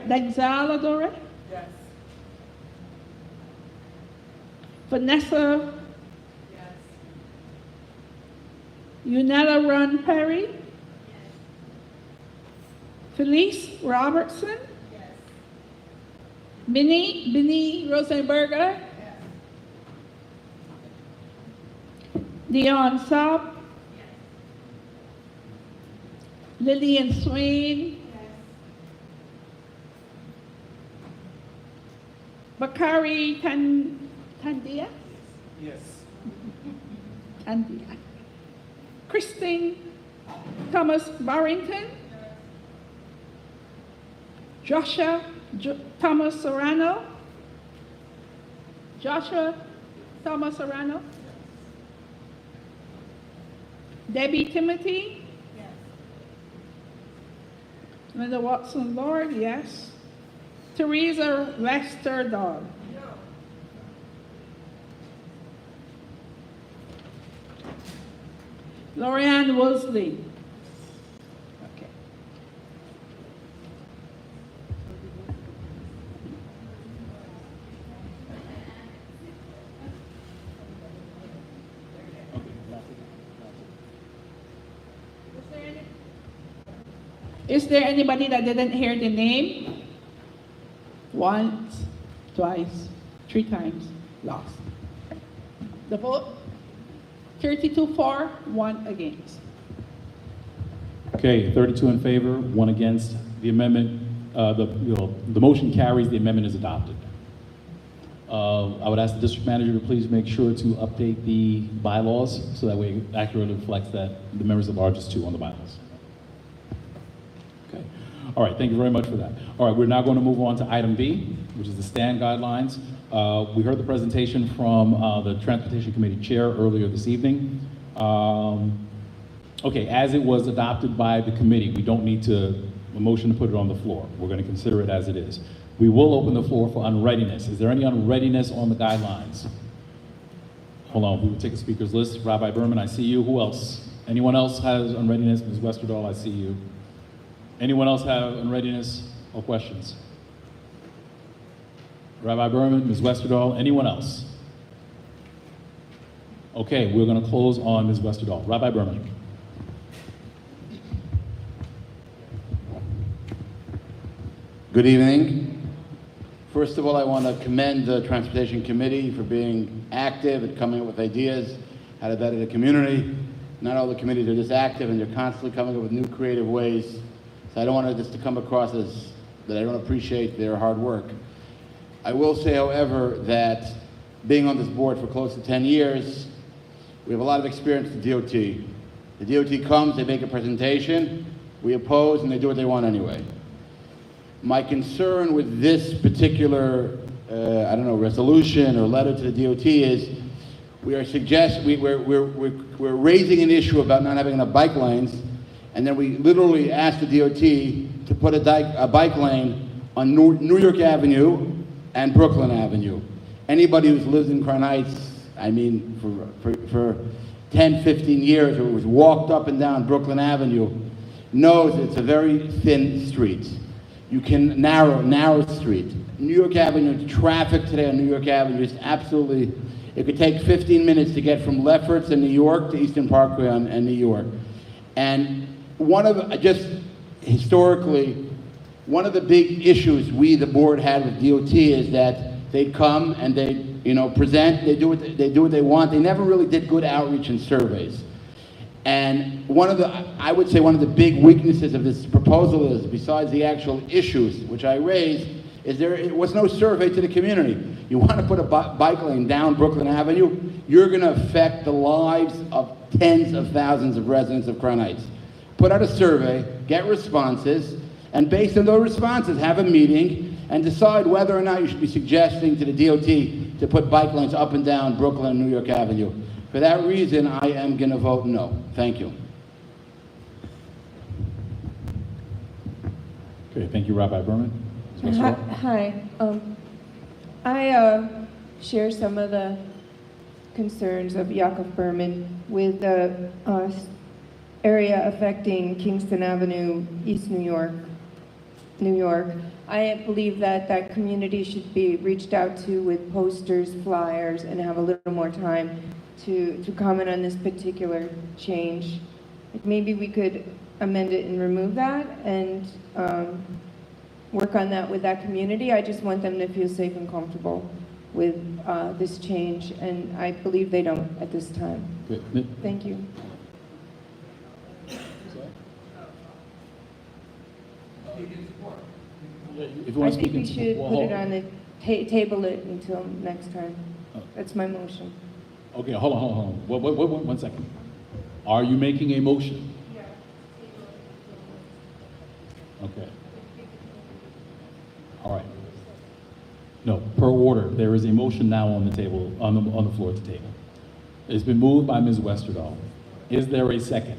Yes. Vanessa? Yes. Yunella Run Perry? Yes. Felice Robertson? Yes. Benny Rosenberger? Yes. Dion Saab? Lillian Swain? Yes. Bakari Tandia? Yes. Tandia. Christine Thomas Barrington? Joshua Thomas Serrano? Debbie Timothy? Linda Watson Lord, yes. Teresa Westerdahl. Lorianne Woolsey. Okay. Is there anybody that didn't hear the name? Once, twice, 3 times, lost. The vote, 32 for, 1 against. Okay, 32 in favor, 1 against. The amendment, the motion carries, the amendment is adopted. I would ask the district manager to please make sure to update the bylaws so that way it accurately reflects that the members at large is 2 on the bylaws. Okay. All right, thank you very much for that. All right, we're now going to move on to item B, which is the stand guidelines. We heard the presentation from the Transportation Committee Chair earlier this evening. Okay, as it was adopted by the committee, we don't need a motion to put it on the floor. We're going to consider it as it is. We will open the floor for unreadiness. Is there any unreadiness on the guidelines? Hold on, we will take a speaker's list. Rabbi Berman, I see you. Who else? Anyone else has unreadiness? Ms. Westerdahl, I see you. Anyone else have unreadiness or questions? Rabbi Berman, Ms. Westerdahl, anyone else? Okay, we're going to close on Ms. Westerdahl. Rabbi Berman. Good evening. First of all, I want to commend the Transportation Committee for being active and coming up with ideas how to better the community. Not all the committees are this active, and they're constantly coming up with new creative ways. So I don't want this to come across as that I don't appreciate their hard work. I will say, however, that being on this board for close to 10 years, we have a lot of experience with the DOT. The DOT comes, they make a presentation, we oppose, and they do what they want anyway. My concern with this particular, resolution or letter to the DOT is we're raising an issue about not having enough bike lanes, and then we literally ask the DOT to put a bike lane on New York Avenue and Brooklyn Avenue. Anybody who's lived in Crown Heights, I mean, for 10, 15 years, or was walked up and down Brooklyn Avenue, knows it's a very thin street. You can narrow street. New York Avenue, traffic today on New York Avenue is absolutely, it could take 15 minutes to get from Lefferts in New York to Eastern Parkway in New York. And historically, one of the big issues we, the board, had with DOT is that they'd come and they, present, they do what they want. They never really did good outreach and surveys. And I would say one of the big weaknesses of this proposal is, besides the actual issues which I raised, is there was no survey to the community. You want to put a bike lane down Brooklyn Avenue, you're going to affect the lives of tens of thousands of residents of Crown Heights. Put out a survey, get responses, and based on those responses, have a meeting and decide whether or not you should be suggesting to the DOT to put bike lanes up and down Brooklyn and New York Avenue. For that reason, I am going to vote no. Thank you. Okay, thank you, Rabbi Berman. Hi. I share some of the concerns of Yaakov Berman with the area affecting Kingston Avenue, East New York. I believe that community should be reached out to with posters, flyers, and have a little more time to comment on this particular change. Maybe we could amend it and remove that and work on that with that community. I just want them to feel safe and comfortable with this change, and I believe they don't at this time. Good. Thank you. If you want I to think speak we in should well, put hold it on. on the table it until next time. That's my motion. Okay, hold on. One second. Are you making a motion? Okay. All right. No, per order, there is a motion now on the table, on the floor at the table. It's been moved by Ms. Westerdahl. Is there a second?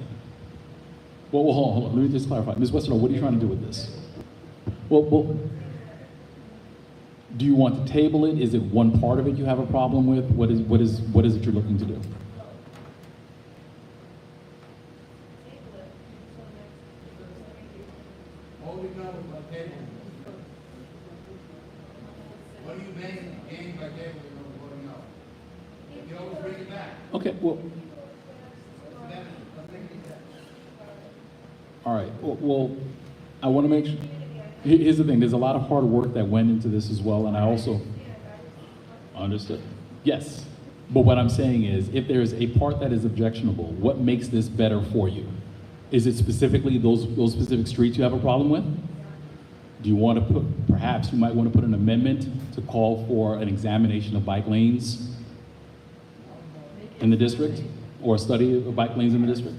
Well, hold on. Let me just clarify. Ms. Westerdahl, what are you trying to do with this? Well, do you want to table it? Is it one part of it you have a problem with? What is it you're looking to do? What do you gain by tabling or voting no? You can always bring it back. Okay, well. All right, well, I want to make sure. Here's the thing, there's a lot of hard work that went into this as well, and I also understood. Yes, but what I'm saying is, if there's a part that is objectionable, what makes this better for you? Is it specifically those specific streets you have a problem with? Do you want to put, perhaps you might want to put an amendment to call for an examination of bike lanes in the district, or a study of bike lanes in the district?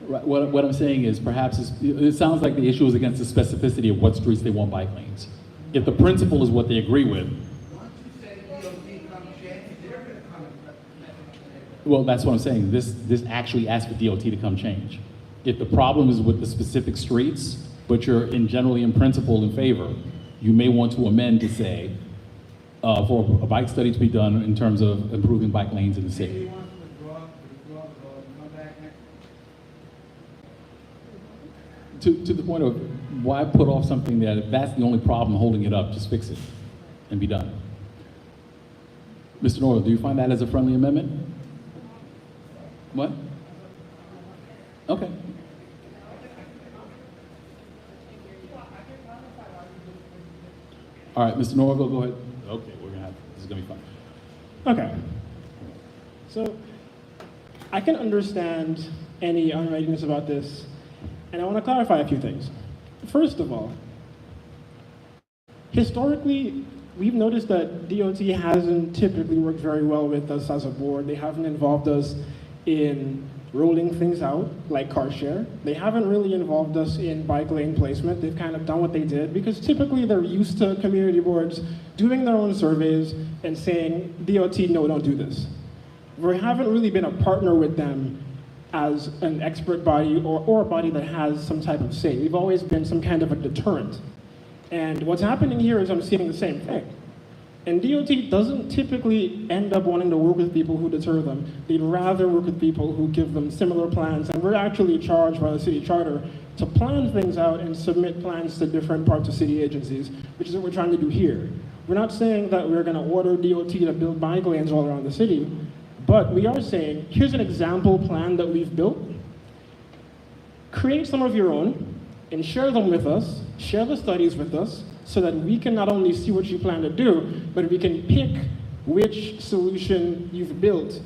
Right, what I'm saying is perhaps it sounds like the issue is against the specificity of what streets they want bike lanes. If the principle is what they agree with, well, that's what I'm saying. This actually asks for DOT to come change. If the problem is with the specific streets, but you're generally in principle in favor, you may want to amend to say, for a bike study to be done in terms of improving bike lanes in the city. To the point of why put off something that if that's the only problem holding it up, just fix it and be done. Mr. Norwell, do you find that as a friendly amendment? What? Okay. All right, Mr. Norville, go ahead. Okay, this is gonna be fun. Okay. So I can understand any unreadiness about this, and I want to clarify a few things. First of all, historically, we've noticed that DOT hasn't typically worked very well with us as a board. They haven't involved us in rolling things out, like car share. They haven't really involved us in bike lane placement. They've kind of done what they did, because typically they're used to community boards doing their own surveys and saying, DOT, no, don't do this. We haven't really been a partner with them as an expert body or a body that has some type of say. We've always been some kind of a deterrent. And what's happening here is I'm seeing the same thing. And DOT doesn't typically end up wanting to work with people who deter them. They'd rather work with people who give them similar plans. And we're actually charged by the city charter to plan things out and submit plans to different parts of city agencies, which is what we're trying to do here. We're not saying that we're going to order DOT to build bike lanes all around the city, but we are saying, here's an example plan that we've built. Create some of your own and share them with us, share the studies with us, so that we can not only see what you plan to do, but we can pick which solution you've built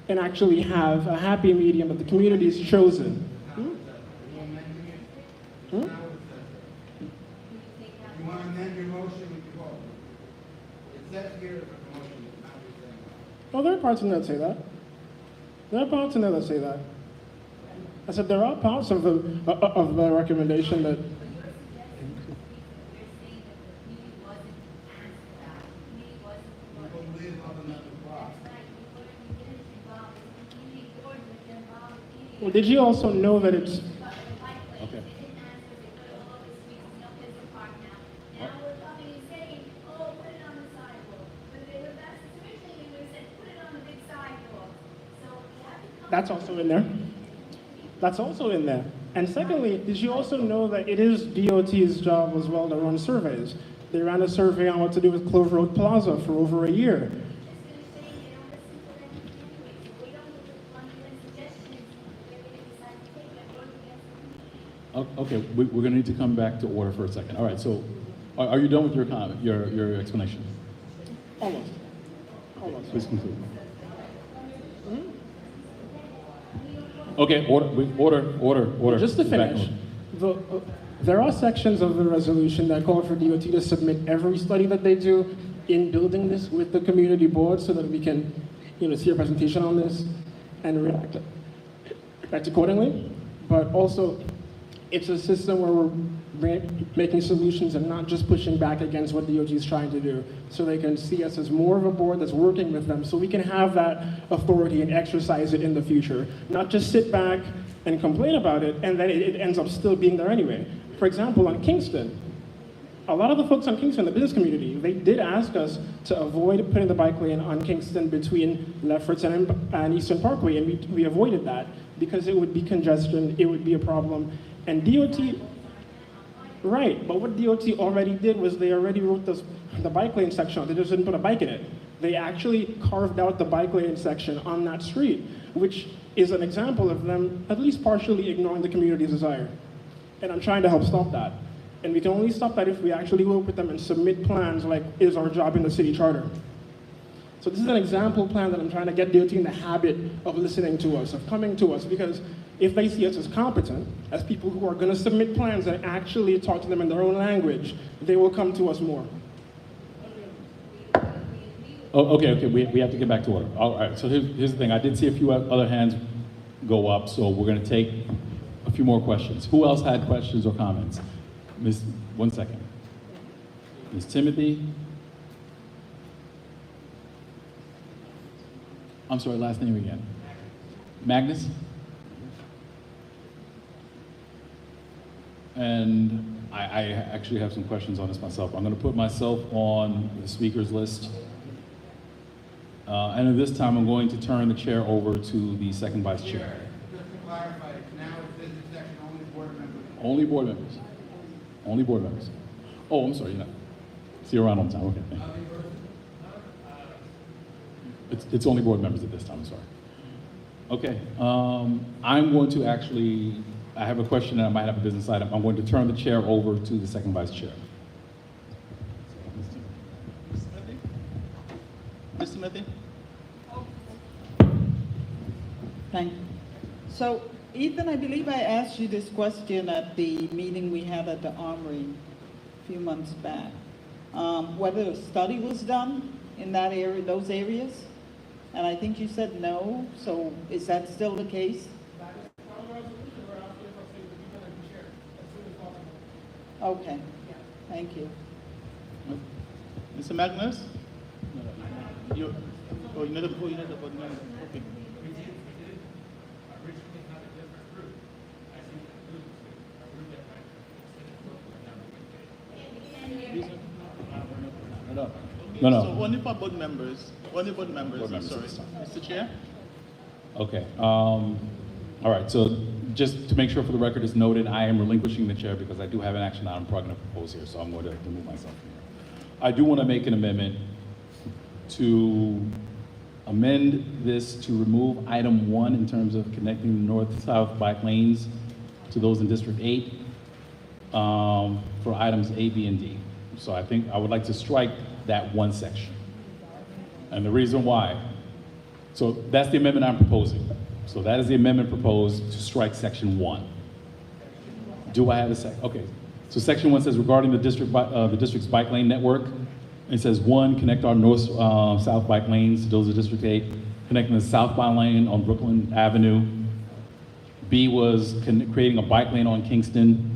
and actually have a happy medium that the community's chosen. You want to amend your motion, we can vote. It says here that the motion is not the same. Oh, there are parts in there that say that. There are parts in there that say that. I said there are parts of the recommendation that. Well, did you also know that it's? Okay. That's also in there. That's also in there. And secondly, did you also know that it is DOT's job as well to run surveys? They ran a survey on what to do with Clover Road Plaza for over a year. Okay, we're going to need to come back to order for a second. All right, so are you done with your comment, your explanation? Almost. Almost. Please conclude. Okay, order. Just to finish, there are sections of the resolution that call for DOT to submit every study that they do in building this with the community board so that we can, see a presentation on this and react accordingly. But also, it's a system where we're making solutions and not just pushing back against what DOT is trying to do, so they can see us as more of a board that's working with them, so we can have that authority and exercise it in the future, not just sit back and complain about it, and then it ends up still being there anyway. For example, on Kingston, a lot of the folks on Kingston, the business community, they did ask us to avoid putting the bike lane on Kingston between Lefferts and Eastern Parkway, and we avoided that because it would be congestion, it would be a problem. And DOT, right, but what DOT already did was they already wrote the bike lane section, they just didn't put a bike in it. They actually carved out the bike lane section on that street, which is an example of them at least partially ignoring the community's desire. And I'm trying to help stop that. And we can only stop that if we actually work with them and submit plans like is our job in the city charter. So this is an example plan that I'm trying to get DOT in the habit of listening to us, of coming to us, because if they see us as competent, as people who are going to submit plans and actually talk to them in their own language, they will come to us more. Oh, okay, we have to get back to order. All right, so here's the thing. I did see a few other hands go up, so we're going to take a few more questions. Who else had questions or comments? One second. Ms. Timothy? I'm sorry, last name again. Magnus? And I actually have some questions on this myself. I'm going to put myself on the speakers list. And at this time, I'm going to turn the chair over to the second vice chair. Just to clarify, now it's business section, only board members. Only board members. Only board members. Oh, I'm sorry, you're not. See you around on time. Okay, thank you. It's only board members at this time, I'm sorry. Okay, I'm going to actually, I have a question and I might have a business item. I'm going to turn the chair over to the second vice chair. Mr. Timothy? Thank you. So, Ethan, I believe I asked you this question at the meeting we had at the Armory a few months back. Whether a study was done in that area, those areas? And I think you said no, so is that still the case? Okay, thank you. Mr. Magnus? You know the board member. Okay. No. So only for board members. Only board members. Board members, Sorry, Mr. Chair. Okay. All right. So just to make sure for the record is noted, I am relinquishing the chair because I do have an action item I'm going to propose here, so I'm going to remove myself from here. I do want to make an amendment to amend this to remove item 1 in terms of connecting the north-south bike lanes to those in District 8 for items A, B, and D. So I think I would like to strike that one section. And the reason why, so that's the amendment I'm proposing. So that is the amendment proposed to strike section 1. Do I have a second? Okay. So section 1 says regarding the district's bike lane network, it says 1, connect our north-south bike lanes to those of District 8, connecting the southbound lane on Brooklyn Avenue. B was creating a bike lane on Kingston.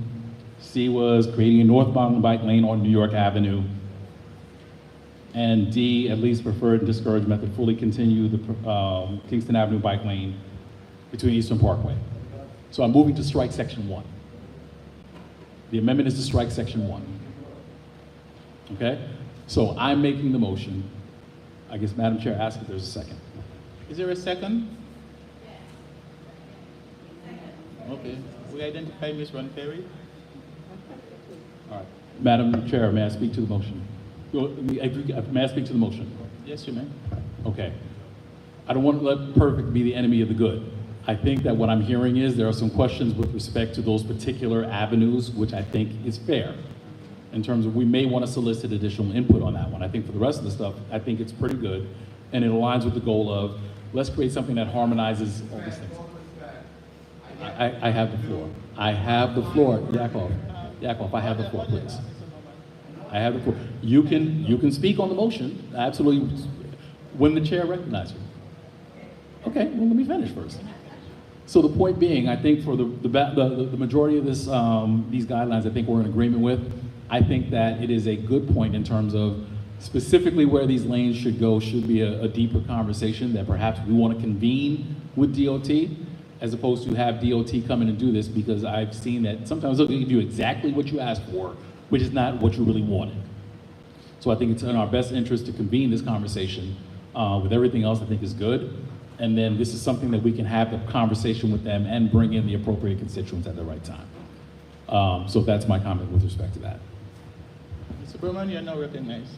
C was creating a northbound bike lane on New York Avenue. And D, at least preferred and discouraged method, fully continue the Kingston Avenue bike lane between Eastern Parkway. So I'm moving to strike section 1. The amendment is to strike section 1. Okay? So I'm making the motion. I guess Madam Chair asked if there's a second. Is there a second? Okay. We identify Ms. Ron Perry. All right. Madam Chair, may I speak to the motion? May I speak to the motion? Yes, you may. Okay. I don't want to let perfect be the enemy of the good. I think that what I'm hearing is there are some questions with respect to those particular avenues, which I think is fair. In terms of we may want to solicit additional input on that one. I think for the rest of the stuff, I think it's pretty good. And it aligns with the goal of let's create something that harmonizes all these things. I have the floor. I have the floor. Yakov, I have the floor, please. I have the floor. You can speak on the motion, absolutely, when the chair recognizes you. Okay, well, let me finish first. So the point being, I think for the majority of these guidelines, I think we're in agreement with. I think that it is a good point in terms of specifically where these lanes should go should be a deeper conversation that perhaps we want to convene with DOT as opposed to have DOT come in and do this, because I've seen that sometimes they'll give you exactly what you asked for, which is not what you really wanted. So I think it's in our best interest to convene this conversation with everything else I think is good. And then this is something that we can have a conversation with them and bring in the appropriate constituents at the right time. So that's my comment with respect to that. Mr. Berman, you are now recognized.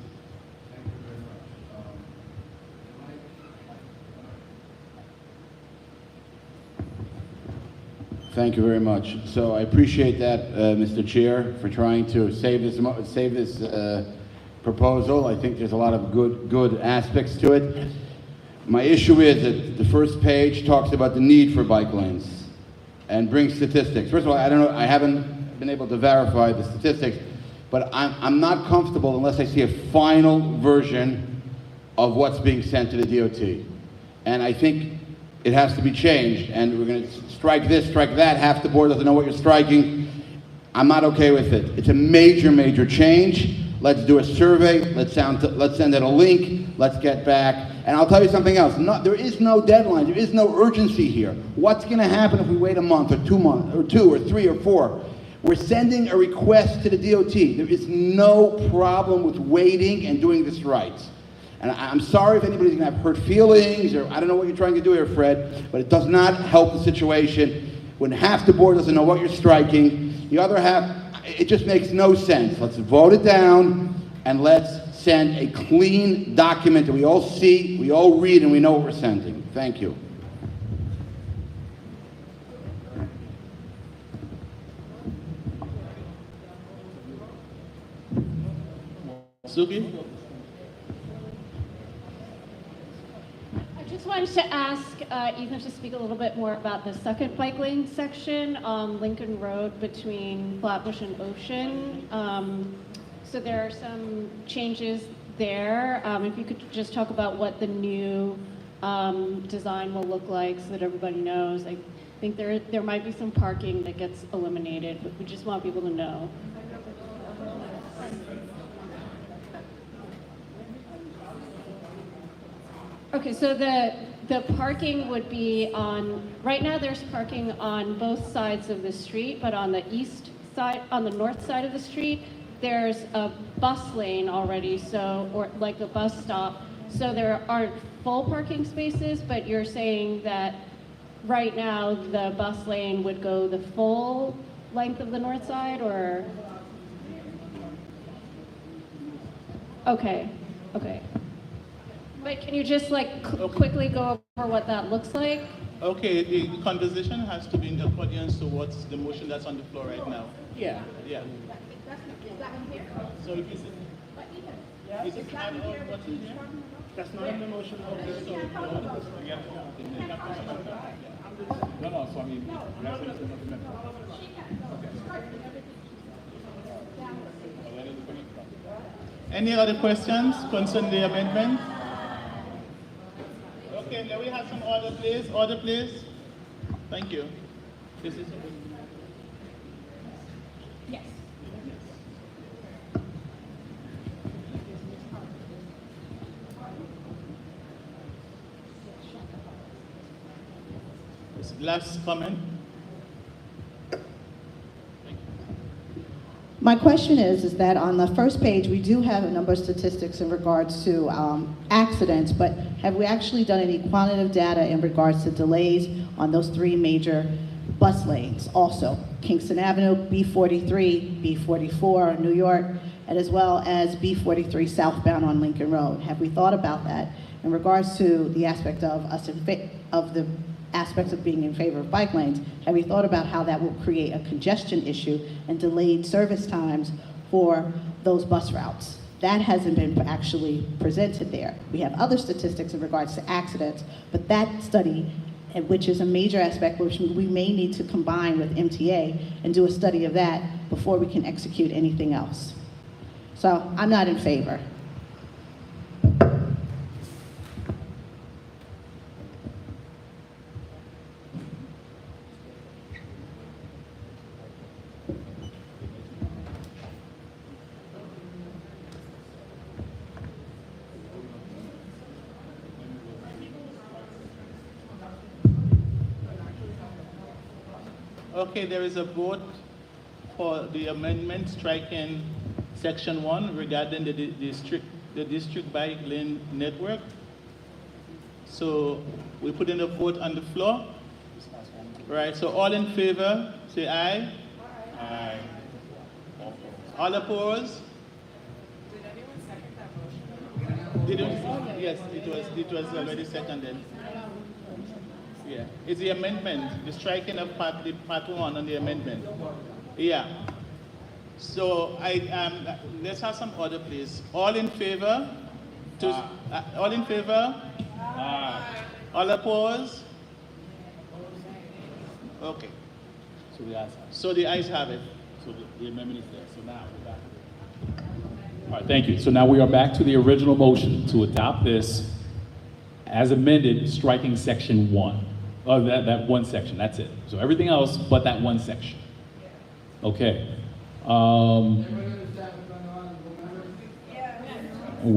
Thank you very much. So I appreciate that, Mr. Chair, for trying to save this proposal. I think there's a lot of good aspects to it. My issue is that the first page talks about the need for bike lanes and brings statistics. First of all, I don't know, I haven't been able to verify the statistics, but I'm not comfortable unless I see a final version of what's being sent to the DOT. And I think it has to be changed, and we're going to strike this, strike that. Half the board doesn't know what you're striking. I'm not okay with it. It's a major change. Let's do a survey. Let's send it a link. Let's get back. And I'll tell you something else. There is no deadline. There is no urgency here. What's going to happen if we wait a month or 2 months or 2 or 3 or 4? We're sending a request to the DOT. There is no problem with waiting and doing this right. And I'm sorry if anybody's going to have hurt feelings, or I don't know what you're trying to do here, Fred, but it does not help the situation when half the board doesn't know what you're striking. The other half, it just makes no sense. Let's vote it down, and let's send a clean document that we all see, we all read, and we know what we're sending. Thank you. Suki? I just wanted to ask Ethan to speak a little bit more about the second bike lane section on Lincoln Road between Flatbush and Ocean. So there are some changes there. If you could just talk about what the new design will look like so that everybody knows. I think there might be some parking that gets eliminated, but we just want people to know. Okay, so the parking would be on, right now there's parking on both sides of the street, but on the east side, on the north side of the street, there's a bus lane already, so, or like a bus stop, so there aren't full parking spaces, but you're saying that right now the bus lane would go the full length of the north side, or? Okay. But can you just like quickly go over what that looks like? Okay, the conversation has to be in accordance to what's the motion that's on the floor right now. Yeah. Yeah. So if you say, is it not all what's in here? That's not in the motion. Okay, so No, so I mean, that's another amendment. any other questions concerning the amendment? Okay, then we have some order, please. Order, please. Thank you. This is. Yes. Last comment. My question is that on the first page, we do have a number of statistics in regards to accidents, but have we actually done any quantitative data in regards to delays on those 3 major bus lanes? Also, Kingston Avenue, B43, B44, New York, and as well as B43 southbound on Lincoln Road. Have we thought about that in regards to the aspect of us of the aspects of being in favor of bike lanes? Have we thought about how that will create a congestion issue and delayed service times for those bus routes? That hasn't been actually presented there. We have other statistics in regards to accidents, but that study, which is a major aspect which we may need to combine with MTA and do a study of that before we can execute anything else. So I'm not in favor. Okay, there is a vote for the amendment striking section 1 regarding the district bike lane network. So we put in a vote on the floor. Right, so all in favor, say aye. Aye. All opposed? Did you? Yes, it was already seconded. Yeah, it's the amendment, the striking of part 1 on the amendment. Yeah. So let's have some order, please. All in favor? All in favor? All opposed? Okay. So the ayes have it. So the ayes have it. So the amendment is there. So now we're back. All right, thank you. So now we are back to the original motion to adopt this as amended, striking section 1. Oh, that one section, that's it. So everything else but that one section. Okay. We're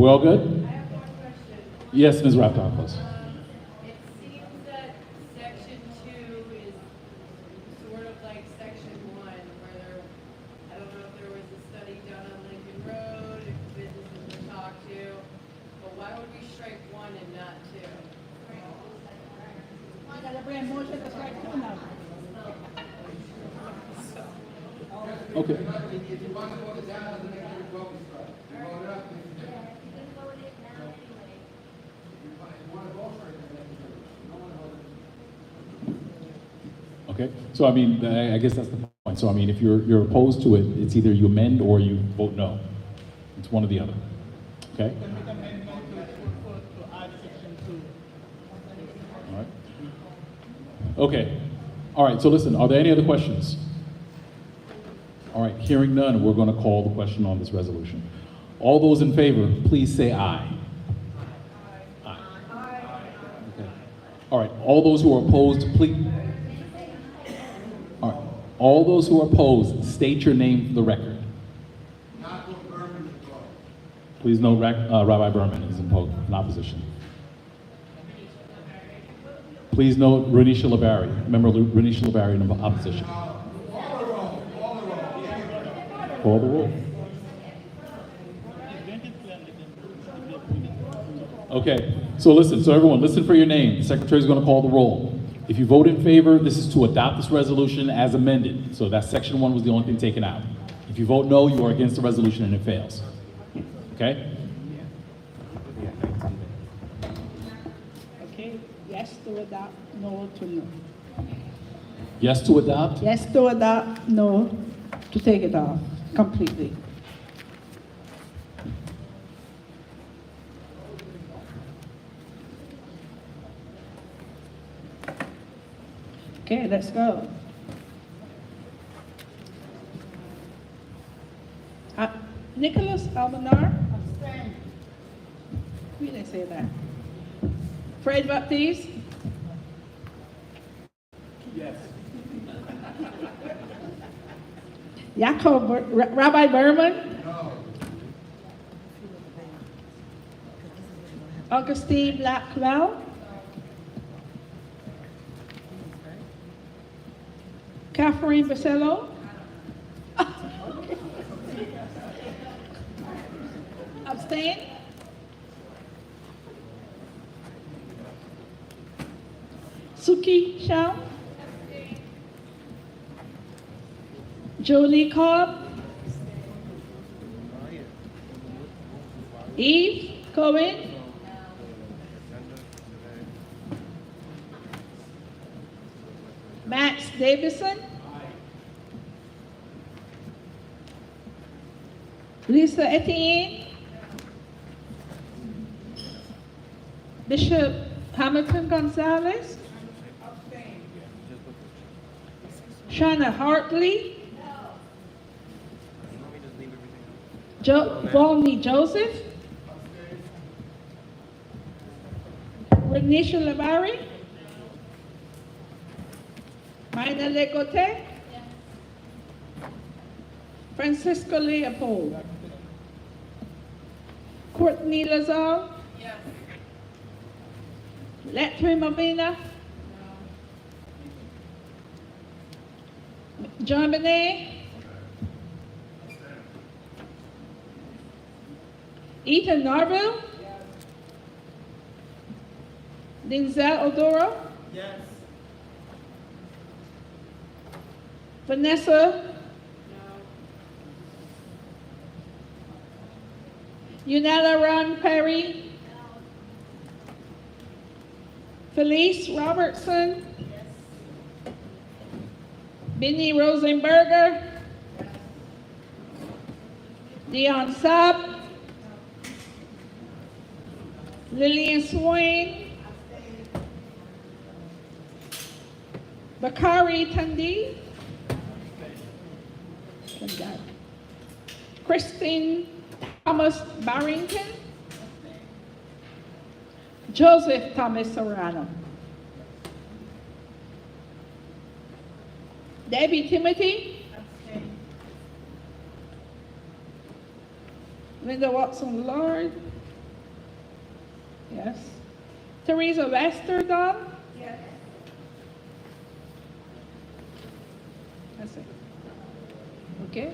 all good? Yes, Ms. Raptor, please. It seems that section 2 is sort of like section 1, where there, I don't know if there was a study done on Lincoln Road, if businesses were talked to, but why would we strike 1 and not 2? Okay. Okay, so I mean, I guess that's the point. So I mean, if you're opposed to it, it's either you amend or you vote no. It's one or the other. Okay? All right. Okay. All right, so listen, are there any other questions? All right, hearing none, we're going to call the question on this resolution. All those in favor, please say aye. Aye. Okay. All right, all those who are opposed, please. All right, all those who are opposed, state your name for the record. Please note Rabbi Berman is in opposition. Please note Renisha Labari, member Renisha Labari in opposition. Call the roll. Okay, so listen, so everyone, listen for your name. The secretary is going to call the roll. If you vote in favor, this is to adopt this resolution as amended. So that section 1 was the only thing taken out. If you vote no, you are against the resolution and it fails. Okay? Okay, yes to adopt, no to no. Yes to adopt? Yes to adopt, no to take it off completely. Okay, let's go. Nicholas Almanar? We didn't say that. Fred Baptiste? Yes. Rabbi Berman? No. Augustine Blackwell? Catherine Basello? Abstain? Suki Shao? Jolie Cobb? Eve Cohen? Max Davison? Lisa Etienne? Bishop Hamilton Gonzalez? Shauna Hartley? Volney Joseph? Renisha Labari? Maida Legote? Francisco Leopold? Courtney Lazar? Yes. Letri Mavina? John Benet? Ethan Narville? Denzel Odoro? Yes. Vanessa? Yunella Ron Perry? Felice Robertson? Benny Rosenberger? Dion Sapp, Lillian Swain, Bakari Tandi, Christine Thomas Barrington, Joseph Thomas Serrano, Debbie Timothy, Linda Watson Lord, yes, Teresa Westerdahl, yes, that's it, okay.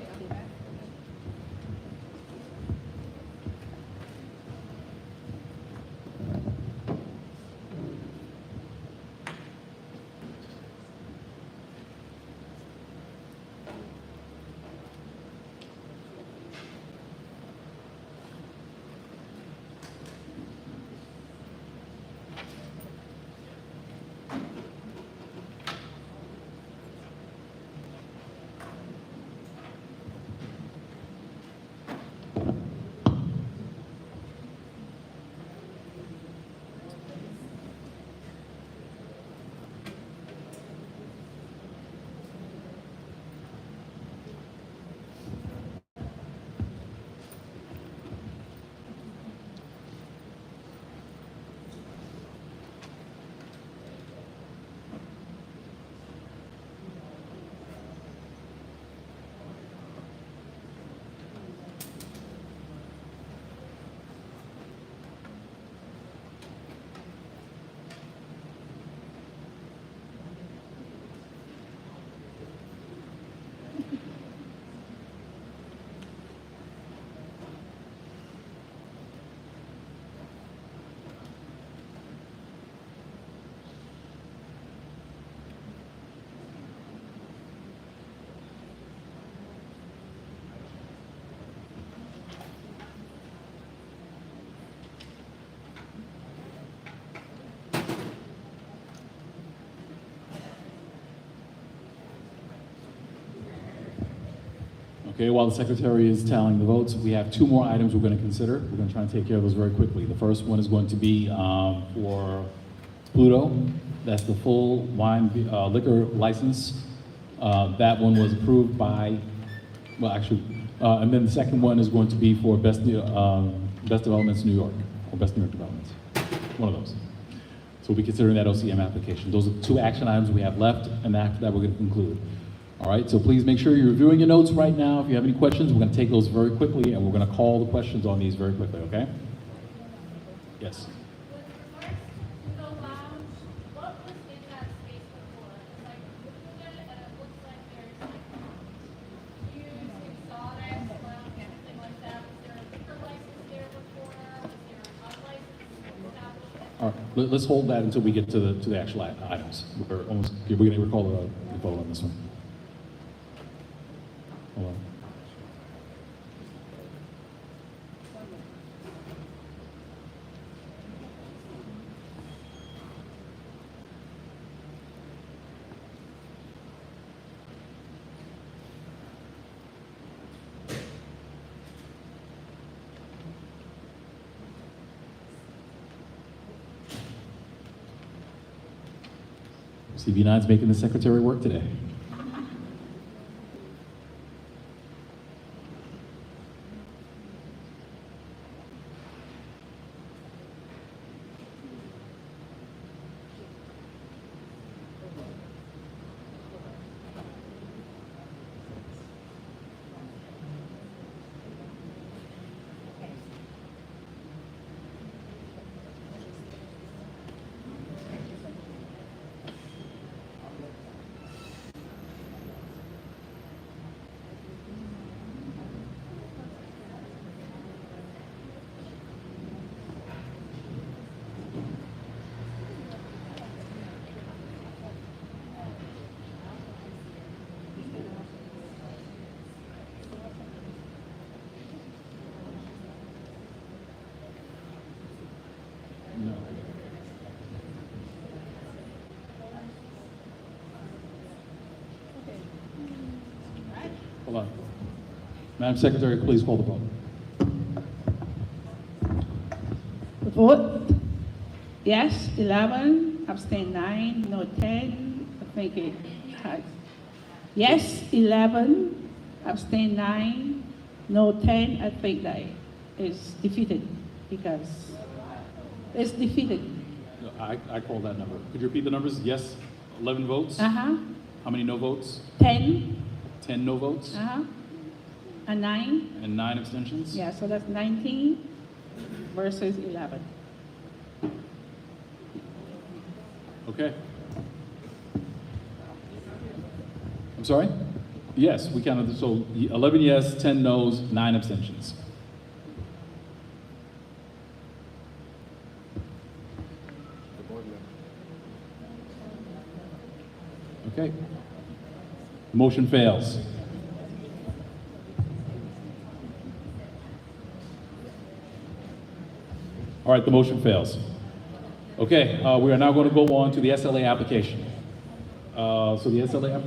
Okay, while the secretary is tallying the votes, we have two more items we're going to consider. We're going to try and take care of those very quickly. The first one is going to be for Pluto. That's the full wine liquor license. That one was approved by, well, actually, and then the second one is going to be for Best Developments New York, or Best New York Developments, one of those. So we'll be considering that OCM application. Those are the two action items we have left, and after that, we're going to conclude. All right, so please make sure you're reviewing your notes right now. If you have any questions, we're going to take those very quickly, and we're going to call the questions on these very quickly, okay? Yes. All right, let's hold that until we get to the actual items. We're going to recall the vote on this one. Hold on. CB9 is making the secretary work today. Hold on. Madam Secretary, please call the vote. The vote, yes, 11, abstain 9, no 10, I think it has. Yes, 11, abstain 9, no 10, I think that is defeated because it's defeated. No, I call that number. Could you repeat the numbers? Yes, 11 votes? Uh-huh, How many no votes? 10, 10 no votes? uh-huh, and 9. And 9 abstentions? Yeah, so that's 19 versus 11. Okay. I'm sorry? Yes, we counted, so 11 yes, 10 no's, 9 abstentions. Okay. Motion fails. All right, the motion fails. Okay, we are now going to go on to the SLA application. So the SLA,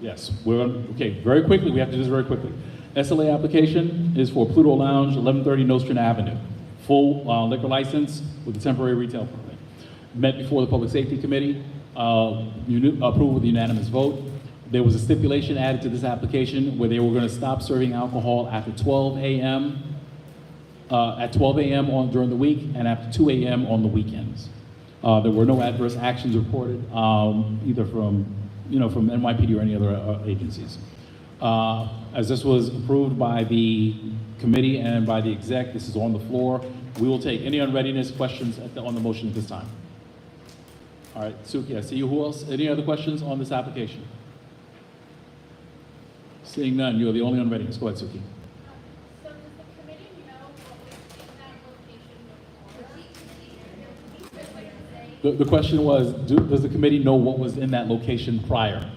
yes, okay, very quickly, we have to do this very quickly. SLA application is for Pluto Lounge, 1130 Nostrand Avenue. Full liquor license with a temporary retail permit. Met before the Public Safety Committee, approved with a unanimous vote. There was a stipulation added to this application where they were going to stop serving alcohol after 12 a.m. At 12 a.m. during the week and after 2 a.m. on the weekends. There were no adverse actions reported, either from NYPD or any other agencies. As this was approved by the committee and by the exec, this is on the floor. We will take any unreadiness questions on the motion at this time. All right, Suki, I see you. Who else? Any other questions on this application? Seeing none, you're the only unreadiness. Go ahead, Suki. The question was, does the committee know what was in that location prior?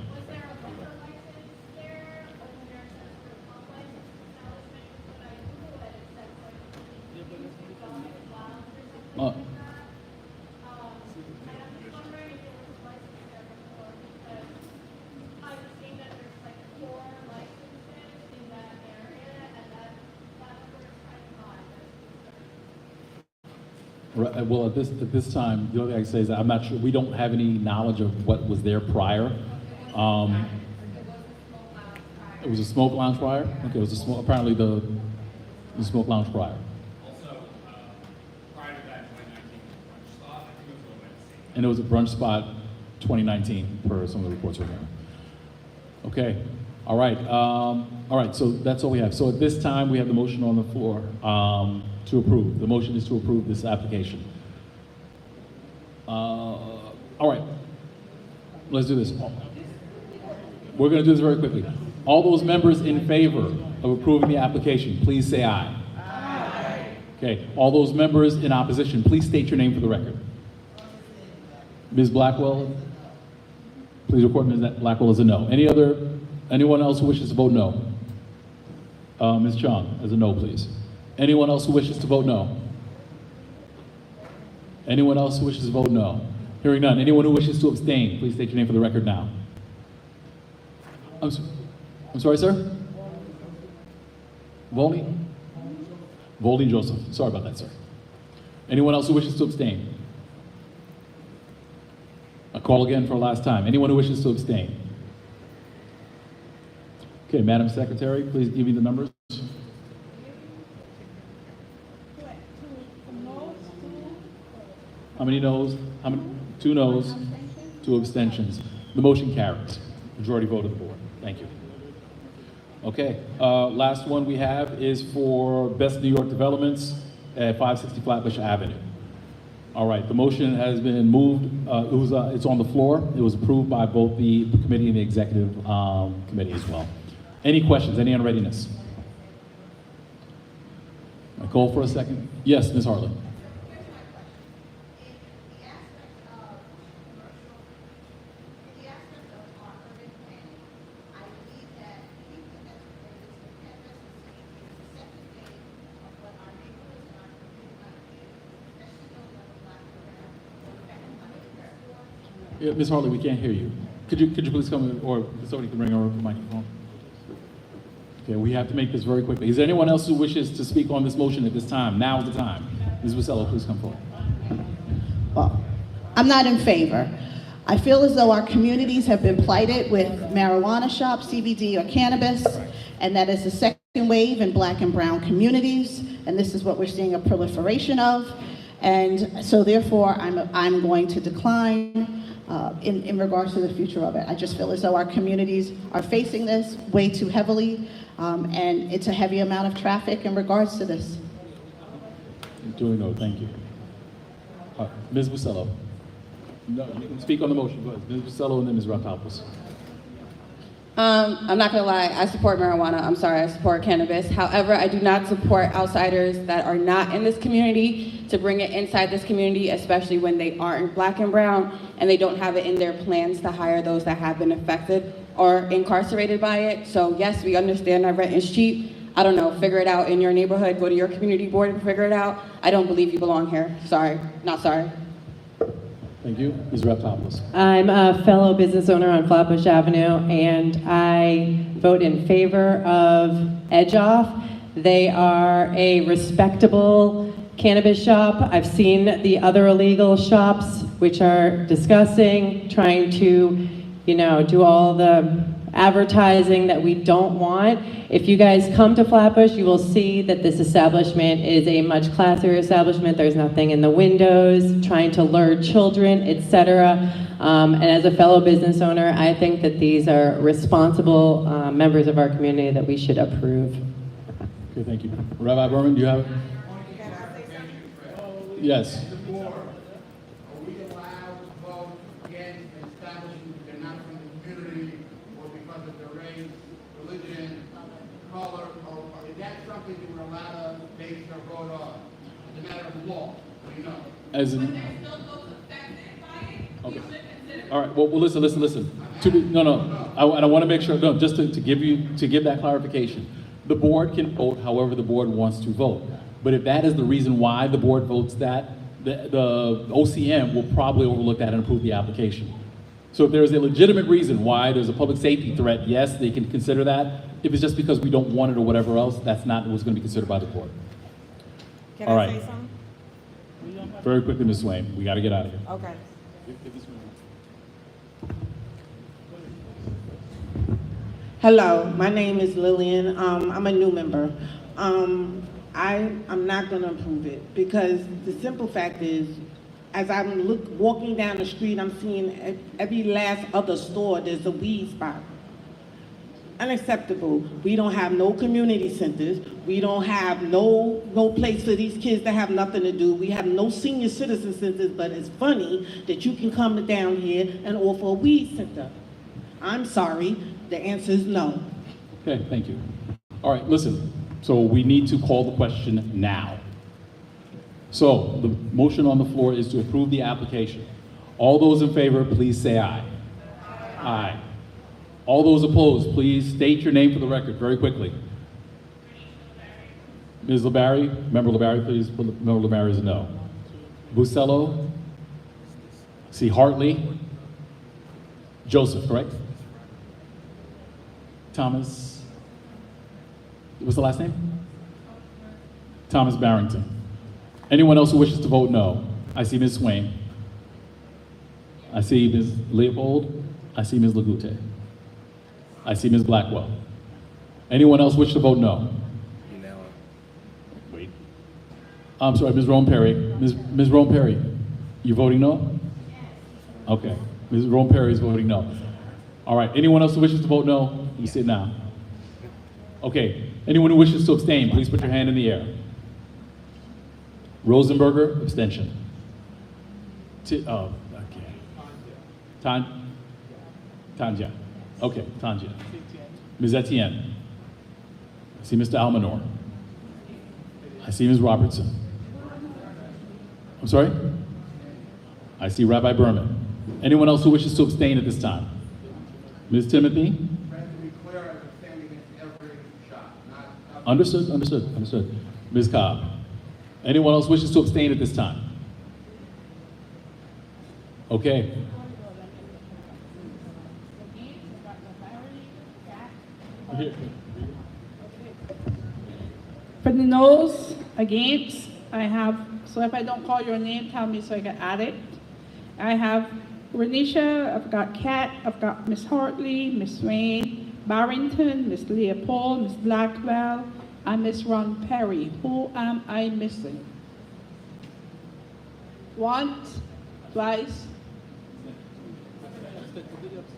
Right, well, at this time, the only thing I can say is that I'm not sure, we don't have any knowledge of what was there prior. It was a smoke lounge prior? Okay, it was apparently the smoke lounge prior. Also, prior to that, 2019 brunch spot, I think it was open at the same. And it was a brunch spot 2019 per some of the reports we're hearing. Okay, all right, so that's all we have. So at this time, we have the motion on the floor to approve. The motion is to approve this application. All right, let's do this. We're gonna do this very quickly. All those members in favor of approving the application, please say aye. Aye. Okay, all those members in opposition, please state your name for the record. Ms. Blackwell, please record Ms. Blackwell as a no. Anyone else who wishes to vote no? Ms. Chung, as a no, please. Anyone else who wishes to vote no? Anyone else who wishes to vote no? Hearing none. Anyone who wishes to abstain, please state your name for the record now. I'm sorry, sir? Volney? Volney Joseph. Sorry about that, sir. Anyone else who wishes to abstain? I call again for a last time. Anyone who wishes to abstain? Okay, Madam Secretary, please give me the numbers. How many noes? 2 noes, 2 abstentions. The motion carries. Majority vote of the board. Thank you. Okay, last one we have is for Best New York Developments at 560 Flatbush Avenue. All right, the motion has been moved. It's on the floor. It was approved by both the committee and the executive committee as well. Any questions? Any unreadiness? I call for a second. Yes, Ms. Harlan. Yeah, Ms. Harley, we can't hear you. Could you please come in, or somebody can bring her a microphone? Okay, we have to make this very quickly. Is there anyone else who wishes to speak on this motion at this time? Now is the time. Ms. Busello, please come forward. Well, I'm not in favor. I feel as though our communities have been plighted with marijuana shops, CBD, or cannabis, and that is the second wave in Black and brown communities, and this is what we're seeing a proliferation of. And so therefore, I'm going to decline in regards to the future of it. I just feel as though our communities are facing this way too heavily, and it's a heavy amount of traffic in regards to this. Duly noted, thank you. Ms. Busello. No, you can speak on the motion. Go ahead. Ms. Busello and then Ms. Raptopoulos. I'm not gonna lie, I support marijuana. I'm sorry, I support cannabis. However, I do not support outsiders that are not in this community to bring it inside this community, especially when they aren't Black and brown and they don't have it in their plans to hire those that have been affected or incarcerated by it. So yes, we understand that rent is cheap. I don't know, figure it out in your neighborhood, go to your community board and figure it out. I don't believe you belong here. Sorry, not sorry. Thank you. Ms. Raptopoulos. I'm a fellow business owner on Flatbush Avenue, and I vote in favor of Edge Off. They are a respectable cannabis shop. I've seen the other illegal shops, which are disgusting, trying to, do all the advertising that we don't want. If you guys come to Flatbush, you will see that this establishment is a much classier establishment. There's nothing in the windows, trying to lure children, etc. And as a fellow business owner, I think that these are responsible members of our community that we should approve. Okay, thank you. Rabbi Berman, do you have? Yes. Color, or is that something you were allowed to base your vote on? It's a matter of law, you know. As in, okay. All right. Well, listen. I want to make sure. No, just to give that clarification. The board can vote however the board wants to vote. But if that is the reason why the board votes that, the OCM will probably overlook that and approve the application. So if there's a legitimate reason why there's a public safety threat, yes, they can consider that. If it's just because we don't want it or whatever else, that's not what's going to be considered by the board. Can All I right. say something? Very quickly, Ms. Swain, we got to get out of here. Okay. Hello, my name is Lillian. I'm a new member. I'm not going to approve it because the simple fact is, as I'm walking down the street, I'm seeing every last other store, there's a weed spot. Unacceptable. We don't have no community centers. We don't have no place for these kids to have nothing to do. We have no senior citizen centers, but it's funny that you can come down here and offer a weed center. I'm sorry, the answer is no. Okay, thank you. All right, listen. So we need to call the question now. So the motion on the floor is to approve the application. All those in favor, please say aye. Aye. All those opposed, please state your name for the record very quickly. Ms. LeBarry, Member LeBarry, please. Member LeBarry is a no. Busello. See Hartley. Joseph, correct? Thomas. What's the last name? Thomas Barrington. Anyone else who wishes to vote no? I see Ms. Swain. I see Ms. Leopold. I see Ms. Lagute. I see Ms. Blackwell. Anyone else wish to vote no? Wait. I'm sorry, Ms. Rome Perry. Ms. Rome Perry, you voting no? Okay. Ms. Rome Perry is voting no. All right. Anyone else who wishes to vote no? You sit now. Okay. Anyone who wishes to abstain, please put your hand in the air. Rosenberger, abstention. Okay. Tanja. Okay, Tanja. Ms. Etienne. I see Mr. Almanor. I see Ms. Robertson. I'm sorry? I see Rabbi Berman. Anyone else who wishes to abstain at this time? Ms. Timothy? Understood. Ms. Cobb? Anyone else wishes to abstain at this time? Okay. Here. For the noes, against, I have, so if I don't call your name, tell me so I can add it. I have Renisha, I've got Kat, I've got Miss Hartley, Miss Swain, Barrington, Miss Leopold, Miss Blackwell, and Miss Ron Perry. Who am I missing? Once, twice.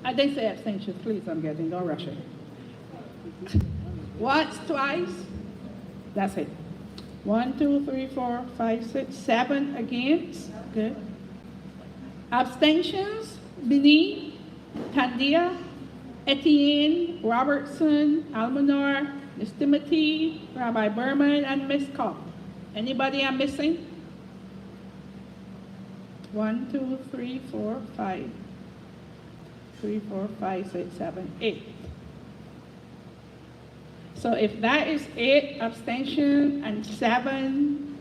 I didn't say abstentions, please, I'm getting, don't rush it. Once, twice. That's it. 1, 2, 3, 4, 5, 6, 7 against. Good. Abstentions, Bini, Tandia, Etienne, Robertson, Almanar, Miss Timothy, Rabbi Berman, and Miss Cobb. Anybody I'm missing? 1, 2, 3, 4, 5. 3, 4, 5, 6, 7, 8. So if that is 8 abstention and 7,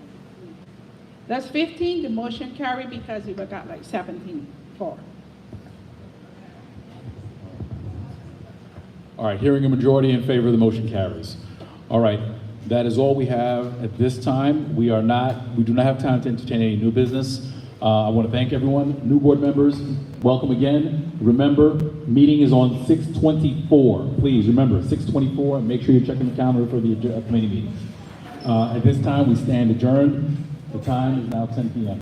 that's 15, the motion carried because we got like 17 for. All right, hearing a majority in favor, the motion carries. All right, that is all we have at this time. We do not have time to entertain any new business. I want to thank everyone. New board members, welcome again. Remember, meeting is on 6/24. Please remember, 6/24, and make sure you're checking the calendar for the committee meetings. At this time, we stand adjourned. The time is now 10 p.m.